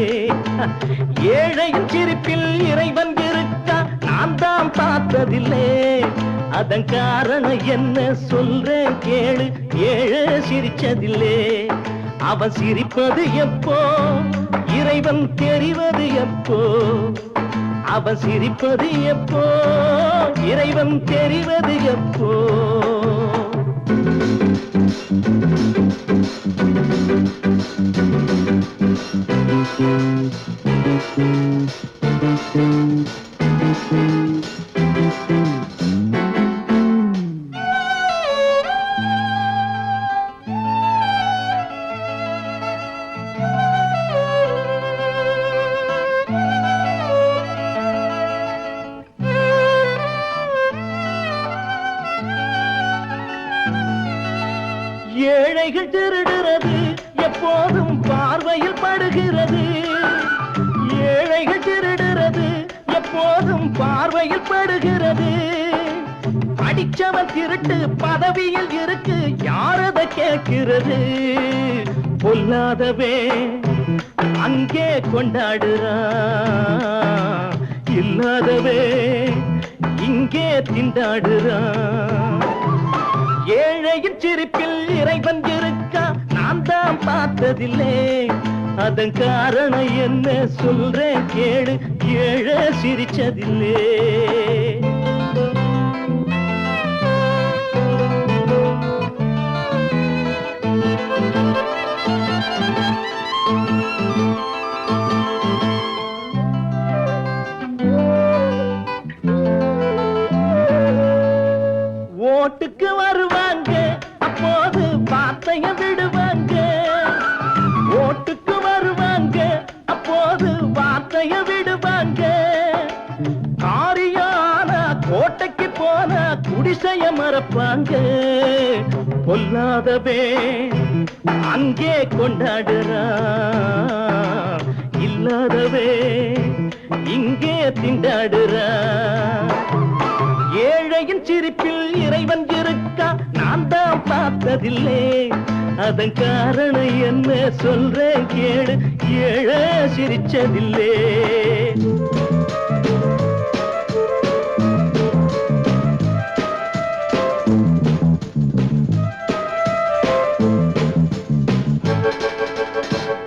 Speaker 11: ஏழையின் சிரிப்பில் இறைவன் இருக்கா, நான் தான் பார்த்ததில்லை. அதன் காரணம் என்ன சொல்றேன் கேளு, ஏழை சிரிச்சதில்லை. அவன் சிரிப்பது எப்போ, இறைவன் தெரிவது எப்போ. அவன் சிரிப்பது எப்போ, இறைவன் தெரிவது எப்போ. ஏழைகள் திருடுறது எப்போதும் பார்வையில் படுகிறது. ஏழைகள் திருடுறது எப்போதும் பார்வையில் படுகிறது. படிச்சவன் திருட்டு பதவியில் இருக்கு, யாரத கேட்கிறது. பொல்லாதவே அங்கே கொண்டாடுறான், இல்லாதவே இங்கே திண்டாடுறான். ஏழையின் சிரிப்பில் இறைவன் இருக்கா, நான் தான் பார்த்ததில்லை. அதன் காரணம் என்ன சொல்றேன் கேளு, ஏழை சிரிச்சதில்லை. ஓட்டுக்கு வருவாங்க, அப்போது வார்த்தைய விடுவாங்க. ஓட்டுக்கு வருவாங்க, அப்போது வார்த்தைய விடுவாங்க. பாங்க பொல்லாதவே அங்கே கொண்டாடுறா இல்லாதவே இங்கே திண்டாடுறா ஏழையின் சிரிப்பில் இறைவன் இருக்கா நான் தான் பார்த்ததில்லை அதன் காரணம் என்ன சொல்றேன் கேளு ஏழை சிரிச்சதில்லை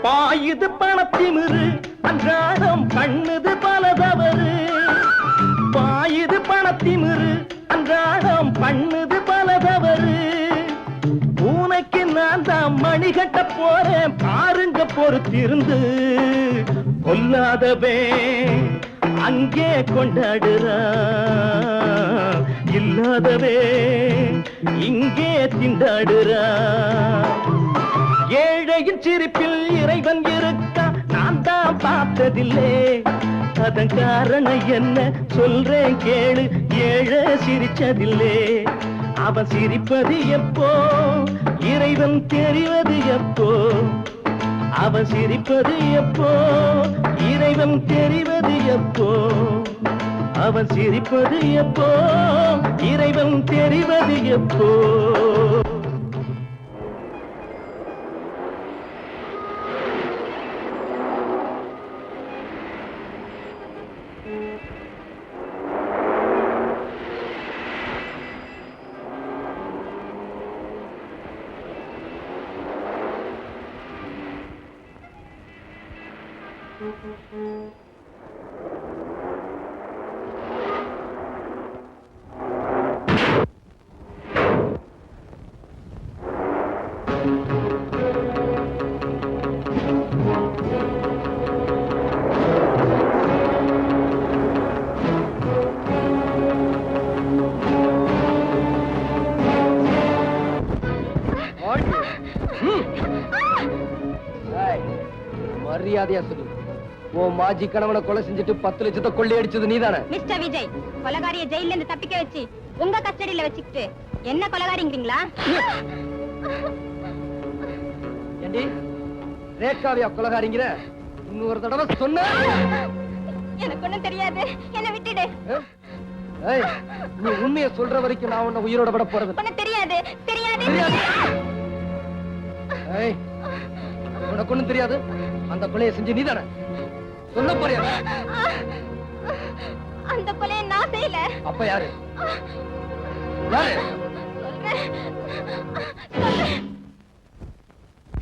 Speaker 11: பாயுது பணத்திமிரு அன்றாடம் பண்ணுது பல தவறு பாயுது பணத்திமிரு அன்றாடம் பண்ணுது பல தவறு உனக்கு நான் தான் மணி கட்ட போறேன் பாருங்க பொறுத்திருந்து கொல்லாதவே அங்கே கொண்டாடுறா இல்லாதவே இங்கே திண்டாடுறா ஏழையின் சிரிப்பில் இறைவன் இருக்கா நான் தான் பார்த்ததில்லை அதன் காரணம் என்ன சொல்றேன் கேளு ஏழை சிரிச்சதில்லை அவன் சிரிப்பது எப்போ இறைவன் தெரிவது எப்போ அவன் சிரிப்பது எப்போ இறைவன் தெரிவது எப்போ அவன் சிரிப்பது எப்போ இறைவன் தெரிவது எப்போ
Speaker 9: மரியாதையா சொல்லு உன் மாஜி கணவனை கொலை செஞ்சுட்டு 10 லட்சத்தை கொள்ளையடிச்சது நீதானே?
Speaker 3: மிஸ்டர் விஜய், கொலகாரிய ஜெயில இருந்து தப்பிக்க வச்சு உங்க கஸ்டடியில வச்சுக்கிட்டு என்ன கொலகாரிங்கிறீங்களா?
Speaker 9: ஏண்டி ரேகாவியா கொலகாரிங்கிற? இன்னொரு தடவை சொன்ன
Speaker 3: எனக்கு ஒண்ணும் தெரியாது, என்ன விட்டுடு.
Speaker 9: ஏய், நீ உண்மையை சொல்ற வரைக்கும் நான் உன்னை உயிரோட விட போறது
Speaker 3: ஒண்ணும் தெரியாது தெரியாது.
Speaker 9: ஏய், உனக்கு ஒண்ணும் தெரியாது. அந்த கொலையை செஞ்சு நீதானே? சொல்ல போறியா?
Speaker 3: அந்த கொலையை நான் செய்யல.
Speaker 9: அப்ப யாரு? யாரு?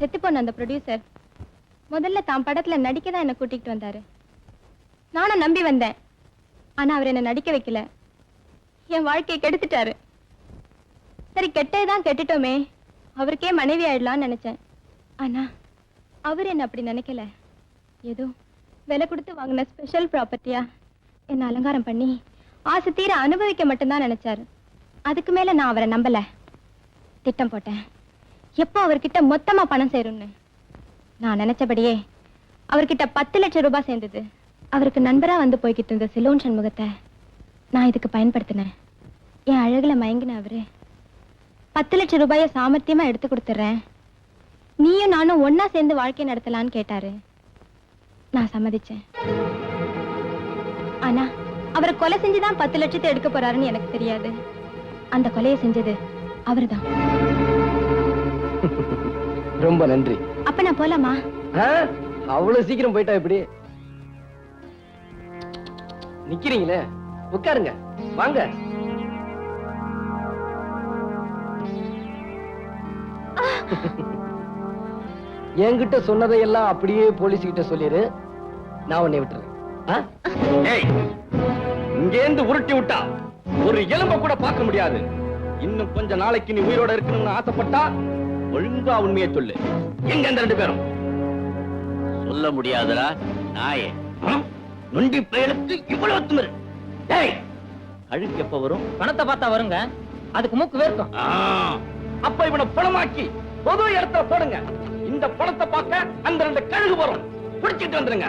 Speaker 3: செத்து போன அந்த ப்ரொடியூசர் முதல்ல தான் படத்துல நடிக்க தான் என்ன கூட்டிட்டு வந்தாரு. நானும் நம்பி வந்தேன். ஆனா அவர் என்ன நடிக்க வைக்கல, என் வாழ்க்கையை கெடுத்துட்டாரு. சரி, கெட்டதுதான் கெட்டுட்டோமே, அவருக்கே மனைவி ஆயிடலாம்னு நினைச்சேன். ஆனா அவர் என்ன அப்படி நினைக்கல. ஏதோ விலை கொடுத்து வாங்கின ஸ்பெஷல் ப்ராப்பர்ட்டியா என்ன அலங்காரம் பண்ணி ஆசை தீர அனுபவிக்க மட்டும்தான் நினைச்சாரு. அதுக்கு மேல நான் அவரை நம்பல. திட்டம் போட்டேன், எப்போ அவர்கிட்ட மொத்தமா பணம் சேரும்னு. நான் நினைச்சபடியே அவர்கிட்ட 10 லட்சம் ரூபாய் சேர்ந்தது. அவருக்கு நண்பரா வந்து போய்கிட்டு இருந்த சிலோன் சண்முகத்தை நான் இதுக்கு பயன்படுத்தினேன். என் அழகுல மயங்கின அவரு 10 லட்சம் ரூபாய சாமர்த்தியமா எடுத்து கொடுத்துறேன், நீயும் நானும் ஒன்னா சேர்ந்து வாழ்க்கை நடத்தலான்னு கேட்டாரு. நான் சம்மதிச்சேன். ஆனா அவரை கொலை செஞ்சுதான் 10 லட்சத்தை எடுக்க போறாருன்னு எனக்கு தெரியாது. அந்த கொலையை செஞ்சது அவர்தான்.
Speaker 9: ரொம்ப நன்றி.
Speaker 3: அப்ப நான் போலாமா?
Speaker 9: அவ்வளவு சீக்கிரம் போயிட்டா எப்படி? நிக்கிறீங்களே, உட்காருங்க, வாங்க. என்கிட்ட சொன்னதையெல்லாம் அப்படியே போலீஸ் கிட்ட சொல்லிரு, நான் உன்னை விட்டுறேன்.
Speaker 11: இங்கேந்து உருட்டி விட்டா ஒரு எலும்ப கூட பார்க்க முடியாது. இன்னும் கொஞ்ச நாளைக்கு நீ உயிரோட இருக்கணும்னு ஆசைப்பட்டா ஒழுங்கா உண்மையை சொல்லு. எங்க அந்த 2 பேரும்?
Speaker 4: சொல்ல முடியாதடா நாயே.
Speaker 11: நொண்டி பயலுக்கு இவ்வளவு திமிரு. டேய்,
Speaker 4: அழுக்கு எப்ப வரும்?
Speaker 5: பணத்தை பார்த்தா வருங்க, அதுக்கு மூக்கு வேர்க்கும்.
Speaker 11: அப்ப இவனை பணமாக்கி பொது இடத்துல போடுங்க. இந்த பணத்தை பார்க்க அந்த 2 கழுகு வரும். பிடிச்சிட்டு வந்துருங்க.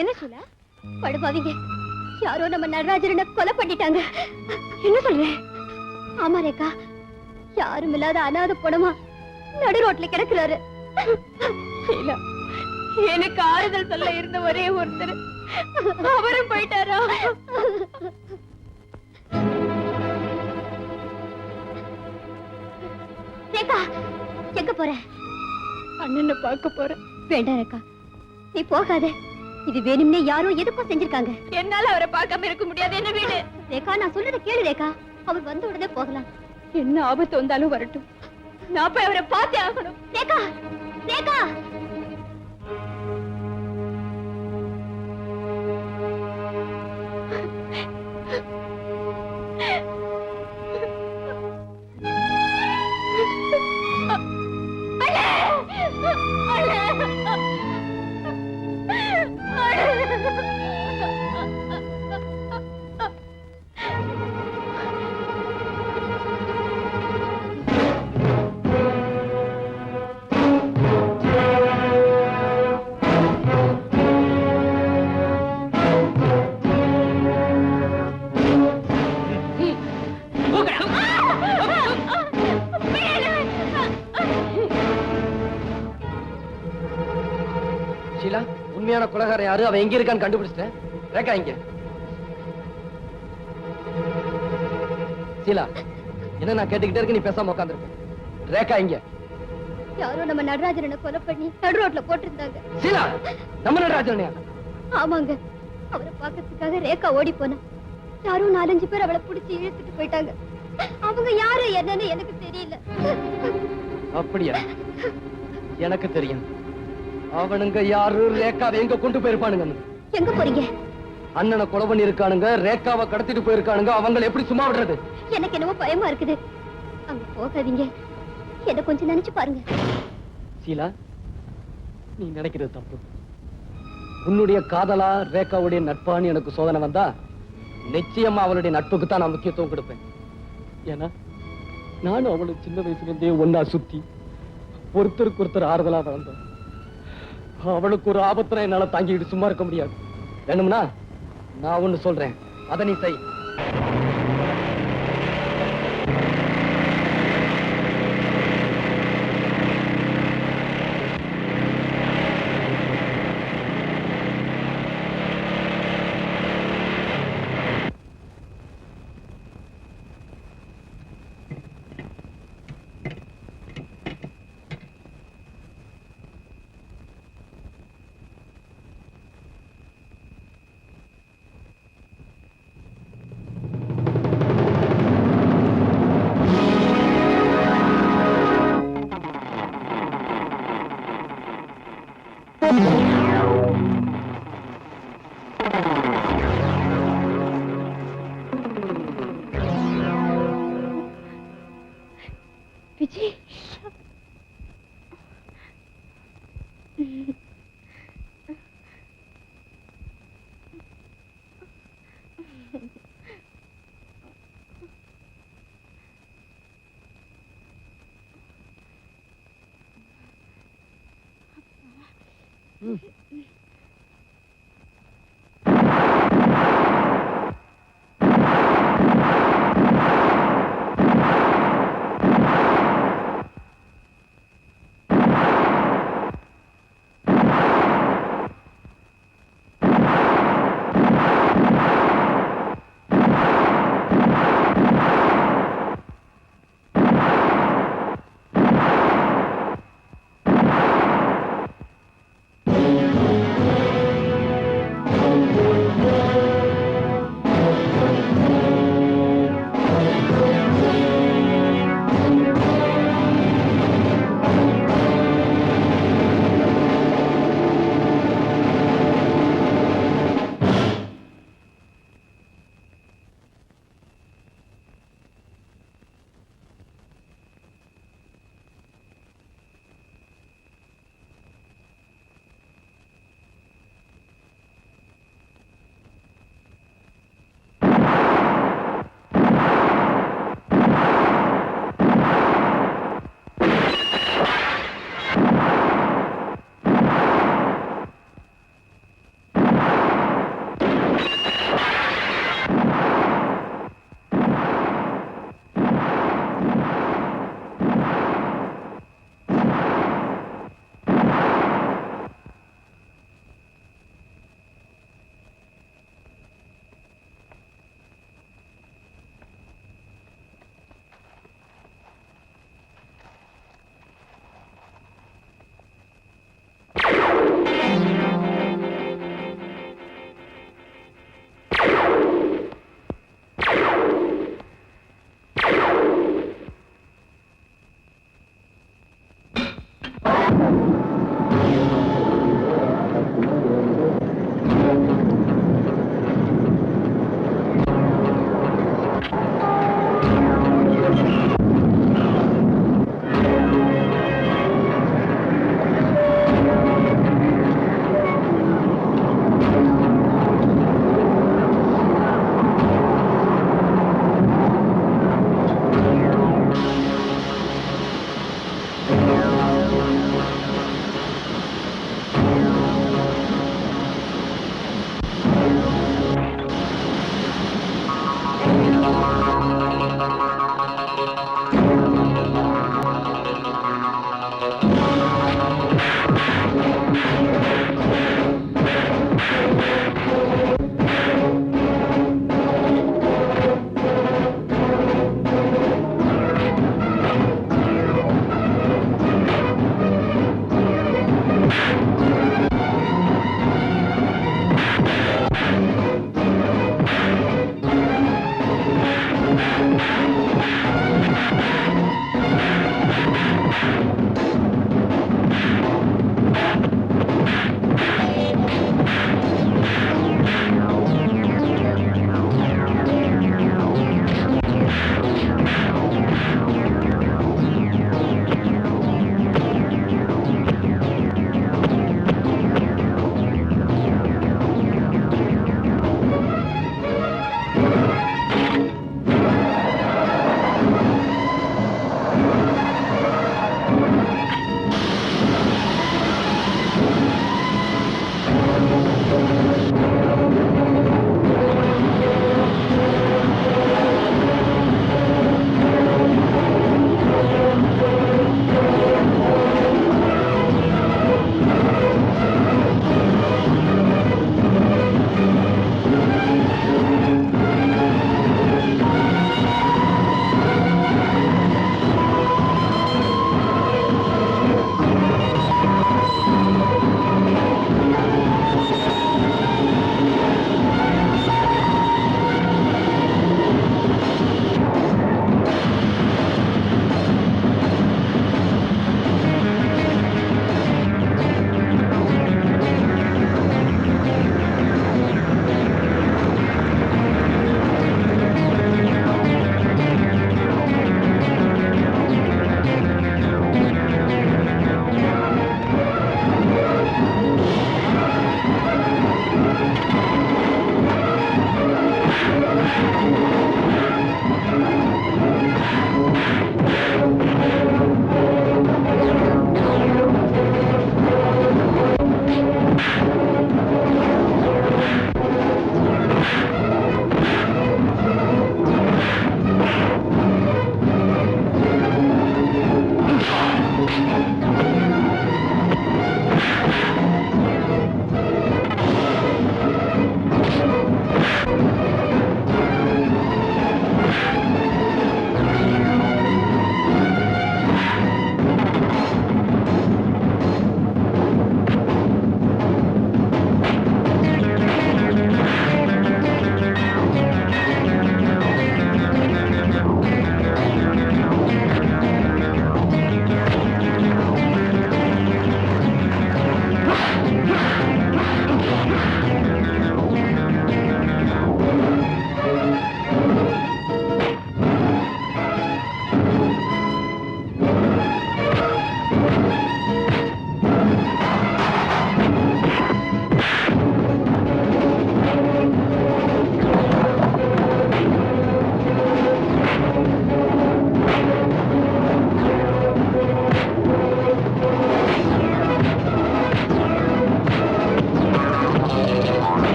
Speaker 3: என்ன சொல்ல? படுபாவிங்க, யாரோ நம்ம நடராஜரனை கொலை பண்ணிட்டாங்க. என்ன சொல்ற? ஆமா ரேகா, யாரும் இல்லாத அனாதை பணமா நடு ரோட்ல கிடக்குறாரு. எனக்கு ஆறுதல் சொல்ல இருந்த ஒரே ஒருத்தர் அவரும் போயிட்டாரா? ரேகா, எங்க போற? அண்ணனை பார்க்க போறேன். வேண்டாம் ரேகா, நீ போகாத. இது வேணும்னே யாரோ எதுக்கும் செஞ்சிருக்காங்க. என்னால அவரை பார்க்காம இருக்க முடியாது. என்ன வீடு ரேகா, நான் சொல்றத கேளு ரேகா. அவர் வந்த உடனே போகலாம். என்ன ஆபத்து வந்தாலும் வரட்டும், நான் போய் அவரை பார்த்தே ஆகணும். ரேகா, ரேகா.
Speaker 9: ஷீலா, உண்மையான கொலைகாரன் யாரு, அவன் எங்க இருக்கான்னு கண்டுபிடிச்சிட்டேன். ரேகா இங்க. ஷீலா, என்ன நான் கேட்டுக்கிட்டே இருக்கு, நீ பேசாம உட்காந்துருக்க. ரேகா இங்க.
Speaker 3: யாரோ நம்ம நடராஜரனை கொலை பண்ணி நடு ரோட்ல போட்டிருந்தாங்க.
Speaker 9: ஷீலா, நம்ம நடராஜனையா?
Speaker 3: ஆமாங்க, அவரை பார்க்கறதுக்காக ரேகா ஓடி போனா. யாரும் 4-5 பேர் அவளை பிடிச்சி இழுத்துட்டு போயிட்டாங்க. அவங்க யாரு என்னன்னு எனக்கு தெரியல.
Speaker 9: அப்படியா? எனக்கு தெரியும். அவனுங்க யாரு, ரேகாவை எங்க கொண்டு போயிருப்பானுங்க.
Speaker 3: எங்க போறீங்க?
Speaker 9: அண்ணனை கொலை பண்ணி இருக்கானுங்க, ரேகாவை கடத்திட்டு போயிருக்கானுங்க. அவங்களை எப்படி சும்மா விடுறது?
Speaker 3: எனக்கு என்னமோ பயமா இருக்குது. அங்க போகாதீங்க, என்ன கொஞ்சம் நினைச்சு பாருங்க.
Speaker 9: ஷீலா, நீ நினைக்கிறது தப்பு. உன்னுடைய காதலா ரேகாவுடைய நட்பான்னு எனக்கு சோதனை வந்தா நிச்சயமா அவளுடைய நட்புக்கு தான் நான் முக்கியத்துவம் கொடுப்பேன். ஏன்னா நானும் அவளும் சின்ன வயசுல இருந்தே ஒன்னா சுத்தி ஒருத்தருக்கு ஒருத்தர் ஆறுதலா வளர்ந்தோம். அவளுக்கு ஒரு ஆபத்துல என்னால தாங்கிட்டு சும்மா இருக்க முடியாது. வேணும்னா நான் ஒண்ணு சொல்றேன், அதை நீ செய்.
Speaker 3: விஜய்,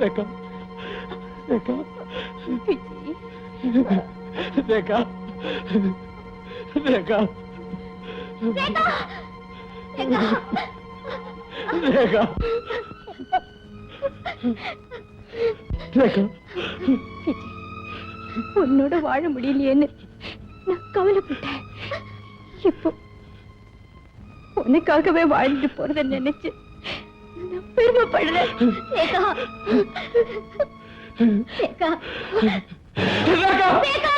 Speaker 9: ரேகா ரேகா ரேகா ரேகா ரேகா ரேகா
Speaker 10: உன்னோட வாழ முடியலையேன்னு நான் கவலைப்பட்டேன். இப்போ உனக்காகவே வாழ்ந்துட்டு போறத நினைச்சு நான் பெருமைப்படுறேன். ரேகா ரேகா ரேகா